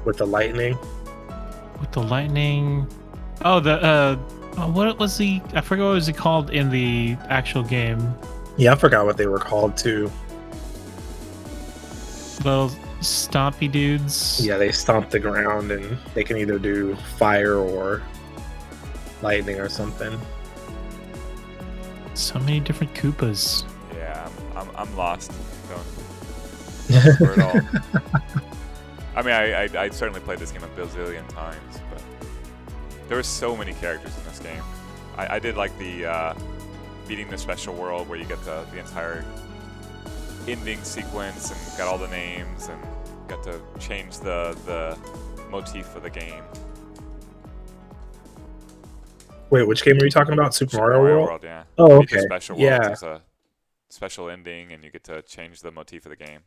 with the lightning. With the lightning. Oh, what was he? I forgot what was he called in the actual game. Yeah, I forgot what they were called too. Little stompy dudes. Yeah, they stomp the ground and they can either do fire or lightning or something. So many different Koopas. Yeah, I'm lost. Don't remember it all. I mean, I certainly played this game a bazillion times, but there were so many characters in this game. I did like the beating the special world where you get the entire ending sequence and got all the names and got to change the motif of the game. Wait, which game are you talking about? Super Mario World? Yeah. Oh, Beat the okay. special world. Yeah. There's a special ending and you get to change the motif of the game.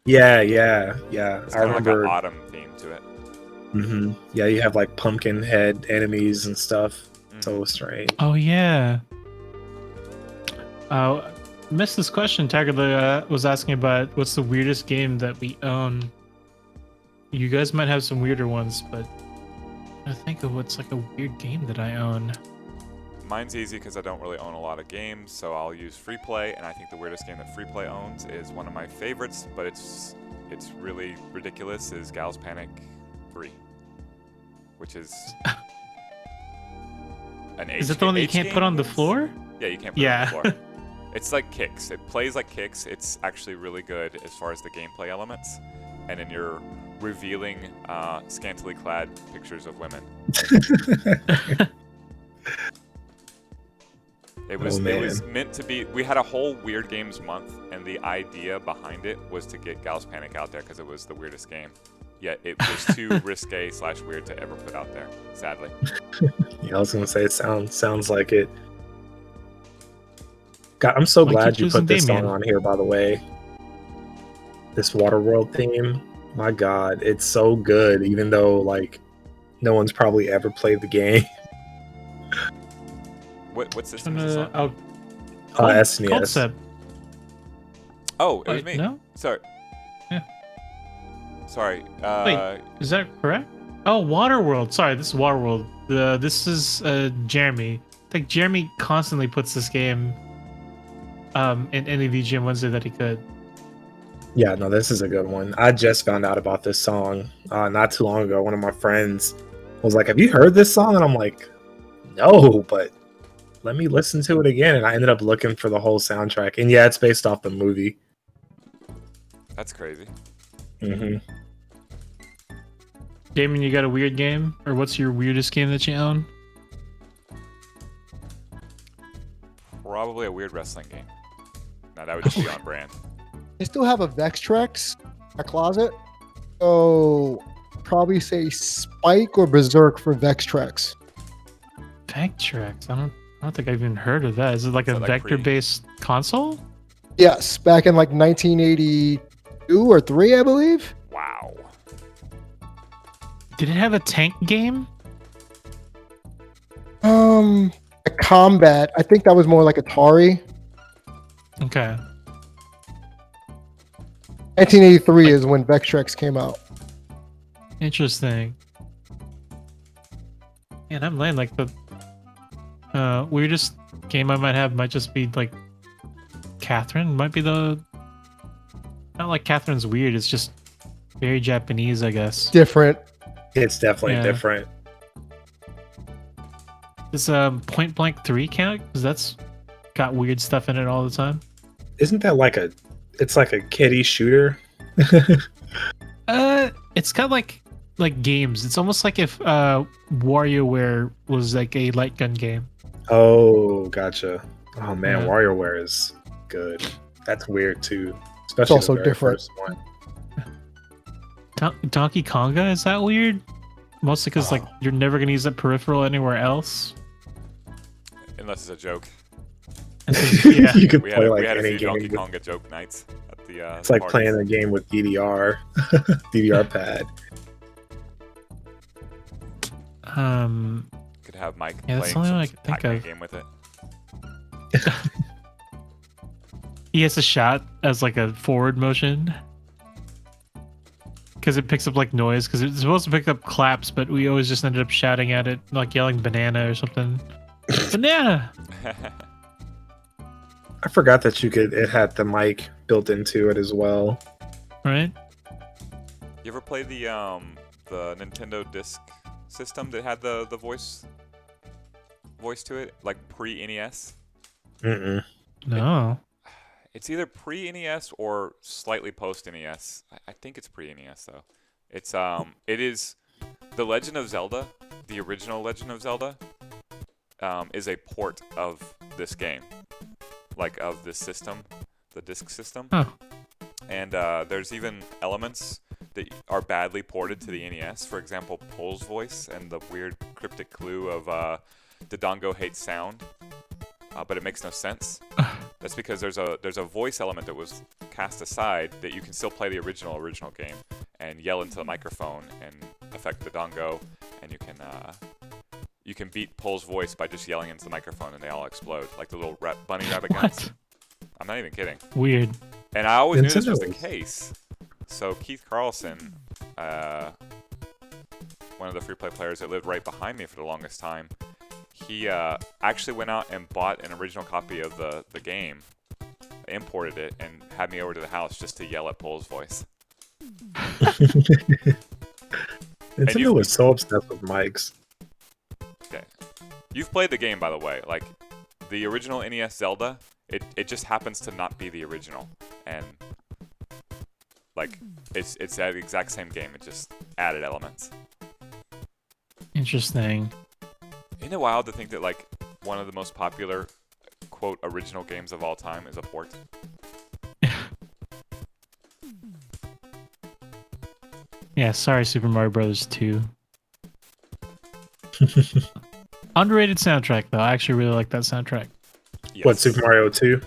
Yeah. It's I kind of like remember. an autumn theme to it. Mm-hmm. Yeah, you have like pumpkin head enemies and stuff. So strange. Oh yeah. Missed this question. Tiger was asking about what's the weirdest game that we own. You guys might have some weirder ones, but I think of what's like a weird game that I own. Mine's easy because I don't really own a lot of games, so I'll use Free Play, and I think the weirdest game that Free Play owns is one of my favorites, but it's really ridiculous, is Gal's Panic 3, which is an Is it the one that you can't put on the floor? Yeah, you can't put it on the floor. It's like Kicks. It plays like Kicks. It's actually really good as far as the gameplay elements, and then you're revealing scantily clad pictures of women. It was meant to be. We had a whole Weird Games month, and the idea behind it was to get Gal's Panic out there because it was the weirdest game. Yet it was too risque/weird to ever put out there. Sadly. Yeah, I was gonna say it sounds like it. God, I'm so glad you put this song on here. By the way, this Waterworld theme. My God, it's so good. Even though like no one's probably ever played the game. What system is this on? SNES. Oh, it was me. No? Sorry. Yeah. Sorry. Wait, is that correct? Oh, Waterworld. Sorry, this is Waterworld. This is Jeremy. I think Jeremy constantly puts this game in any VGM Wednesday that he could. Yeah, no, this is a good one. I just found out about this song not too long ago. One of my friends was like, "Have you heard this song?" And I'm like, "No, but let me listen to it again." And I ended up looking for the whole soundtrack. And yeah, it's based off the movie. That's crazy. Mm-hmm. Damon, you got a weird game? Or what's your weirdest game that you own? Probably a weird wrestling game. No, that would just be on brand. I still have a Vextrex in my closet. So probably say Spike or Berserk for Vextrex. Vectrex? I don't think I've even heard of that. Is it like So a like vector-based console? Yes, back in like 1982 or 3, I believe. Wow. Did it have a tank game? A combat. I think that was more like Atari. Okay. 1983 is when Vextrex came out. Interesting. Man, I'm laying like the Weirdest game I might have might just be like Catherine. Might be the not like Catherine's weird. It's just very Japanese, I guess. Different. It's definitely Yeah. different. Does Point Blank 3 count? Because that's got weird stuff in it all the time. Isn't that like it's like a kiddie shooter? It's got like games. It's almost like if WarioWare was like a light gun game. Oh, gotcha. Oh man, Yeah. WarioWare is good. That's weird too. Especially also the very different. first one. Donkey Konga, is that weird? Mostly because like you're never gonna use that peripheral anywhere else. Unless it's a joke. Yeah. You could We play had, like we had a any few Donkey game. Konga joke nights at the. It's like parties. playing a game with DDR, DDR pad. Could have Mike Yeah, that's playing the only some one I can think Pac-Man of. game with it. He has a shot as like a forward motion because it picks up like noise because it's supposed to pick up claps, but we always just ended up shouting at it, like yelling banana or something. Banana. I forgot that it had the mic built into it as well. Right? You ever play the Nintendo Disc system that had the voice to it, like pre-NES? Mm-mm. No. It's either pre-NES or slightly post-NES. I think it's pre-NES though. It is The Legend of Zelda, the original Legend of Zelda, is a port of this game, like of this system, the disc system. Huh. And there's even elements that are badly ported to the NES. For example, Pole's voice and the weird cryptic clue of Dodongo hates sound, but it makes no sense. That's because there's a voice element that was cast aside that you can still play the original game and yell into the microphone and affect Dodongo, and you can beat Pole's voice by just yelling into the microphone and they all explode like the little bunny rabbit guns. What? I'm not even kidding. Weird. And I always knew this was the Nintendo. case. So Keith Carlson, one of the free play players that lived right behind me for the longest time, he actually went out and bought an original copy of the game, imported it, and had me over to the house just to yell at Pole's voice. Nintendo was so obsessed with mics. Okay. You've played the game, by the way. Like, the original NES Zelda, it just happens to not be the original. And, like, it's that exact same game. It just added elements. Interesting. Isn't it wild to think that, like, one of the most popular, quote, original games of all time is a port? Yeah, sorry, Super Mario Brothers 2. Underrated soundtrack, though. I actually really like that soundtrack. Yes. What, Super Mario 2?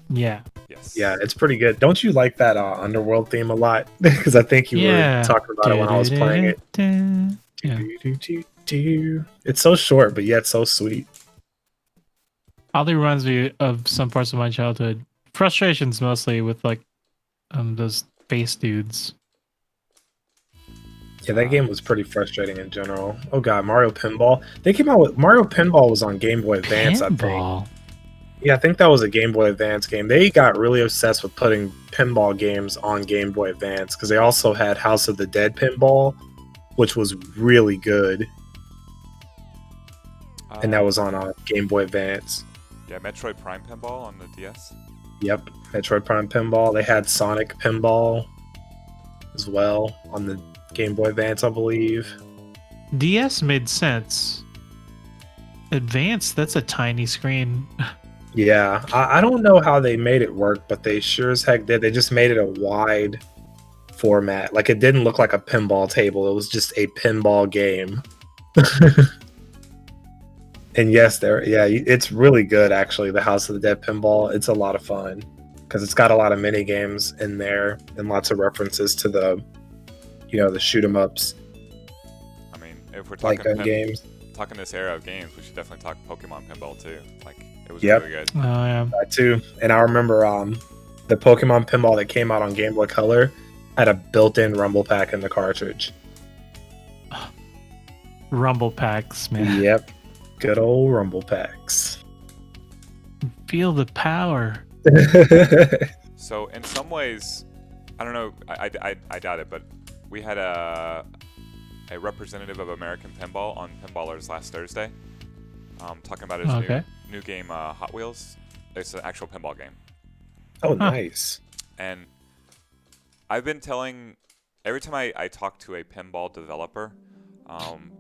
Yeah. Yes. Yeah, it's pretty good. Don't you like that Underworld theme a lot? Because I think you Yeah. were talking about it when I was playing it. Yeah. It's so short, but yet so sweet. Oddly reminds me of some parts of my childhood. Frustrations mostly with like those face dudes. Yeah, that game was pretty frustrating in general. Oh god, Mario Pinball. They came out with Mario Pinball was on Game Boy Advance, I think. Pinball. Yeah, I think that was a Game Boy Advance game. They got really obsessed with putting pinball games on Game Boy Advance because they also had House of the Dead Pinball, which was really good, and that was on Game Boy Advance. Yeah, Metroid Prime Pinball on the DS. Yep, Metroid Prime Pinball. They had Sonic Pinball as well on the Game Boy Advance, I believe. DS made sense. Advanced, that's a tiny screen. Yeah, I don't know how they made it work, but they sure as heck did. They just made it a wide format. Like, it didn't look like a pinball table. It was just a pinball game. And yes, it's really good, actually, the House of the Dead Pinball. It's a lot of fun because it's got a lot of mini games in there and lots of references to the shoot 'em ups, I mean, if we're like talking gun games. talking this era of games, we should definitely talk Pokemon Pinball too. Like, it was Yep. really good. Oh yeah. That too. And I remember the Pokemon Pinball that came out on Game Boy Color had a built-in rumble pack in the cartridge. Rumble packs, man. Yep. Good old Rumble Packs. Feel the power. So in some ways, I don't know. I doubt it, but we had a representative of American Pinball on Pinballers last Thursday, talking about his Okay. new game, Hot Wheels. It's an actual pinball game, Oh, nice. and I've been telling every time I talk to a pinball developer,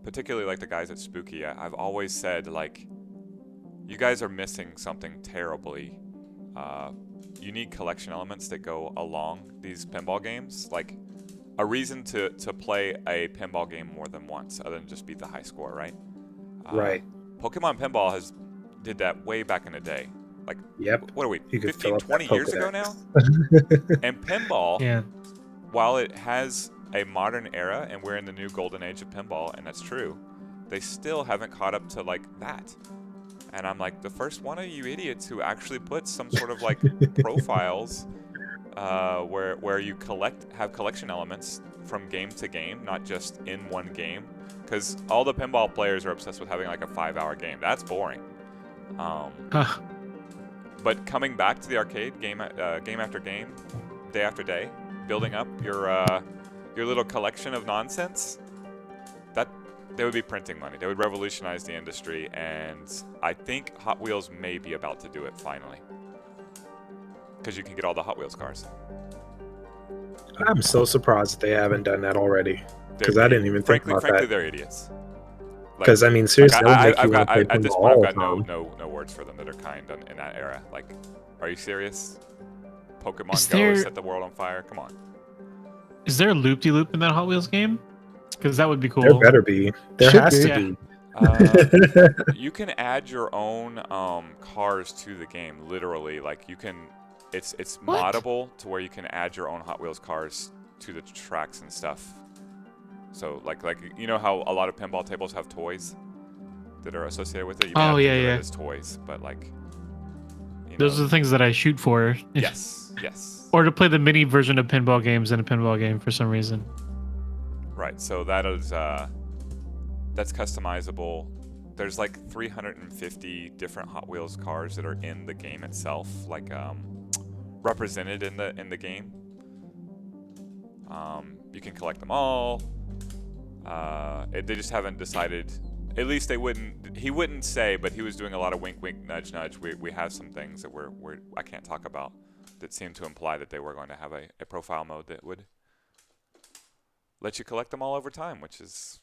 particularly like the guys at Spooky, I've always said, like, you guys are missing something terribly. You need collection elements that go along these pinball games, like a reason to play a pinball game more than once, other than just beat the high score, right? Right. Pokemon Pinball did that way back in the day. Like, Yep. what are we, You could fill 15, up 20 that years ago now? Pokedex. And pinball, Yeah. while it has a modern era and we're in the new golden age of pinball, and that's true, they still haven't caught up to like that. And I'm like, the first one of you idiots who actually put some sort of like profiles where you have collection elements from game to game, not just in one game. Because all the pinball players are obsessed with having like a 5-hour game. That's boring. Huh. But coming back to the arcade, game after game, day after day, building up your little collection of nonsense, that they would be printing money. They would revolutionize the industry, and I think Hot Wheels may be about to do it finally. Because you can get all the Hot Wheels cars. I'm so surprised that they haven't done that already. Because I didn't even think about frankly, that. they're idiots. Because I mean, seriously, that would make you want to play at this pinball point, all I've the got time. no words for them that are kind in that era. Like, are you serious? Pokemon Is Go there- set the world on fire. Come on. Is there a loop-de-loop in that Hot Wheels game? Because that would be cool. There better be. There Should has be. to be. You can add your own cars to the game. Literally, like you can. It's What? moddable to where you can add your own Hot Wheels cars to the tracks and stuff. So like you know how a lot of pinball tables have toys that are associated with it. You may Oh, not yeah, think of it yeah. as toys, but like. You Those know, are the things that I shoot for. Yes. Yes. Or to play the mini version of pinball games in a pinball game for some reason. Right, so that is that's customizable. There's like 350 different Hot Wheels cars that are in the game itself, like represented in the game. You can collect them all. They just haven't decided. At least they wouldn't. He wouldn't say, but he was doing a lot of wink, wink, nudge, nudge. We have some things that I can't talk about that seem to imply that they were going to have a profile mode that would let you collect them all over time, which is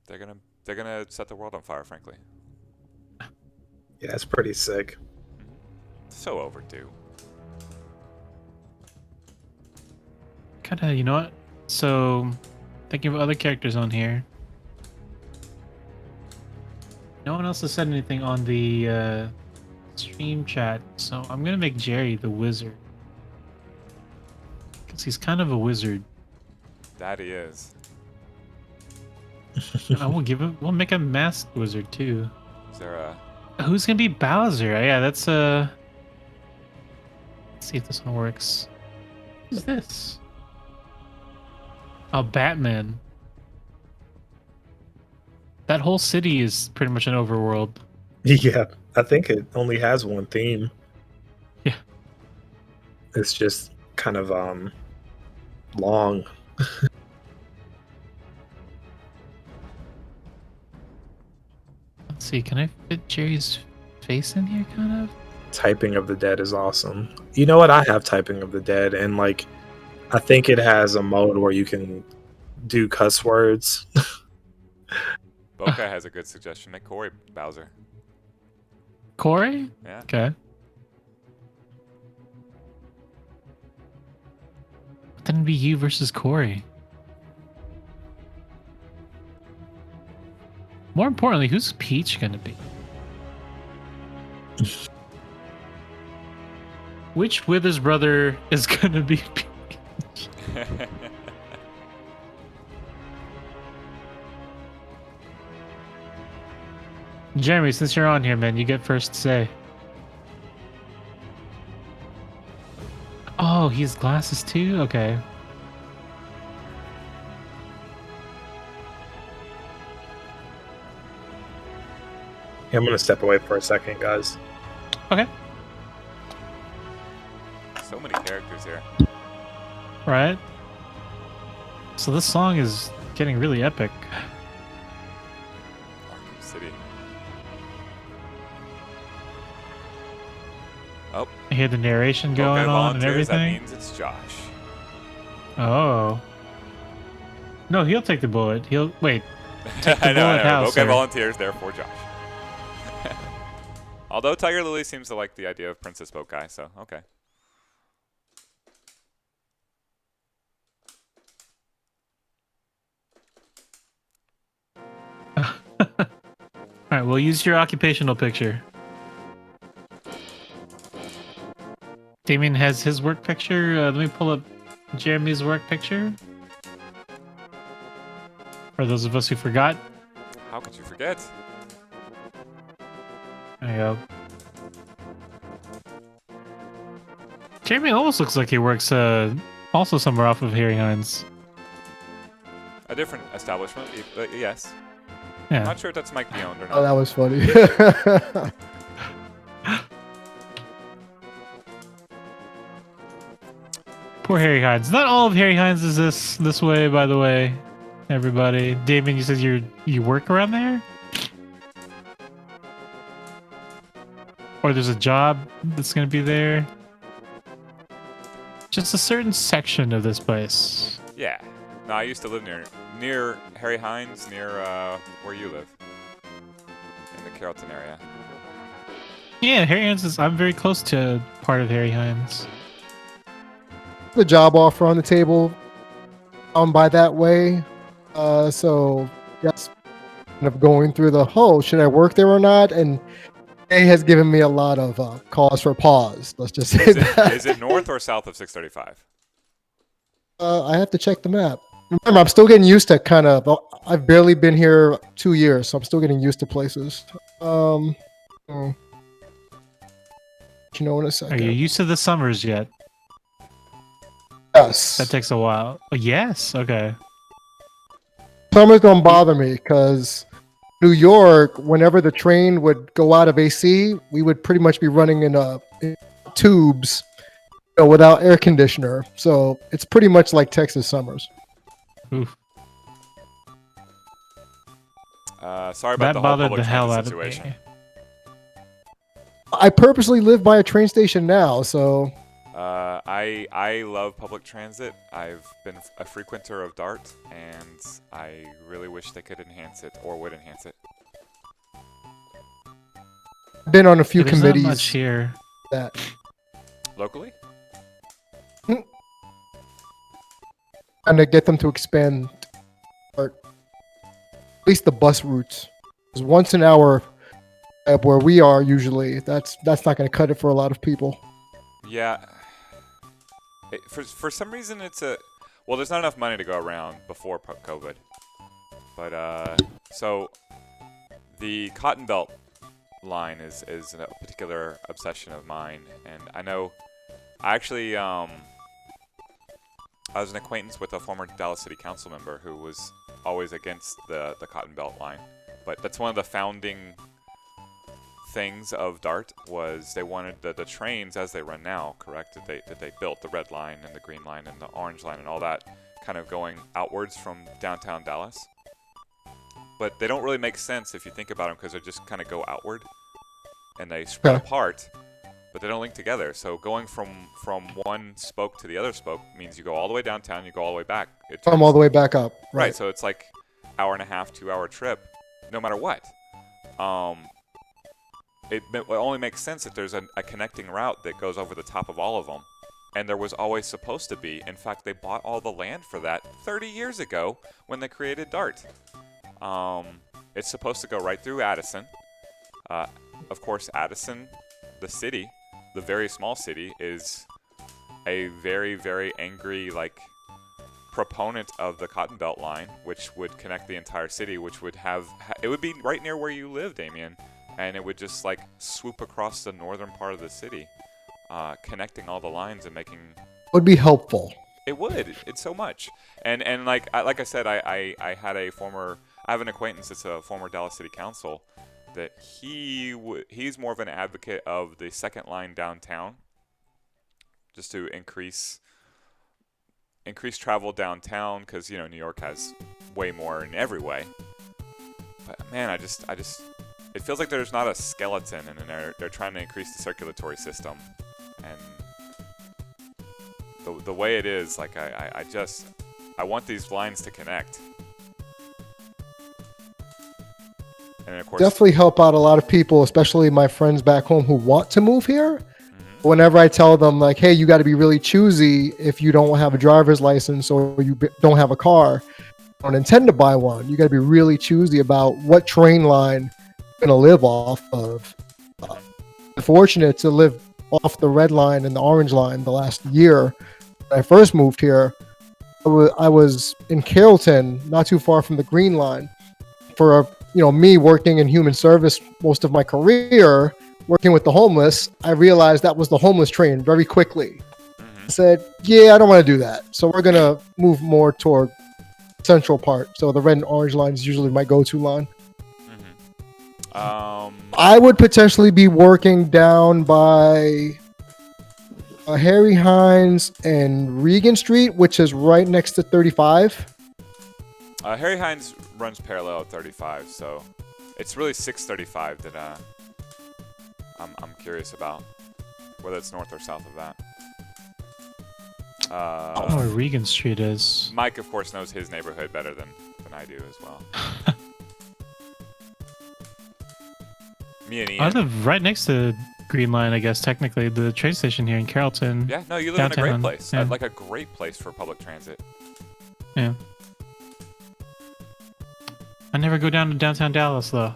they're gonna set the world on fire, frankly. Yeah, it's pretty sick. So overdue. Kinda, you know what? So, thinking of other characters on here. No one else has said anything on the stream chat, so I'm gonna make Jerry the wizard. Because he's kind of a wizard. That he is. We'll make a masked wizard too. Is there a Who's gonna be Bowser? Yeah, that's let's see if this one works. Who's this? Oh, Batman. That whole city is pretty much an overworld. Yeah, I think it only has one theme. Yeah. It's just kind of long. Let's see, can I fit Jerry's face in here, kind of? Typing of the Dead is awesome. You know what? I have Typing of the Dead, and like, I think it has a mode where you can do cuss words. Boca has a good suggestion. Make Corey Bowser. Corey? Yeah. Okay. Then it'd be you versus Corey. More importantly, who's Peach gonna be? Which Withers brother is gonna be Peach? Jeremy, since you're on here, man, you get first say. Oh, he has glasses too? Okay. Yeah, I'm gonna step away for a second, guys. Okay. So many characters here. Right. So this song is getting really epic. Arkham City. Oh, I hear the narration going okay, on and volunteers. That everything. means it's Josh. Oh. No, he'll take the bullet. He'll wait. Take the I know. bullet how, Okay, sir? volunteers. Therefore, Josh. Although Tiger Lily seems to like the idea of Princess Boat Guy, so okay. All right, we'll use your occupational picture. Damien has his work picture. Let me pull up Jeremy's work picture. For those of us who forgot. How could you forget? There you go. Jeremy almost looks like he works also somewhere off of Harry Hines. A different establishment, but yes. Yeah. I'm not sure if that's Mike Beyond or not. Oh, that was funny. Poor Harry Hines. Not all of Harry Hines is this way, by the way. Everybody. Damien, you said you work around there? Or there's a job that's gonna be there? Just a certain section of this place. Yeah. No, I used to live near Harry Hines, near where you live. In the Carrollton area. Yeah, Harry Hines is. I'm very close to part of Harry Hines. The job offer on the table by that way. So yes, kind of going through the should I work there or not? And it has given me a lot of cause for pause. Let's just say that. Is it north or south of 635? I have to check the map. Remember, I'm still getting used to I've barely been here 2 years, so I'm still getting used to places. You know, in a Are second. you used to the summers yet? Yes. That takes a while. Oh, yes. Okay. Summer's don't bother me because New York, whenever the train would go out of AC, we would pretty much be running in tubes, without air conditioner. So it's pretty much like Texas summers. Oof. Sorry about That the whole bothered public the hell transit out of situation. me. I purposely live by a train station now, so I love public transit. I've been a frequenter of DART, and I really wish they could enhance it or would enhance it. I've been on a few There's not much committees here. that Locally? and to get them to expand, or at least the bus routes. Because once an hour, where we are usually, that's not going to cut it for a lot of people. Yeah. For some reason, well, there's not enough money to go around before COVID. But so the Cotton Belt line is a particular obsession of mine, and I know I actually I was an acquaintance with a former Dallas City Council member who was always against the Cotton Belt line, but that's one of the founding things of DART was they wanted the trains as they run now, correct? That they built the red line and the green line and the orange line and all that kind of going outwards from downtown Dallas. But they don't really make sense if you think about them because they just kind of go outward and they spread apart, but they don't link together. So going from one spoke to the other spoke means you go all the way downtown, you go all the way back. Come all the way back up. Right, so it's like hour and a half, 2 hour trip, no matter what. It only makes sense if there's a connecting route that goes over the top of all of them. And there was always supposed to be. In fact, they bought all the land for that 30 years ago when they created DART. It's supposed to go right through Addison. Of course, Addison, the city, the very small city, is a very, very angry, proponent of the Cotton Belt line, which would connect the entire city, which would it would be right near where you live, Damien. And it would just swoop across the northern part of the city, connecting all the lines and making. Would be helpful. It would. It's so much. And like I said, I had I have an acquaintance that's a former Dallas City Council that he's more of an advocate of the second line downtown, just to increase travel downtown, because New York has way more in every way. But man, I just it feels like there's not a skeleton, and they're trying to increase the circulatory system, and the way it is, like I want these lines to connect. And of course, Definitely help out a lot of people, especially my friends back home who want to move here. Whenever I tell them, like, hey, you got to be really choosy if you don't have a driver's license or you don't have a car, don't intend to buy one. You got to be really choosy about what train line you're going to live off of. I'm fortunate to live off the red line and the orange line the last year. When I first moved here, I was in Carrollton, not too far from the green line. For me working in human service most of my career, working with the homeless, I realized that was the homeless train very quickly. I said, yeah, I don't want to do that. So we're going to move more toward central part. So the red and orange line is usually my go-to line. I would potentially be working down by Harry Hines and Regan Street, which is right next to 35. Harry Hines runs parallel at 35, so it's really 635 that I'm curious about, whether it's north or south of that. I don't know where Regan Street is. Mike, of course, knows his neighborhood better than I do as well. Me and Ian. I live right next to Green Line, I guess, technically, the train station here in Carrollton. Yeah, no, you live in a great downtown. place. Yeah. Like a great place for public transit. Yeah. I never go down to downtown Dallas, though.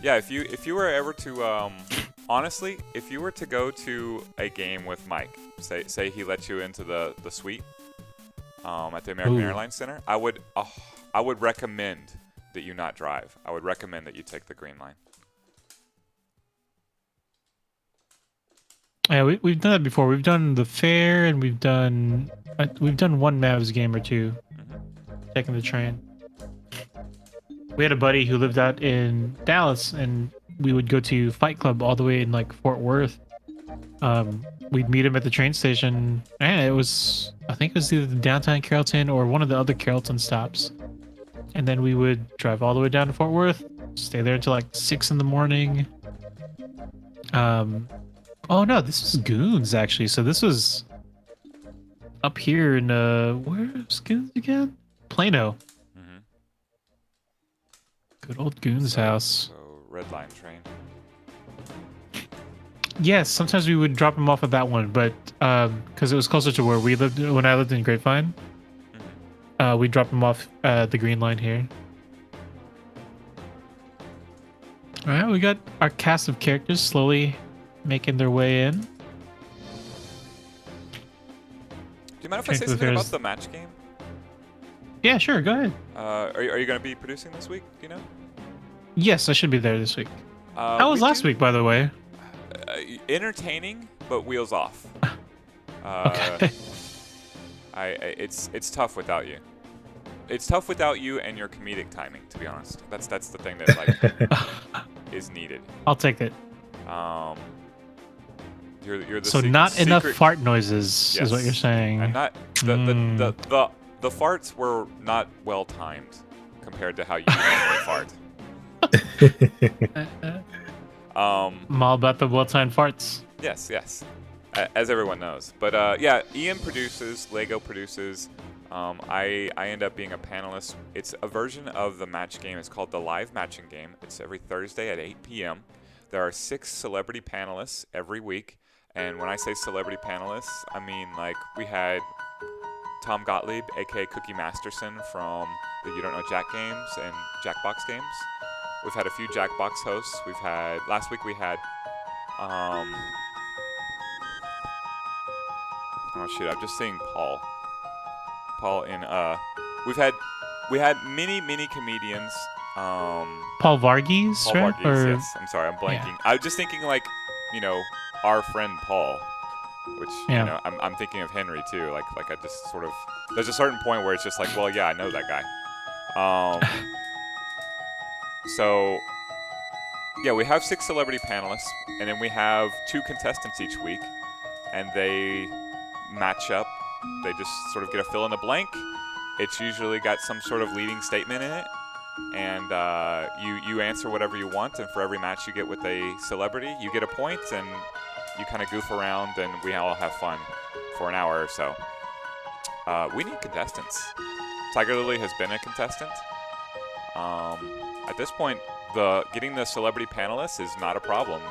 Yeah, if you were ever to honestly, if you were to go to a game with Mike, say he let you into the suite at the American Airlines Center, I would recommend that you not drive. I would recommend that you take the green line. Yeah, we've done that before. We've done the fair, and we've done one Mavs game or two, taking the train. We had a buddy who lived out in Dallas, and we would go to Fight Club all the way in like Fort Worth. We'd meet him at the train station, and I think it was either the downtown Carrollton or one of the other Carrollton stops. And then we would drive all the way down to Fort Worth, stay there until like 6 in the morning. Oh no, this was Goons actually. So this was up here in where's Goons again? Plano. Good old Goons house. So red line train. Yes, sometimes we would drop him off at that one, but because it was closer to where we lived when I lived in Grapevine, we dropped him off the green line here. All right, we got our cast of characters slowly making their way in. Do you mind if I say something about the match game? Yeah, sure. Go ahead. Are you going to be producing this week? Do you know? Yes, I should be there this week. How was last week, by the way? Entertaining, but wheels off. Okay. It's tough without you. It's tough without you and your comedic timing. To be honest, that's the thing that like is needed. I'll take it. You're the so not enough fart noises, is what you're saying. And not the farts were not well timed compared to how you normally fart. I'm all about the well-timed farts. Yes, as everyone knows. But yeah, Ian produces, Lego produces. I end up being a panelist. It's a version of the match game. It's called the Live Matching Game. It's every Thursday at 8 p.m. There are 6 celebrity panelists every week. And when I say celebrity panelists, I mean like we had Tom Gottlieb, aka Cookie Masterson from the You Don't Know Jack games and Jackbox games. We've had a few Jackbox hosts. We've had last week we had oh shit, I'm just seeing Paul in we had many comedians. Paul Varghese, Paul right? Varghese, yes. I'm sorry, I'm blanking. Yeah. I was just thinking like, our friend Paul, which I'm thinking of Henry too. Like I just sort of there's a certain point where it's just like, well, yeah, I know that guy. So yeah, we have 6 celebrity panelists, and then we have 2 contestants each week, and they match up. They just sort of get a fill in the blank. It's usually got some sort of leading statement in it, and you answer whatever you want, and for every match you get with a celebrity, you get a point, and you kind of goof around, and we all have fun for an hour or so. We need contestants. Tiger Lily has been a contestant. At this point, getting the celebrity panelists is not a problem.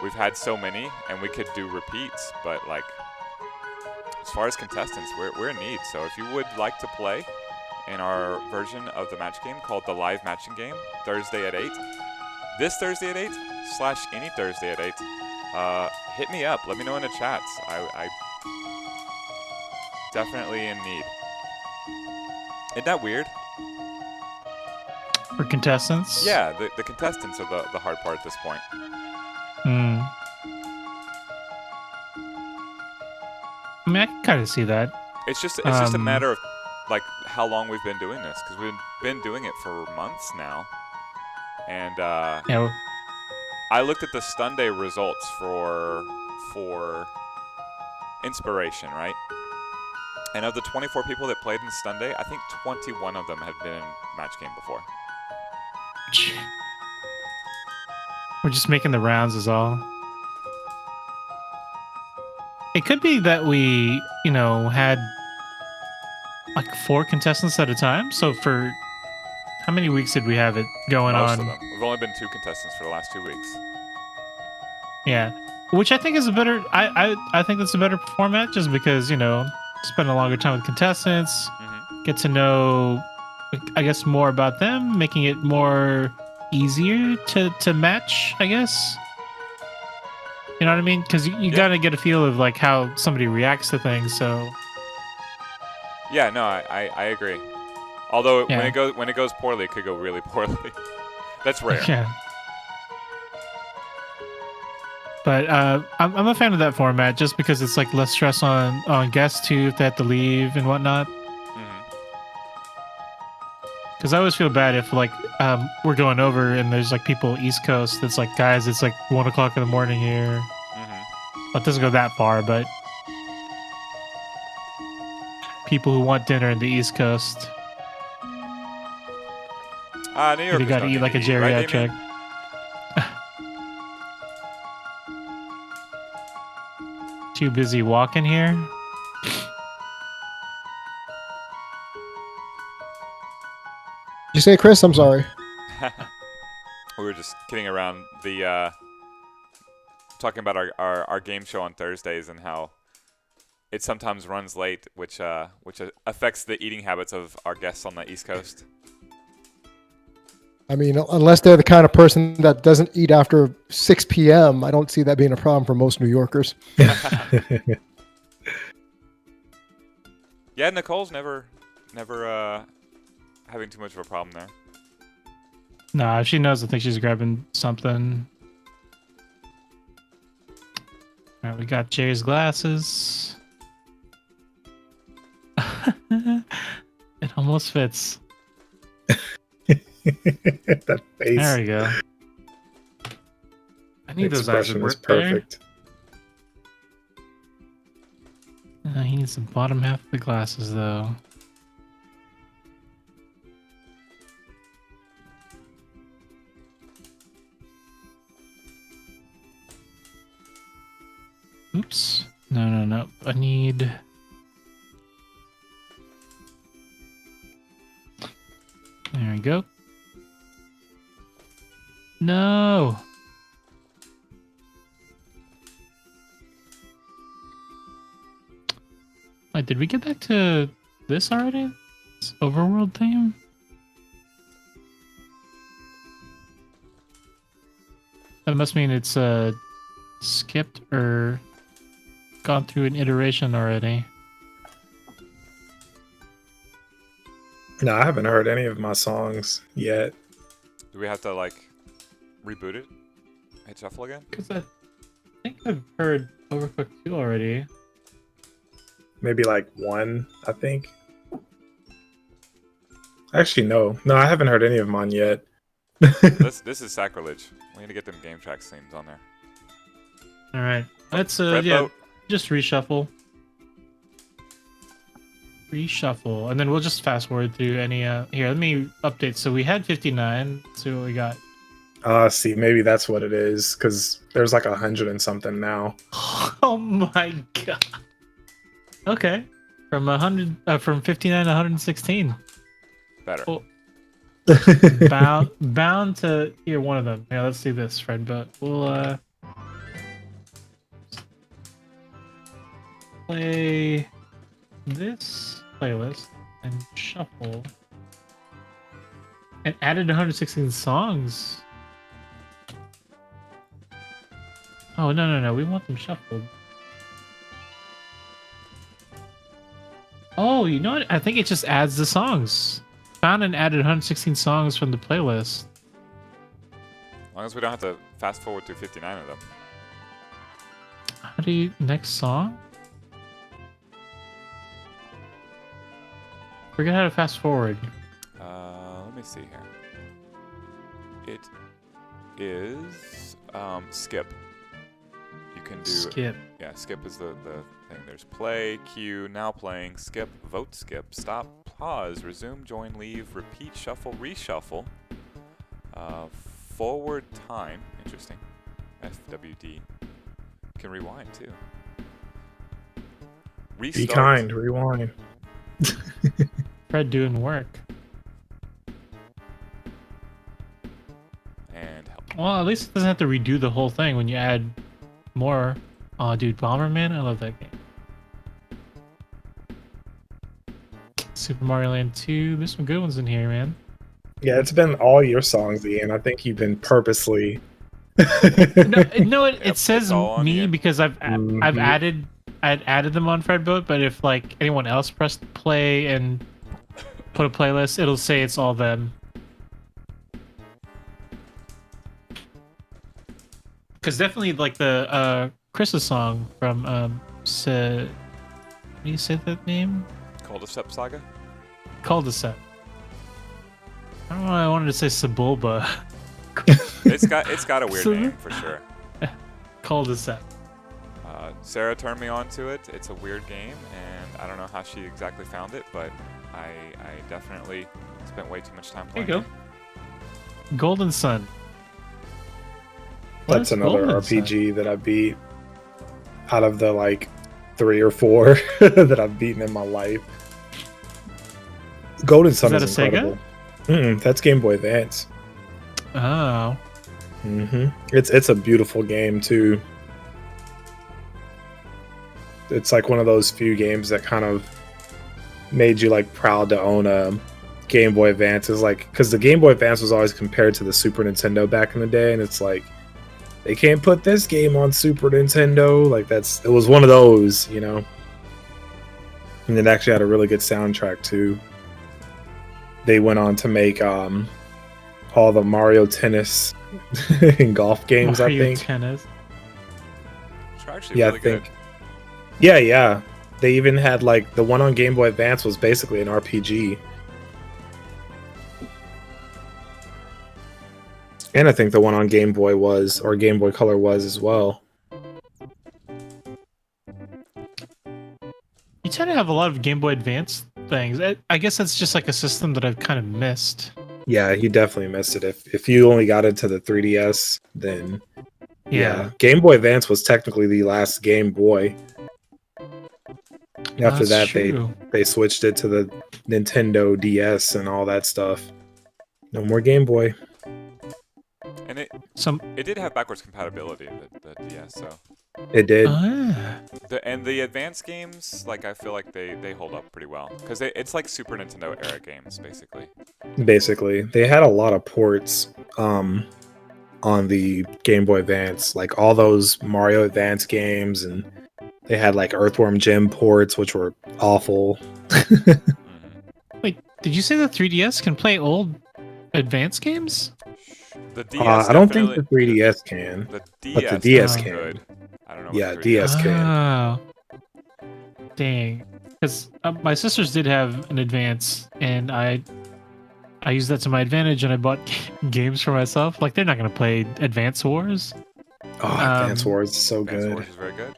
We've had so many, and we could do repeats, but like as far as contestants, we're in need. So if you would like to play in our version of the match game called the live matching game, Thursday at 8, this Thursday at 8 / any Thursday at 8, hit me up. Let me know in the chats. I definitely in need. Isn't that weird? For contestants? Yeah, the contestants are the hard part at this point. Hmm. I mean, I can kind of see that. It's just a matter of like how long we've been doing this, because we've been doing it for months now. And Yeah. I looked at the Sunday results for inspiration, right? And of the 24 people that played in Sunday, I think 21 of them had been in match game before. We're just making the rounds is all. It could be that we, had like 4 contestants at a time. So for how many weeks did we have it going Most on? of them. We've only been 2 contestants for the last 2 weeks. Yeah, which I think is a better. I think that's a better format, just because spend a longer time with contestants, get to know, I guess, more about them, making it more easier to match, I guess. You know what I mean? Because you gotta get a feel of like how somebody reacts to things. So yeah, no, I agree. Although Yeah. when it goes poorly, it could go really poorly. That's rare. yeah. But I'm a fan of that format, just because it's like less stress on guests too, if they have to leave and whatnot. Because I always feel bad if like we're going over and there's like people East Coast that's like, guys, it's like 1 o'clock in the morning here. Well, it doesn't go that far, but people who want dinner in the East Coast, New Yorkers you got to don't eat need like a to right, geriatric. Damien? Too busy walking here. Did you say, Chris? I'm sorry. We were just kidding around talking about our game show on Thursdays and how it sometimes runs late, which affects the eating habits of our guests on the East Coast. I mean, unless they're the kind of person that doesn't eat after 6 p.m., I don't see that being a problem for most New Yorkers. Yeah, Nicole's never having too much of a problem there. Nah, if she knows, I think she's grabbing something. All right, we got Jerry's glasses. It almost fits. That face. There we go. I need those eyes to expression is work better. perfect. He needs the bottom half of the glasses, though. Oops. No. I need... There we go. No! Wait, did we get back to this already? This overworld theme? That must mean it's skipped or gone through an iteration already. No, I haven't heard any of my songs yet. Do we have to like reboot it? Hit shuffle again? Because I think I've heard Overcooked 2 already. Maybe like one, I think. Actually, no, I haven't heard any of mine yet. This is sacrilege. We need to get them game track themes on there. All right, let's Red yeah, boat. just reshuffle, and then we'll just fast forward through any. Here, let me update. So we had 59. Let's see what we got. See, maybe that's what it is, because there's like 100 and something now. Oh my god. Okay, from 100, from 59 to 116. Better. Oh. bound to hear one of them. Yeah, let's do this, Fred. But we'll play this playlist and shuffle. And added 116 songs. Oh no! We want them shuffled. Oh, you know what? I think it just adds the songs. Found and added 116 songs from the playlist. As long as we don't have to fast forward through 59 of them. How do you next song? Forget how to fast forward. Let me see here. It is skip. You can do Skip. Yeah, skip is the thing. There's play, cue, now playing, skip, vote, skip, stop, pause, resume, join, leave, repeat, shuffle, reshuffle. Forward time. Interesting. FWD. Can rewind too. Restart. Be kind, rewind. Fred doing work. And help. Well, at least it doesn't have to redo the whole thing when you add more. Oh, dude, Bomberman, I love that game. Super Mario Land 2. There's some good ones in here, man. Yeah, it's been all your songs, Ian. I think you've been purposely. No, it Yep, says it's all on me you. because I'd added them on Fred Boat, but if like anyone else pressed play and put a playlist, it'll say it's all them. Because definitely like the Chris's song from how do you say that name? Cul-de-sac saga? Cul-de-sac. I don't know why I wanted to say Sebulba. It's got a weird So- name for sure. Cul-de-sac. Sarah turned me on to it. It's a weird game, and I don't know how she exactly found it, but I definitely spent way too much time There playing you go. Golden Sun. What That's is another Golden Sun? RPG that I beat out of the like 3 or 4 that I've beaten in my life. Golden Sun that is a Sega? incredible. That's Game Boy Advance. Oh. It's a beautiful game too. It's like one of those few games that kind of made you like proud to own a Game Boy Advance. Is like because the Game Boy Advance was always compared to the Super Nintendo back in the day, and it's like they can't put this game on Super Nintendo. Like it was one of those, you know. And it actually had a really good soundtrack too. They went on to make all the Mario Tennis and golf games, I Mario think. Tennis. It's actually Yeah, really I think. good. Yeah. They even had like the one on Game Boy Advance was basically an RPG. And I think the one on Game Boy was, or Game Boy Color was as well. You tend to have a lot of Game Boy Advance things. I guess that's just like a system that I've kind of missed. Yeah, you definitely missed it. If you only got into the 3DS, then yeah. Game Boy Advance was technically the last Game Boy. After that, they switched it to the Nintendo DS and all that stuff. No more Game Boy. And it Some did have backwards compatibility, the DS, so It did. the advanced games, like I feel like they hold up pretty well because it's like Super Nintendo era games basically. Basically, they had a lot of ports on the Game Boy Advance, like all those Mario Advance games, and they had like Earthworm Jim ports, which were awful. Wait, did you say the 3DS can play old Advance games? The DS I don't think the definitely- 3DS can. The but the DS, DS is can. good. I don't know. Yeah, what the 3DS DS can. Oh. Dang. Because my sisters did have an Advance, and I I used that to my advantage, and I bought games for myself. Like they're not gonna play Advance Wars. Oh, Advance Wars is so Advance good. Wars is very good.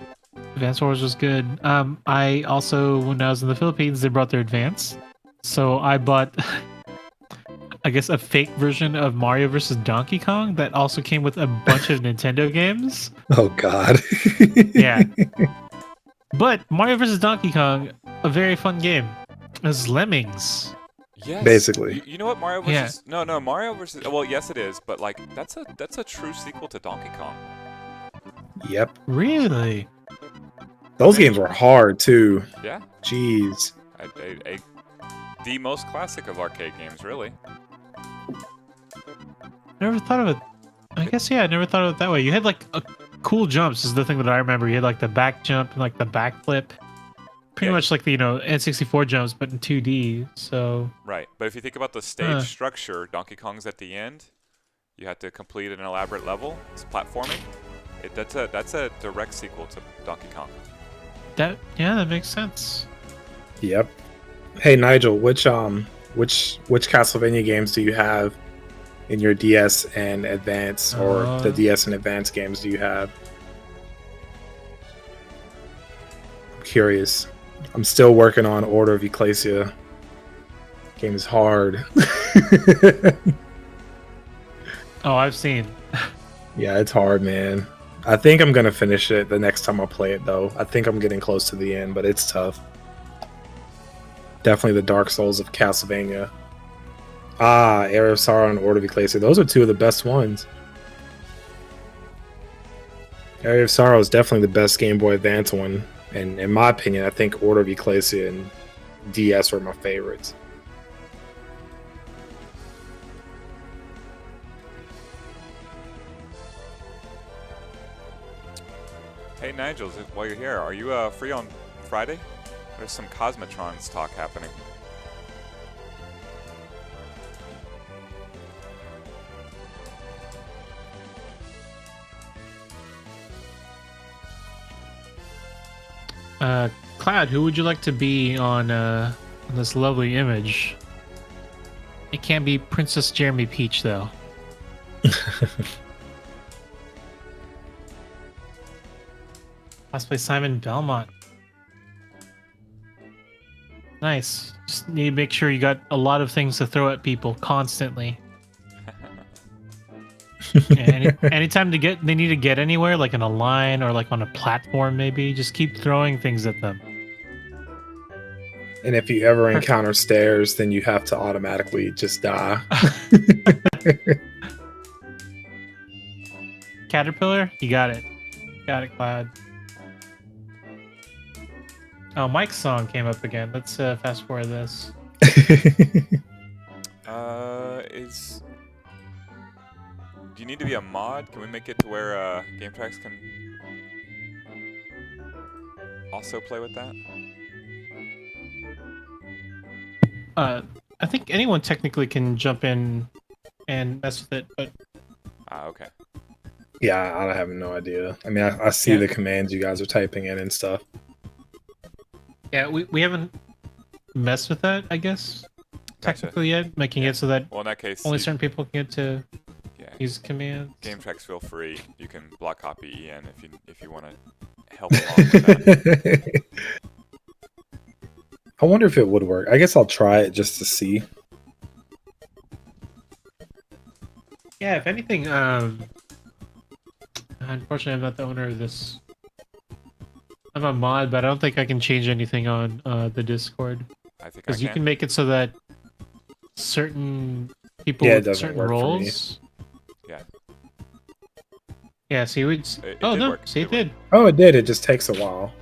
Advance Wars was good. I also, when I was in the Philippines, they brought their Advance, so I bought, I guess, a fake version of Mario vs. Donkey Kong that also came with a bunch of Nintendo games. Oh God. Yeah. But Mario vs. Donkey Kong, a very fun game. It was Lemmings. Yes. Basically. You know what Mario Yeah. versus No, Mario versus well, yes it is, but like that's a true sequel to Donkey Kong. Yep. Really? Those games were hard too. Yeah. Jeez. The most classic of arcade games, really. Never thought of it. I guess, yeah, I never thought of it that way. You had like cool jumps, is the thing that I remember. You had like the back jump and like the back flip. Pretty much like the, N64 jumps, but in 2D. So. Right. But if you think about the stage structure, Donkey Kong's at the end. You have to complete an elaborate level. It's platforming. That's a direct sequel to Donkey Kong. That makes sense. Yep. Hey Nigel, which Castlevania games do you have in your DS and Advance, or the DS and Advance games do you have? I'm curious. I'm still working on Order of Ecclesia. Game is hard. Oh, I've seen. Yeah, it's hard, man. I think I'm gonna finish it the next time I play it, though. I think I'm getting close to the end, but it's tough. Definitely the Dark Souls of Castlevania. Area of Sorrow and Order of Ecclesia. Those are two of the best ones. Area of Sorrow is definitely the best Game Boy Advance one. And in my opinion, I think Order of Ecclesia and DS are my favorites. Hey Nigel, while you're here, are you free on Friday? There's some Cosmotrons talk happening. Cloud, who would you like to be on this lovely image? It can't be Princess Jeremy Peach, though. Possibly Simon Belmont. Nice. Just need to make sure you got a lot of things to throw at people constantly. Yeah, anytime they need to get anywhere, like in a line or like on a platform, maybe just keep throwing things at them. And if you ever encounter stairs, then you have to automatically just die. Caterpillar, you got it. Got it, Cloud. Oh, Mike's song came up again. Let's fast forward this. Do you need to be a mod? Can we make it to where Game Tracks can also play with that? I think anyone technically can jump in and mess with it, but Okay. Yeah, I have no idea. I mean, I see the commands you guys are typing in and stuff. yeah, we haven't messed with that, I guess, Gotcha. technically yet, making it so that Well, in that case, only certain people can get to yeah, use commands. Game Tracks, feel free. You can block copy Ian if you want to help along with that. I wonder if it would work. I guess I'll try it just to see. Yeah, if anything, unfortunately, I'm not the owner of this. I'm a mod, but I don't think I can change anything on the Discord. I think Because you can make it so that certain people Yeah, it with doesn't certain work for me. roles. Yeah. Yeah, see, It oh did no, work. see, It it did. Oh, it did. It just takes a while.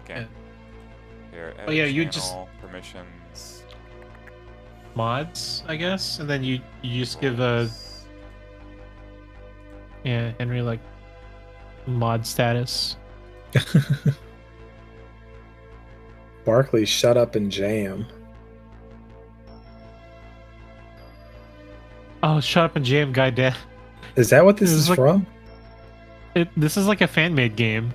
Okay. Here, Oh, yeah, edit you channel, just- permissions. Mods, I guess, and then you just give roles. Henry like mod status. Barkley, shut up and jam. Oh, shut up and jam, guy. Is that what this This is is like- from? This is like a fan made game.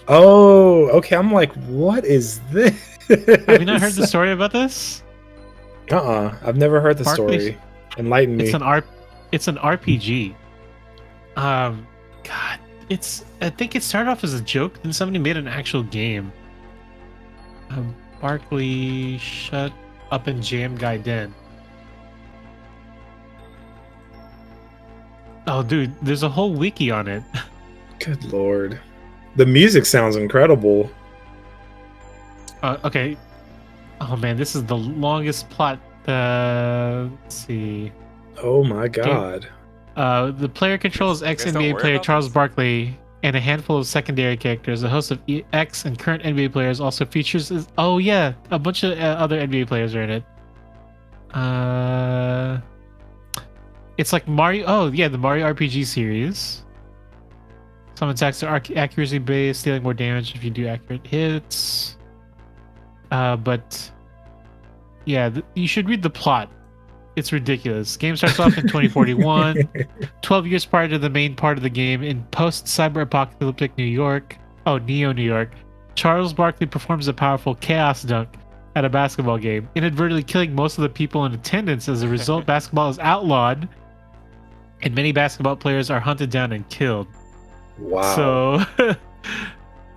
Oh, okay. I'm like, what is this? Have you not heard the story about this? I've never heard the Barclays- story. Enlighten me. It's an RPG. God, I think it started off as a joke, then somebody made an actual game. Barkley shut up and jam guy den. Oh, dude, there's a whole wiki on it. Good lord. The music sounds incredible. Okay. Oh man, this is the longest plot. Let's see. Oh my god. The player controls guys don't ex-NBA worry player about Charles this? Barkley and a handful of secondary characters. A host of ex and current NBA players also features. Oh yeah, a bunch of other NBA players are in it. It's like Mario. Oh yeah, the Mario RPG series. Some attacks are accuracy based, dealing more damage if you do accurate hits. But yeah, you should read the plot. It's ridiculous. Game starts off in 2041, 12 years prior to the main part of the game in post-cyber-apocalyptic New York. Oh, Neo New York. Charles Barkley performs a powerful chaos dunk at a basketball game, inadvertently killing most of the people in attendance. As a result, basketball is outlawed, and many basketball players are hunted down and killed. Wow. So,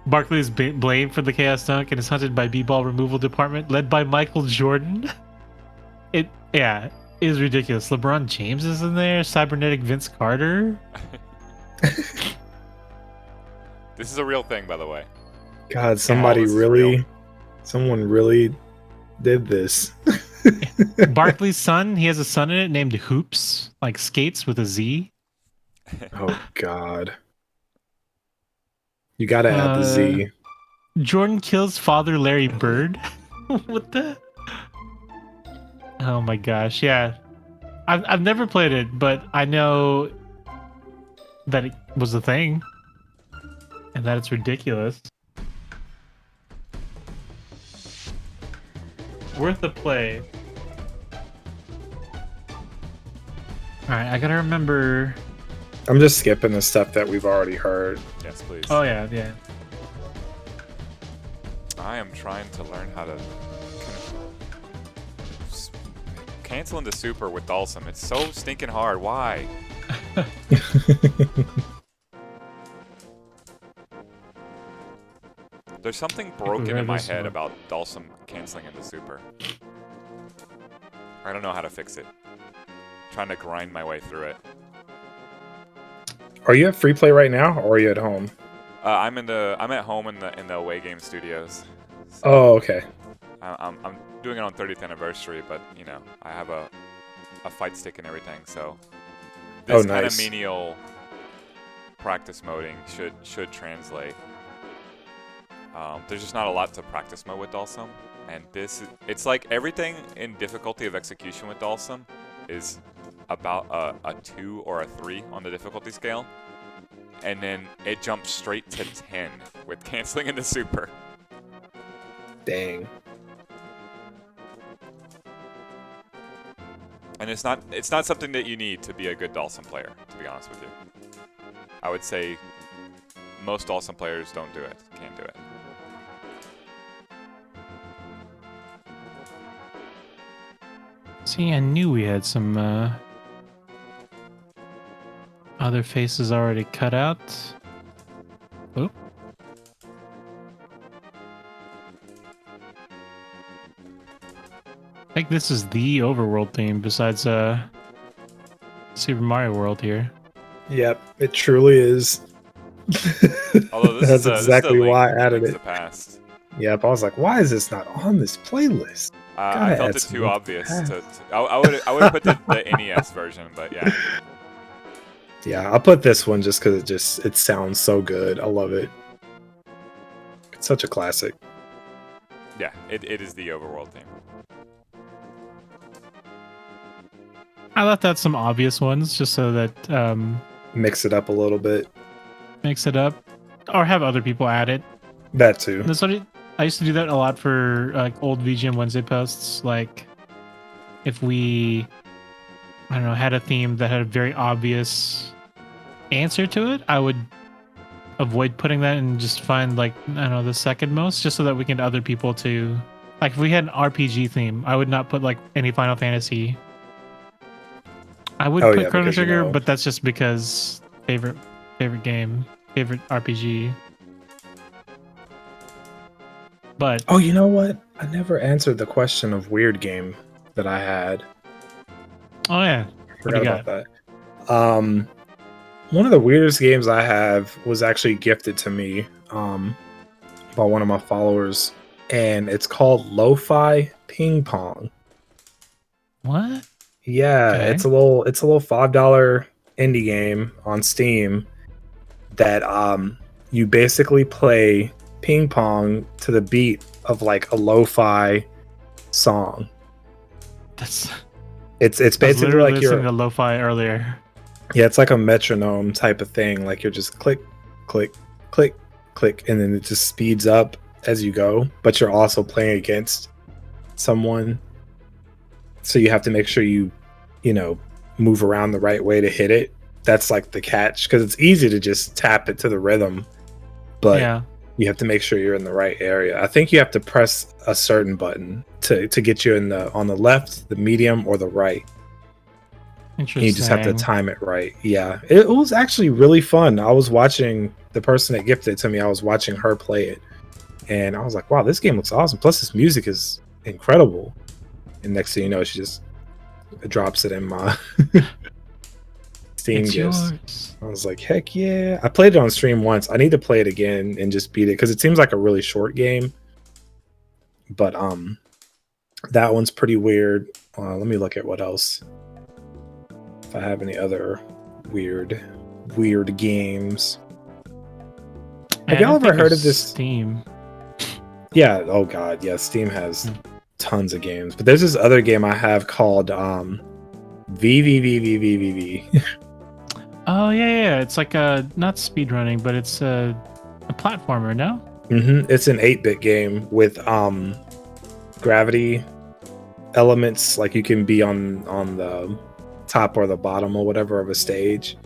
Barkley is blamed for the chaos dunk and is hunted by B-ball removal department led by Michael Jordan. It is ridiculous. LeBron James is in there. Cybernetic Vince Carter. This is a real thing, by the way. God, this is real. someone really did this. Barkley's son. He has a son in it named Hoops, like skates with a Z. Oh god. You gotta add the Z. Jordan kills father Larry Bird. What the? Oh my gosh! Yeah, I've never played it, but I know that it was a thing, and that it's ridiculous. Worth a play. All right, I gotta remember. I'm just skipping the stuff that we've already heard. Yes, please. Oh yeah. I am trying to learn how to cancel into super with Dalsum. It's so stinking hard. Why? There's something broken in my this head one. about Dalsum canceling into super. I don't know how to fix it. Trying to grind my way through it. Are you at free play right now, or are you at home? I'm at home in the away game studios. So Oh, okay. I'm doing it on 30th anniversary, but you know I have a fight stick and everything, so this Oh, kind of nice. menial practice moding should translate. There's just not a lot to practice mode with Dalsum, and it's like everything in difficulty of execution with Dalsum is about a 2 or a 3 on the difficulty scale, and then it jumps straight to 10 with canceling into super. Dang. And it's not something that you need to be a good Dalsum player, to be honest with you. I would say most Dalsum players don't do it, can't do it. See, I knew we had some other faces already cut out. Oh. I think this is the overworld theme besides Super Mario World here. Yep, it truly is. Although this That's is exactly why I added Link's it. the Past. Yep, I was like, why is this not on this playlist? I Gotta felt add it some too Link obvious. to the I would have put the NES version, but yeah. Yeah, I'll put this one just because it sounds so good. I love it. It's such a classic. Yeah, it is the overworld theme. I left out some obvious ones just so that Mix it up a little bit. mix it up, or have other people add it. That too. That's what I used to do that a lot for like old VGM Wednesday posts. Like if we, I don't know, had a theme that had a very obvious answer to it, I would avoid putting that and just find like, I don't know, the second most, just so that we can get other people to Like if we had an RPG theme, I would not put like any Final Fantasy. I would Oh, put yeah, Chrono because, you Trigger, know- but that's just because favorite game, favorite RPG. But Oh, you know what? I never answered the question of weird game that I had. oh yeah, what do Forgot you about got? that. One of the weirdest games I have was actually gifted to me by one of my followers, and it's called Lo-Fi Ping Pong. What? Yeah, Okay. it's a little $5 indie game on Steam that you basically play ping pong to the beat of like a lo-fi song. That's It's I was basically literally like listening you're to lo-fi earlier. yeah, it's like a metronome type of thing. Like you're just click, click, click, click, and then it just speeds up as you go. But you're also playing against someone, so you have to make sure you move around the right way to hit it. That's like the catch, because it's easy to just tap it to the rhythm, but Yeah. you have to make sure you're in the right area. I think you have to press a certain button to get you on the left, the medium, or the right. Interesting. You just have to time it right. Yeah, it was actually really fun. I was watching the person that gifted it to me. I was watching her play it, and I was like, "Wow, this game looks awesome." Plus, this music is incredible. And next thing you know, she just drops it in my Steam It's gifts. yours. I was like, "Heck yeah!" I played it on stream once. I need to play it again and just beat it because it seems like a really short game. But that one's pretty weird. Let me look at what else. If I have any other weird games. Have y'all ever heard of this? Steam? Yeah. Oh god. Yeah. Steam has tons of games, but there's this other game I have called VVVVVVV. Oh yeah. It's like not speedrunning, but it's a platformer. No. It's an 8-bit game with gravity elements. Like you can be on the top or the bottom or whatever of a stage.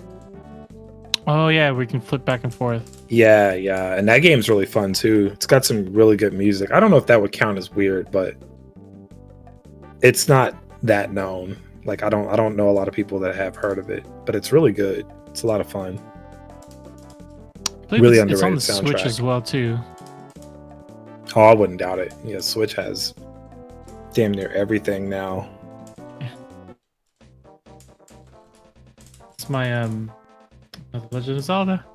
Oh yeah, we can flip back and forth. Yeah, and that game's really fun too. It's got some really good music. I don't know if that would count as weird, but it's not that known. Like I don't know a lot of people that have heard of it, but it's really good. It's a lot of fun. I believe Really it's on the underrated Switch soundtrack. as well too. Oh, I wouldn't doubt it. Yeah, Switch has damn near everything now. It's my The Legend of Zelda.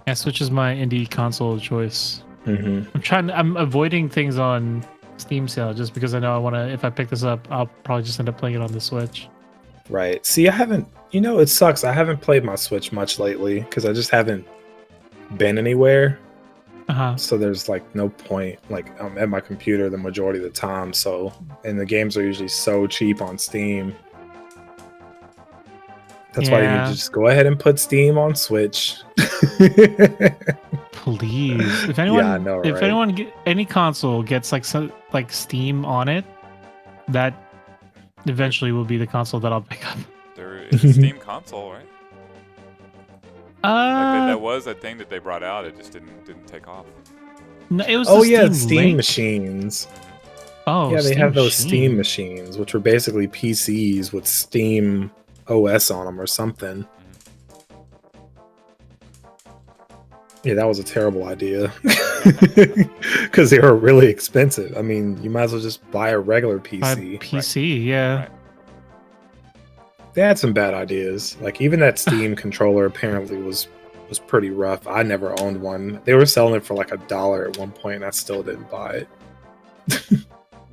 Yeah, Switch is my indie console of choice. I'm avoiding things on Steam sale just because I know I want to. If I pick this up, I'll probably just end up playing it on the Switch. Right. See, I haven't. It sucks. I haven't played my Switch much lately because I just haven't been anywhere. So there's like no point. Like I'm at my computer the majority of the time. So, and the games are usually so cheap on Steam. That's why you need to just go ahead and put Steam on Switch. Please, if anyone, Yeah, I know, if right? anyone any console gets like Steam on it, that eventually will be the console that I'll pick up. It's a Steam console, right? Like that Uh, was a thing that they brought out. It just didn't take off. no, it was. Oh the yeah, Steam Steam Link. machines. Oh, Yeah, they Steam have those Machine. Steam machines, which were basically PCs with Steam OS on them or something. Yeah, that was a terrible idea because they were really expensive. I mean, you might as well just buy a regular PC. PC, yeah. Right. They had some bad ideas. Like even that Steam controller apparently was pretty rough. I never owned one. They were selling it for like $1 at one point, and I still didn't buy it.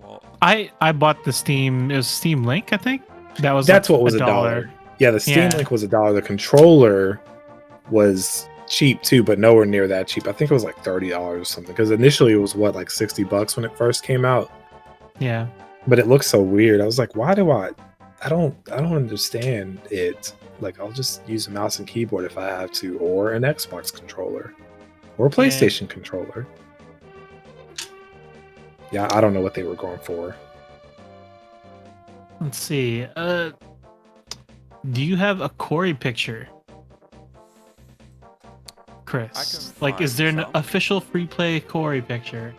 Well, I bought the Steam. It was Steam Link, I think. That's That's like what was $1. Yeah, the Steam Yeah. Link was $1. The controller was cheap too, but nowhere near that cheap. I think it was like $30 or something. Because initially it was like $60 when it first came out. Yeah. But it looked so weird. I was like, why do I don't understand it. Like I'll just use a mouse and keyboard if I have to, or an Xbox controller, or a PlayStation controller. Yeah, I don't know what they were going for. Let's see. Do you have a Corey picture, Chris? I can Like, is find there an some. official free play Corey picture?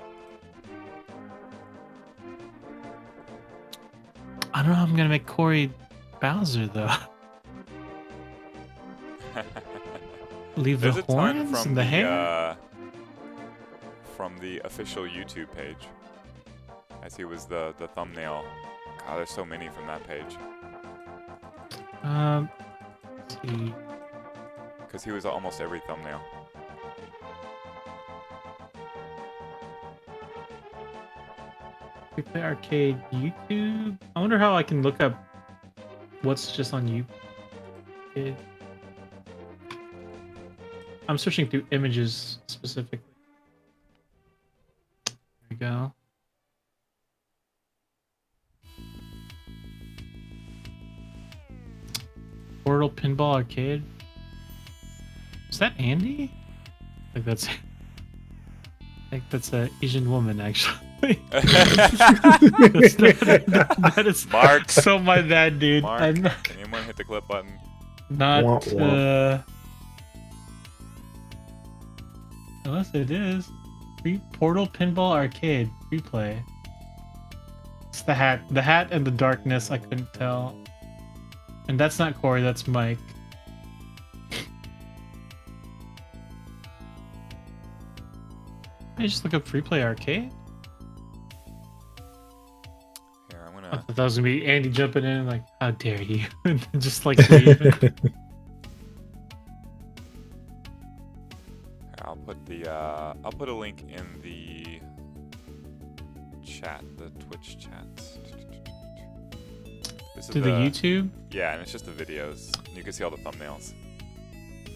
I don't know how I'm gonna make Corey Bowser though. Leave the There's a ton horns from and the hair. From the official YouTube page. As he was the thumbnail. God, there's so many from that page. Let's see. Because he was almost every thumbnail. We play arcade YouTube. I wonder how I can look up what's just on YouTube. I'm searching through images specifically. There we go. Portal Pinball Arcade. Is that Andy? I think that's a Asian woman actually. that is Mark. so my bad, dude. Mark, I'm not, anyone hit the clip button? Womp womp. unless it is free Portal Pinball Arcade free play. It's the hat and the darkness. I couldn't tell, and that's not Corey. That's Mike. I just look up free play arcade. Here, I'm I gonna. thought that was gonna be Andy jumping in like, how dare you, and just like leaving. I'll put a link in the chat, the Twitch chat. This is To the YouTube. Yeah, and it's just the videos. You can see all the thumbnails.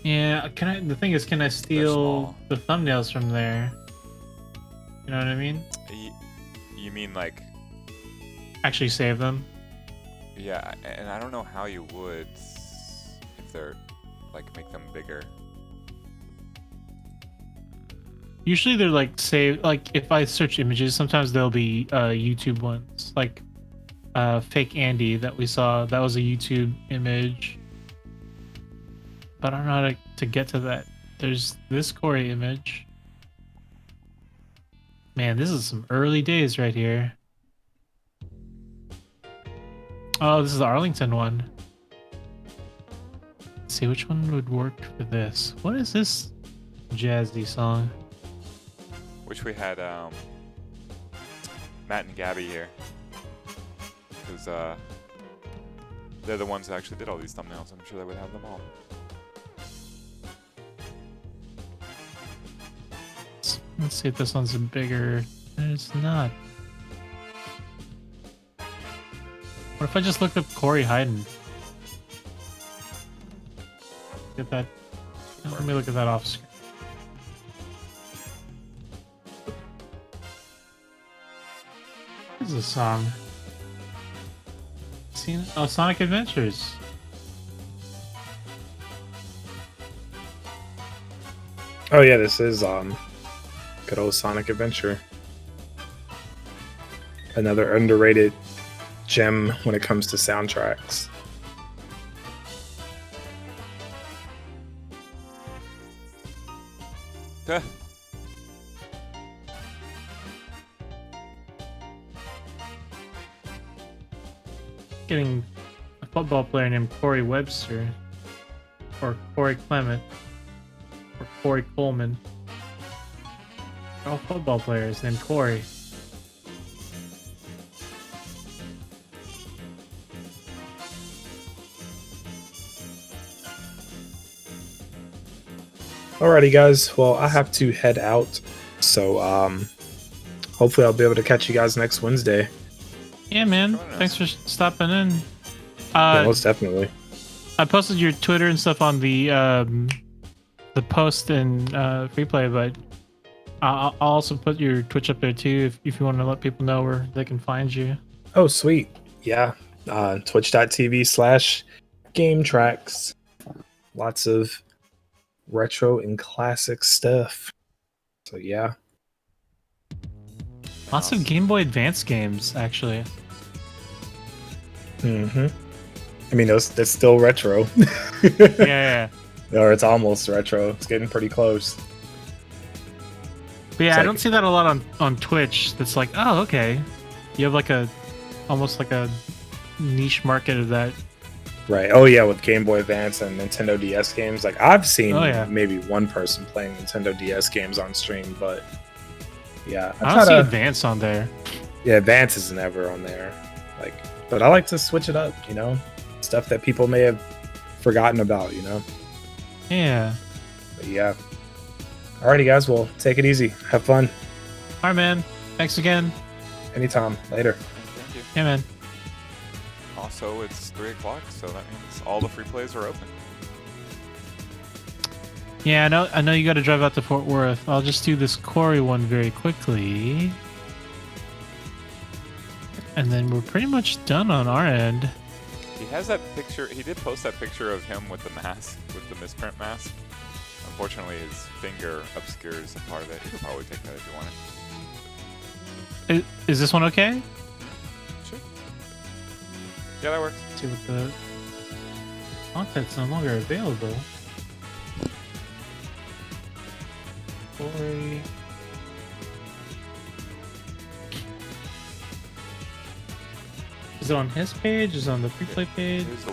Yeah, can I? The thing is, can I steal small. the thumbnails from there? You know what I mean? You mean like? Actually save them. Yeah, and I don't know how you would if they're like make them bigger. Usually they're like saved. Like if I search images, sometimes there'll be YouTube ones, like fake Andy that we saw. That was a YouTube image, but I don't know how to get to that. There's this Corey image. Man, this is some early days right here. Oh, this is the Arlington one. Let's see which one would work for this. What is this jazzy song? Wish we had Matt and Gabby here, because they're the ones that actually did all these thumbnails. I'm sure they would have them all. Let's see if this one's a bigger. It's not. What if I just looked up Corey Hayden? Get that. Let me look at that off screen. What is this song? Seen it? Oh, Sonic Adventures. Oh yeah, this is good old Sonic Adventure. Another underrated gem when it comes to soundtracks. Huh. Getting a football player named Corey Webster, or Corey Clement, or Corey Coleman. They're all football players named Corey. Alrighty, guys. Well, I have to head out, so hopefully I'll be able to catch you guys next Wednesday. Yeah, man. Join us. Thanks for stopping in. Yeah, most definitely. I posted your Twitter and stuff on the post in free play, but I'll also put your Twitch up there too if you want to let people know where they can find you. Oh, sweet. Yeah. Twitch.tv/GameTracks. Lots of retro and classic stuff. So, yeah. Lots of Game Boy Advance games, actually. Mm-hmm. I mean, that's still retro. Yeah. Or it's almost retro. It's getting pretty close. But yeah, It's I like- don't see that a lot on Twitch. That's like, oh, okay. You have like almost like a niche market of that. Right. Oh yeah, with Game Boy Advance and Nintendo DS games. Like I've seen Oh, yeah. maybe one person playing Nintendo DS games on stream, but yeah, I don't see Advance on there. Yeah, Advance is never on there. Like, but I like to switch it up. You know, stuff that people may have forgotten about. You know. Yeah. But yeah. Alrighty, guys. Well, take it easy. Have fun. All right, man. Thanks again. Anytime. Later. Thank you. Yeah, man. Also, it's 3 o'clock, so that means all the free plays are open. Yeah, I know you got to drive out to Fort Worth. I'll just do this Corey one very quickly. And then we're pretty much done on our end. He has that picture. He did post that picture of him with the mask, with the misprint mask. Unfortunately, his finger obscures a part of it. You could probably take that if you wanted. Is this one okay? Sure. Yeah, that works. Let's see what the content's no longer available. Corey. Is it on his page? Is it on the free play page? Here's the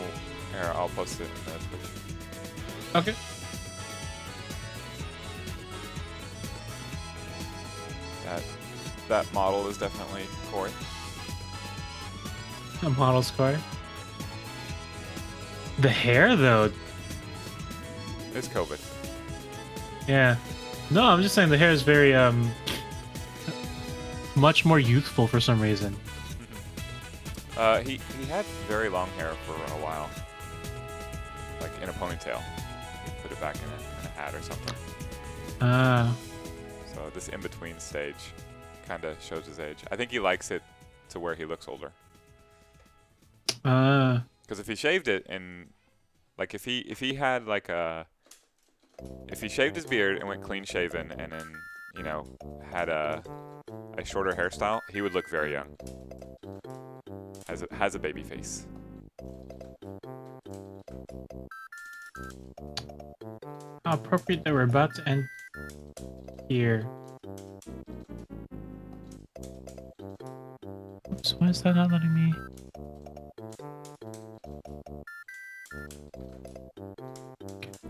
here, I'll post it in the Twitch. Okay. That model is definitely Corey. A model score. The hair, though. It's COVID. Yeah. No, I'm just saying the hair is very, much more youthful for some reason. He had very long hair for a while. Like in a ponytail. He put it back in a hat or something. So this in-between stage kind of shows his age. I think he likes it to where he looks older. Because if he shaved it and like if he had like if he shaved his beard and went clean shaven and then had a shorter hairstyle, he would look very young. Has a baby face. How appropriate that we're about to end here. Oops, why is that not letting me?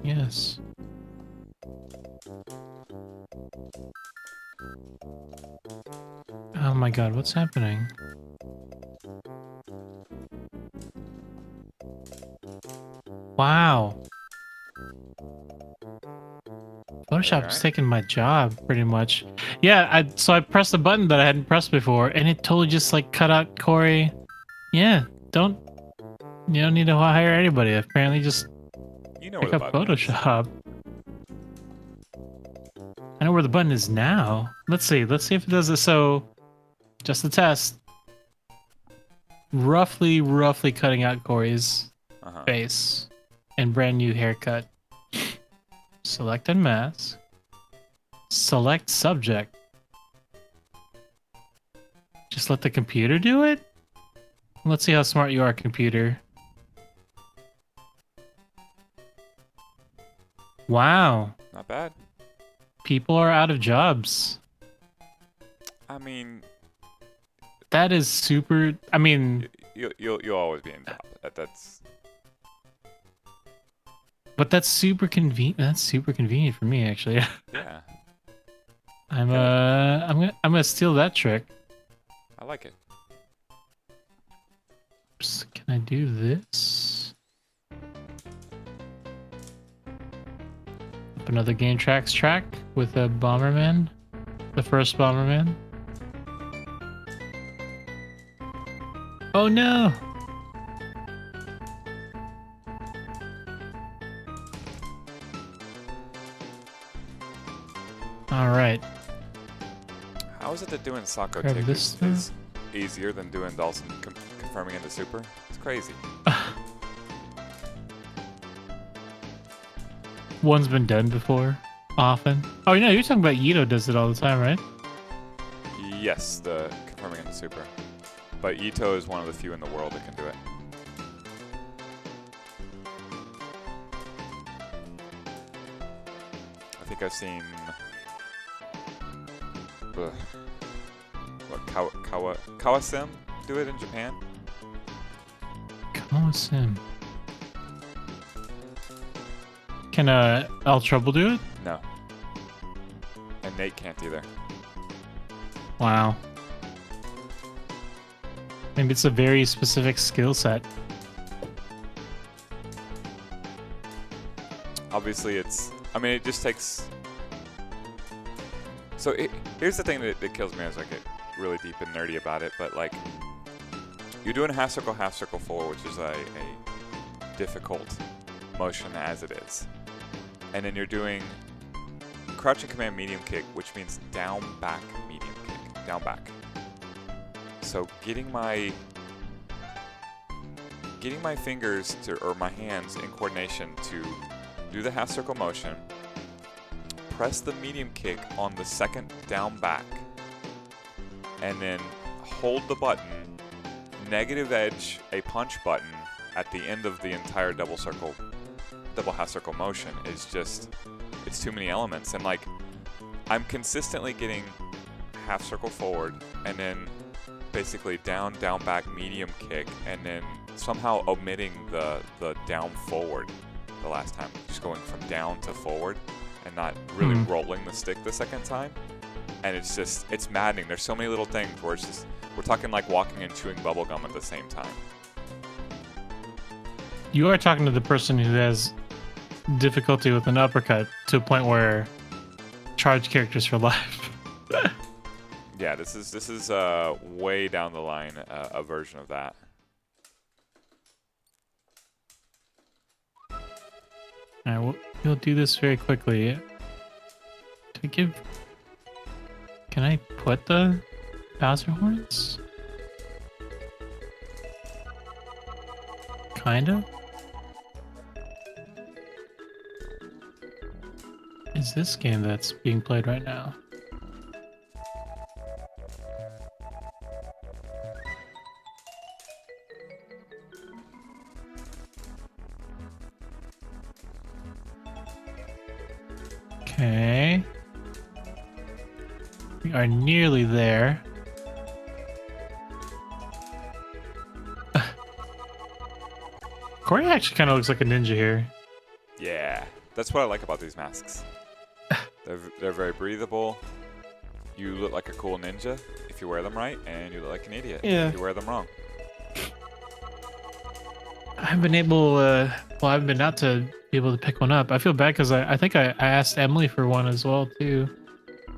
Yes. Oh my god, what's happening? Wow. Photoshop's taking my job pretty much. Yeah, so I pressed a button that I hadn't pressed before and it totally just like cut out Corey. Yeah, you don't need to hire anybody. Apparently just pick up Photoshop. I know where the button is now. Let's see if it does it. So just a test. Roughly cutting out Corey's face and brand new haircut. Select unmask. Select subject. Just let the computer do it? Let's see how smart you are, computer. Wow. Not bad. People are out of jobs. I mean, that is super. I mean, you'll always be in job. But that's super convenient. That's super convenient for me, actually. Yeah. I'm gonna steal that trick. I like it. Oops, can I do this? Up another Game Tracks track with a Bomberman, the first Bomberman. Oh no! All right. How is it that doing Sako Grab Tick this is easier than doing Dawson confirming into Super? It's crazy. One's been done before, often. Oh, you're talking about Ito does it all the time, right? Yes, the confirming into Super. But Ito is one of the few in the world that can do it. I think I've seen Kawasim do it in Japan. Oh, it's him. Can El Trouble do it? No. And Nate can't either. Wow. Maybe it's a very specific skill set. Obviously, I mean, it just takes... So here's the thing that kills me as I get really deep and nerdy about it, but like, you're doing half circle forward, which is a difficult motion as it is. And then you're doing crouch and command medium kick, which means down back medium kick, down back. So getting my fingers or my hands in coordination to do the half circle motion, press the medium kick on the second down back, and then hold the button, negative edge a punch button at the end of the entire double half circle motion is just, it's too many elements. And like, I'm consistently getting half circle forward and then basically down back medium kick, and then somehow omitting the down forward the last time, just going from down to forward and not really rolling the stick the second time. And it's just, it's maddening. There's so many little things where it's just, we're talking like walking and chewing bubblegum at the same time. You are talking to the person who has difficulty with an uppercut to a point where charge characters for life. Yeah, this is way down the line, a version of that. Alright, we'll do this very quickly. Can I put the Bowser horns? Kinda. Is this game that's being played right now? Okay. We are nearly there. Corey actually kind of looks like a ninja here. Yeah, that's what I like about these masks. They're very breathable. You look like a cool ninja if you wear them right, and you look like an idiot if you wear them wrong. I've been able, I've been out to be able to pick one up. I feel bad because I think I asked Emily for one as well too.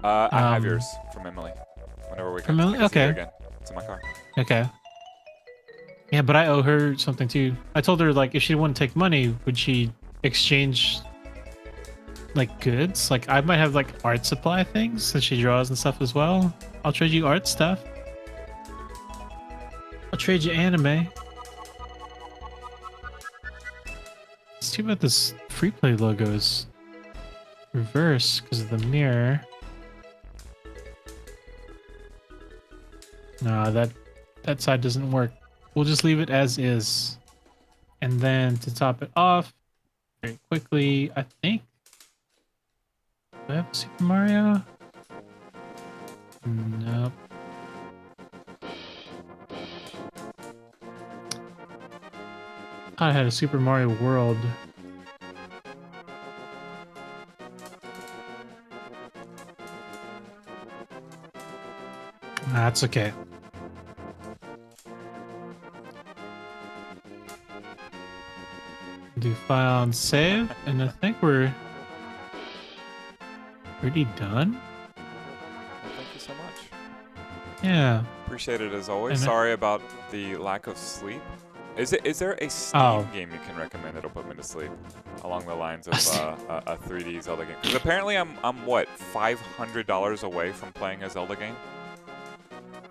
I have yours from Emily. Whenever we From can Emily? see Okay. her again. It's in my car. Okay. Yeah, but I owe her something too. I told her like if she wouldn't take money, would she exchange like goods? Like I might have like art supply things since she draws and stuff as well. I'll trade you art stuff. I'll trade you anime. It's too bad this free play logo is reverse because of the mirror. No, that side doesn't work. We'll just leave it as is. And then to top it off, very quickly, I think. Do I have a Super Mario? Nope. I had a Super Mario World. That's okay. Do file and save, and I think we're pretty done. Well, thank you so much. Yeah. Appreciate it as always. And Sorry about the lack of sleep. Is there a Steam game you can recommend that'll put me to sleep along the lines of a 3D Zelda game? Because apparently I'm what, $500 away from playing a Zelda game.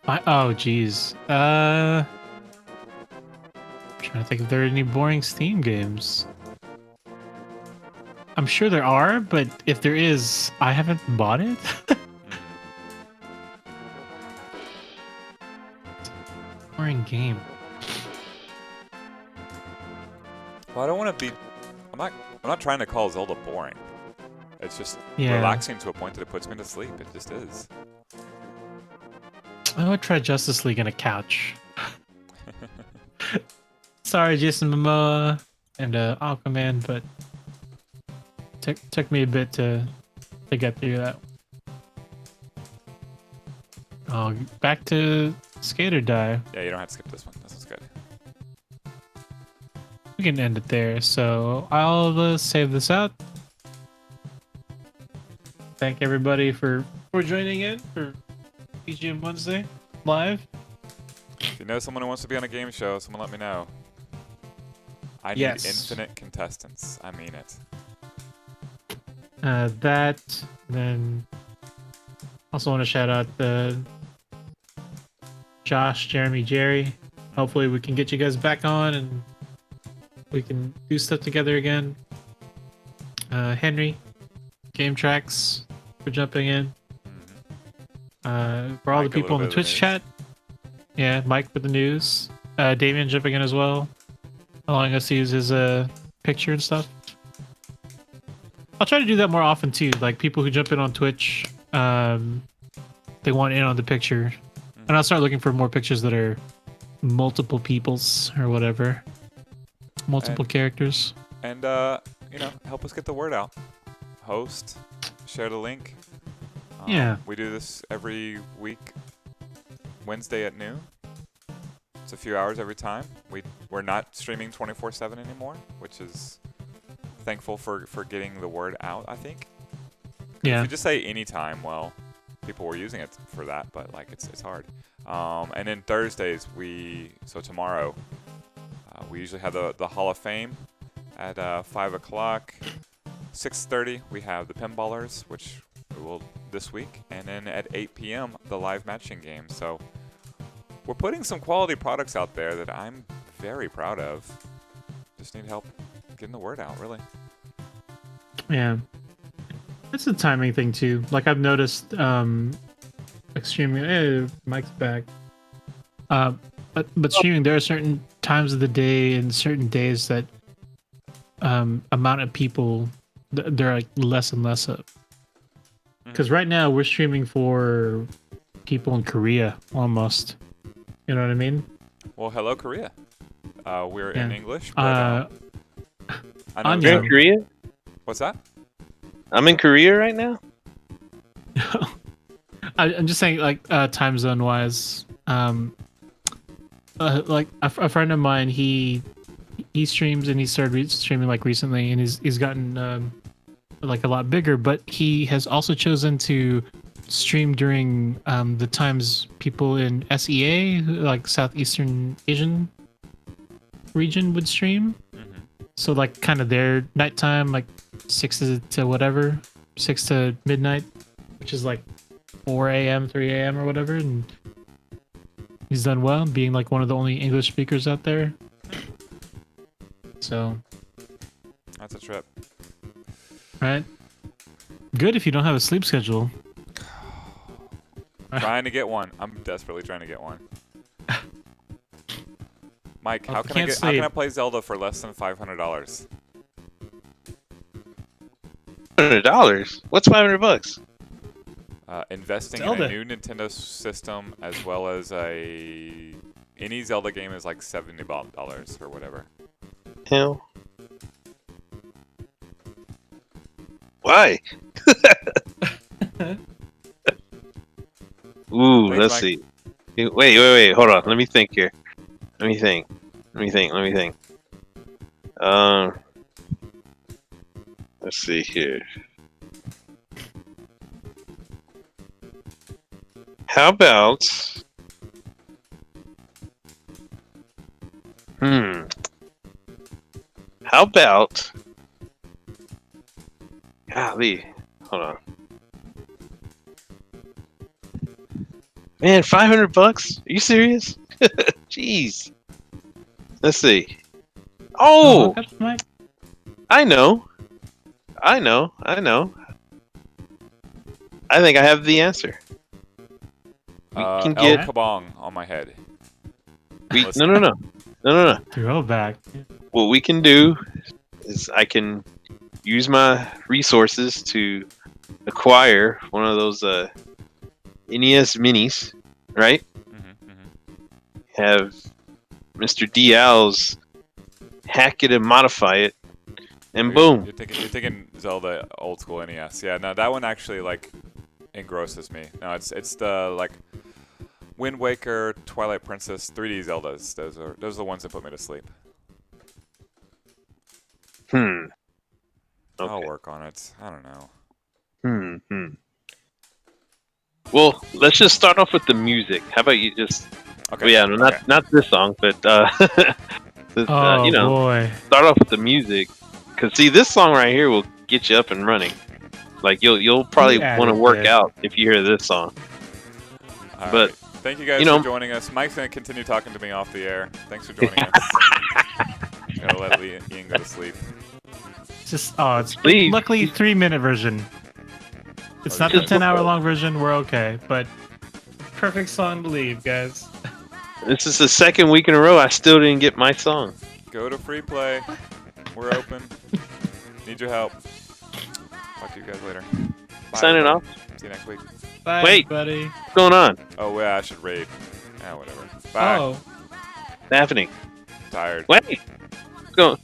Oh, geez. Trying to think if there are any boring Steam games. I'm sure there are, but if there is, I haven't bought it. Boring game. Well, I don't want to be. I'm not trying to call Zelda boring. It's just Yeah. relaxing to a point that it puts me to sleep. It just is. I would try Justice League on a couch. Sorry, Jason Momoa and Aquaman, but took me a bit to get through that. Oh, back to Skate or Die. Yeah, you don't have to skip this one. This is good. We can end it there. So I'll save this out. Thank everybody for joining in for VGM Wednesday live. If you know someone who wants to be on a game show, someone let me know. I need Yes. infinite contestants. I mean it. That, then also want to shout out Josh, Jeremy, Jerry. Hopefully we can get you guys back on and we can do stuff together again. Henry, Game Tracks for jumping in. For all Mike, the a people in little the bit of Twitch the chat. Yeah, Mike for the news. Damien jumping in as well, allowing us to use his picture and stuff. I'll try to do that more often too. Like people who jump in on Twitch, they want in on the picture, and I'll start looking for more pictures that are multiple people's or whatever, multiple characters. And help us get the word out. Host, share the link. Yeah. We do this every week, Wednesday at noon. It's a few hours every time. We're not streaming 24/7 anymore, which is thankful for getting the word out, I think. Yeah. If you just say anytime, well, people were using it for that, but like it's hard. And then Thursdays so tomorrow, we usually have the Hall of Fame at 5 o'clock. 6:30 we have the Pinballers, which we will this week, and then at 8 p.m. the live matching game. So we're putting some quality products out there that I'm very proud of. Just need help getting the word out, really. Yeah. It's a timing thing too. Like I've noticed streaming, hey, Mike's back. But streaming, there are certain times of the day and certain days that amount of people there are like less and less of. Because right now we're streaming for people in Korea almost. You know what I mean? Well, hello, Korea. We're in Yeah. English, but Uh, I know. Anya. You're in Korea? What's that? I'm in Korea right now. I'm just saying, like time zone wise. Like a friend of mine, he streams and he started streaming like recently, and he's gotten like a lot bigger. But he has also chosen to stream during the times people in SEA, like Southeastern Asian region, would stream. So like kind of their nighttime, like 6 to whatever, 6 to midnight, which is like 4 a.m., 3 a.m. or whatever. And he's done well, being like one of the only English speakers out there. So That's a trip. right, good if you don't have a sleep schedule. Trying to get one. I'm desperately trying to get one. Mike, Well, how if you can I can't how can I sleep- play Zelda for less than $500? $100. What's $500? Investing in Zelda. a new Nintendo system as well as any Zelda game is like $70 or whatever. Hell. Why? Ooh, Thanks, let's Mike. see. Wait. Hold on. Let me think here. Let me think. Let's see here. How about? How about? Golly, hold on. Man, $500? Are you serious? Jeez. Let's see. Oh, Hookups, Mike? I know. I think I have the answer. We can El get. Kabong on my head. No. Throwback. What we can do is I can use my resources to acquire one of those NES minis, right? Have Mr. Dial's hack it and modify it, and You're- boom. You're thinking Zelda old school NES. Yeah, no, that one actually like engrosses me. No, it's the like Wind Waker, Twilight Princess, 3D Zeldas. Those are the ones that put me to sleep. Hmm. I'll Okay. work on it. I don't know. Hmm. Well, let's just start off with the music. How about you just? Okay. Well, yeah, no, okay. not this song, but Oh you know, boy. start off with the music. Cause see, this song right here will get you up and running. Like you'll probably added want to work it. out if you hear this song. All but, right. Thank you guys you know- for joining us. Mike's gonna continue talking to me off the air. Thanks for joining us. Gotta let Ian go to sleep. It's Leave. luckily 3-minute version. It's not the 10-hour long version. We're okay, but perfect song to leave, guys. This is the second week in a row I still didn't get my song. Go to free play. We're open. Need your help. Talk to you guys later. Bye, Signing everybody. off. See you next week. Bye, Wait. buddy. What's going on? Oh, yeah, I should raid. Yeah, whatever. Bye. Oh. What's happening? Tired. Wait. What's going?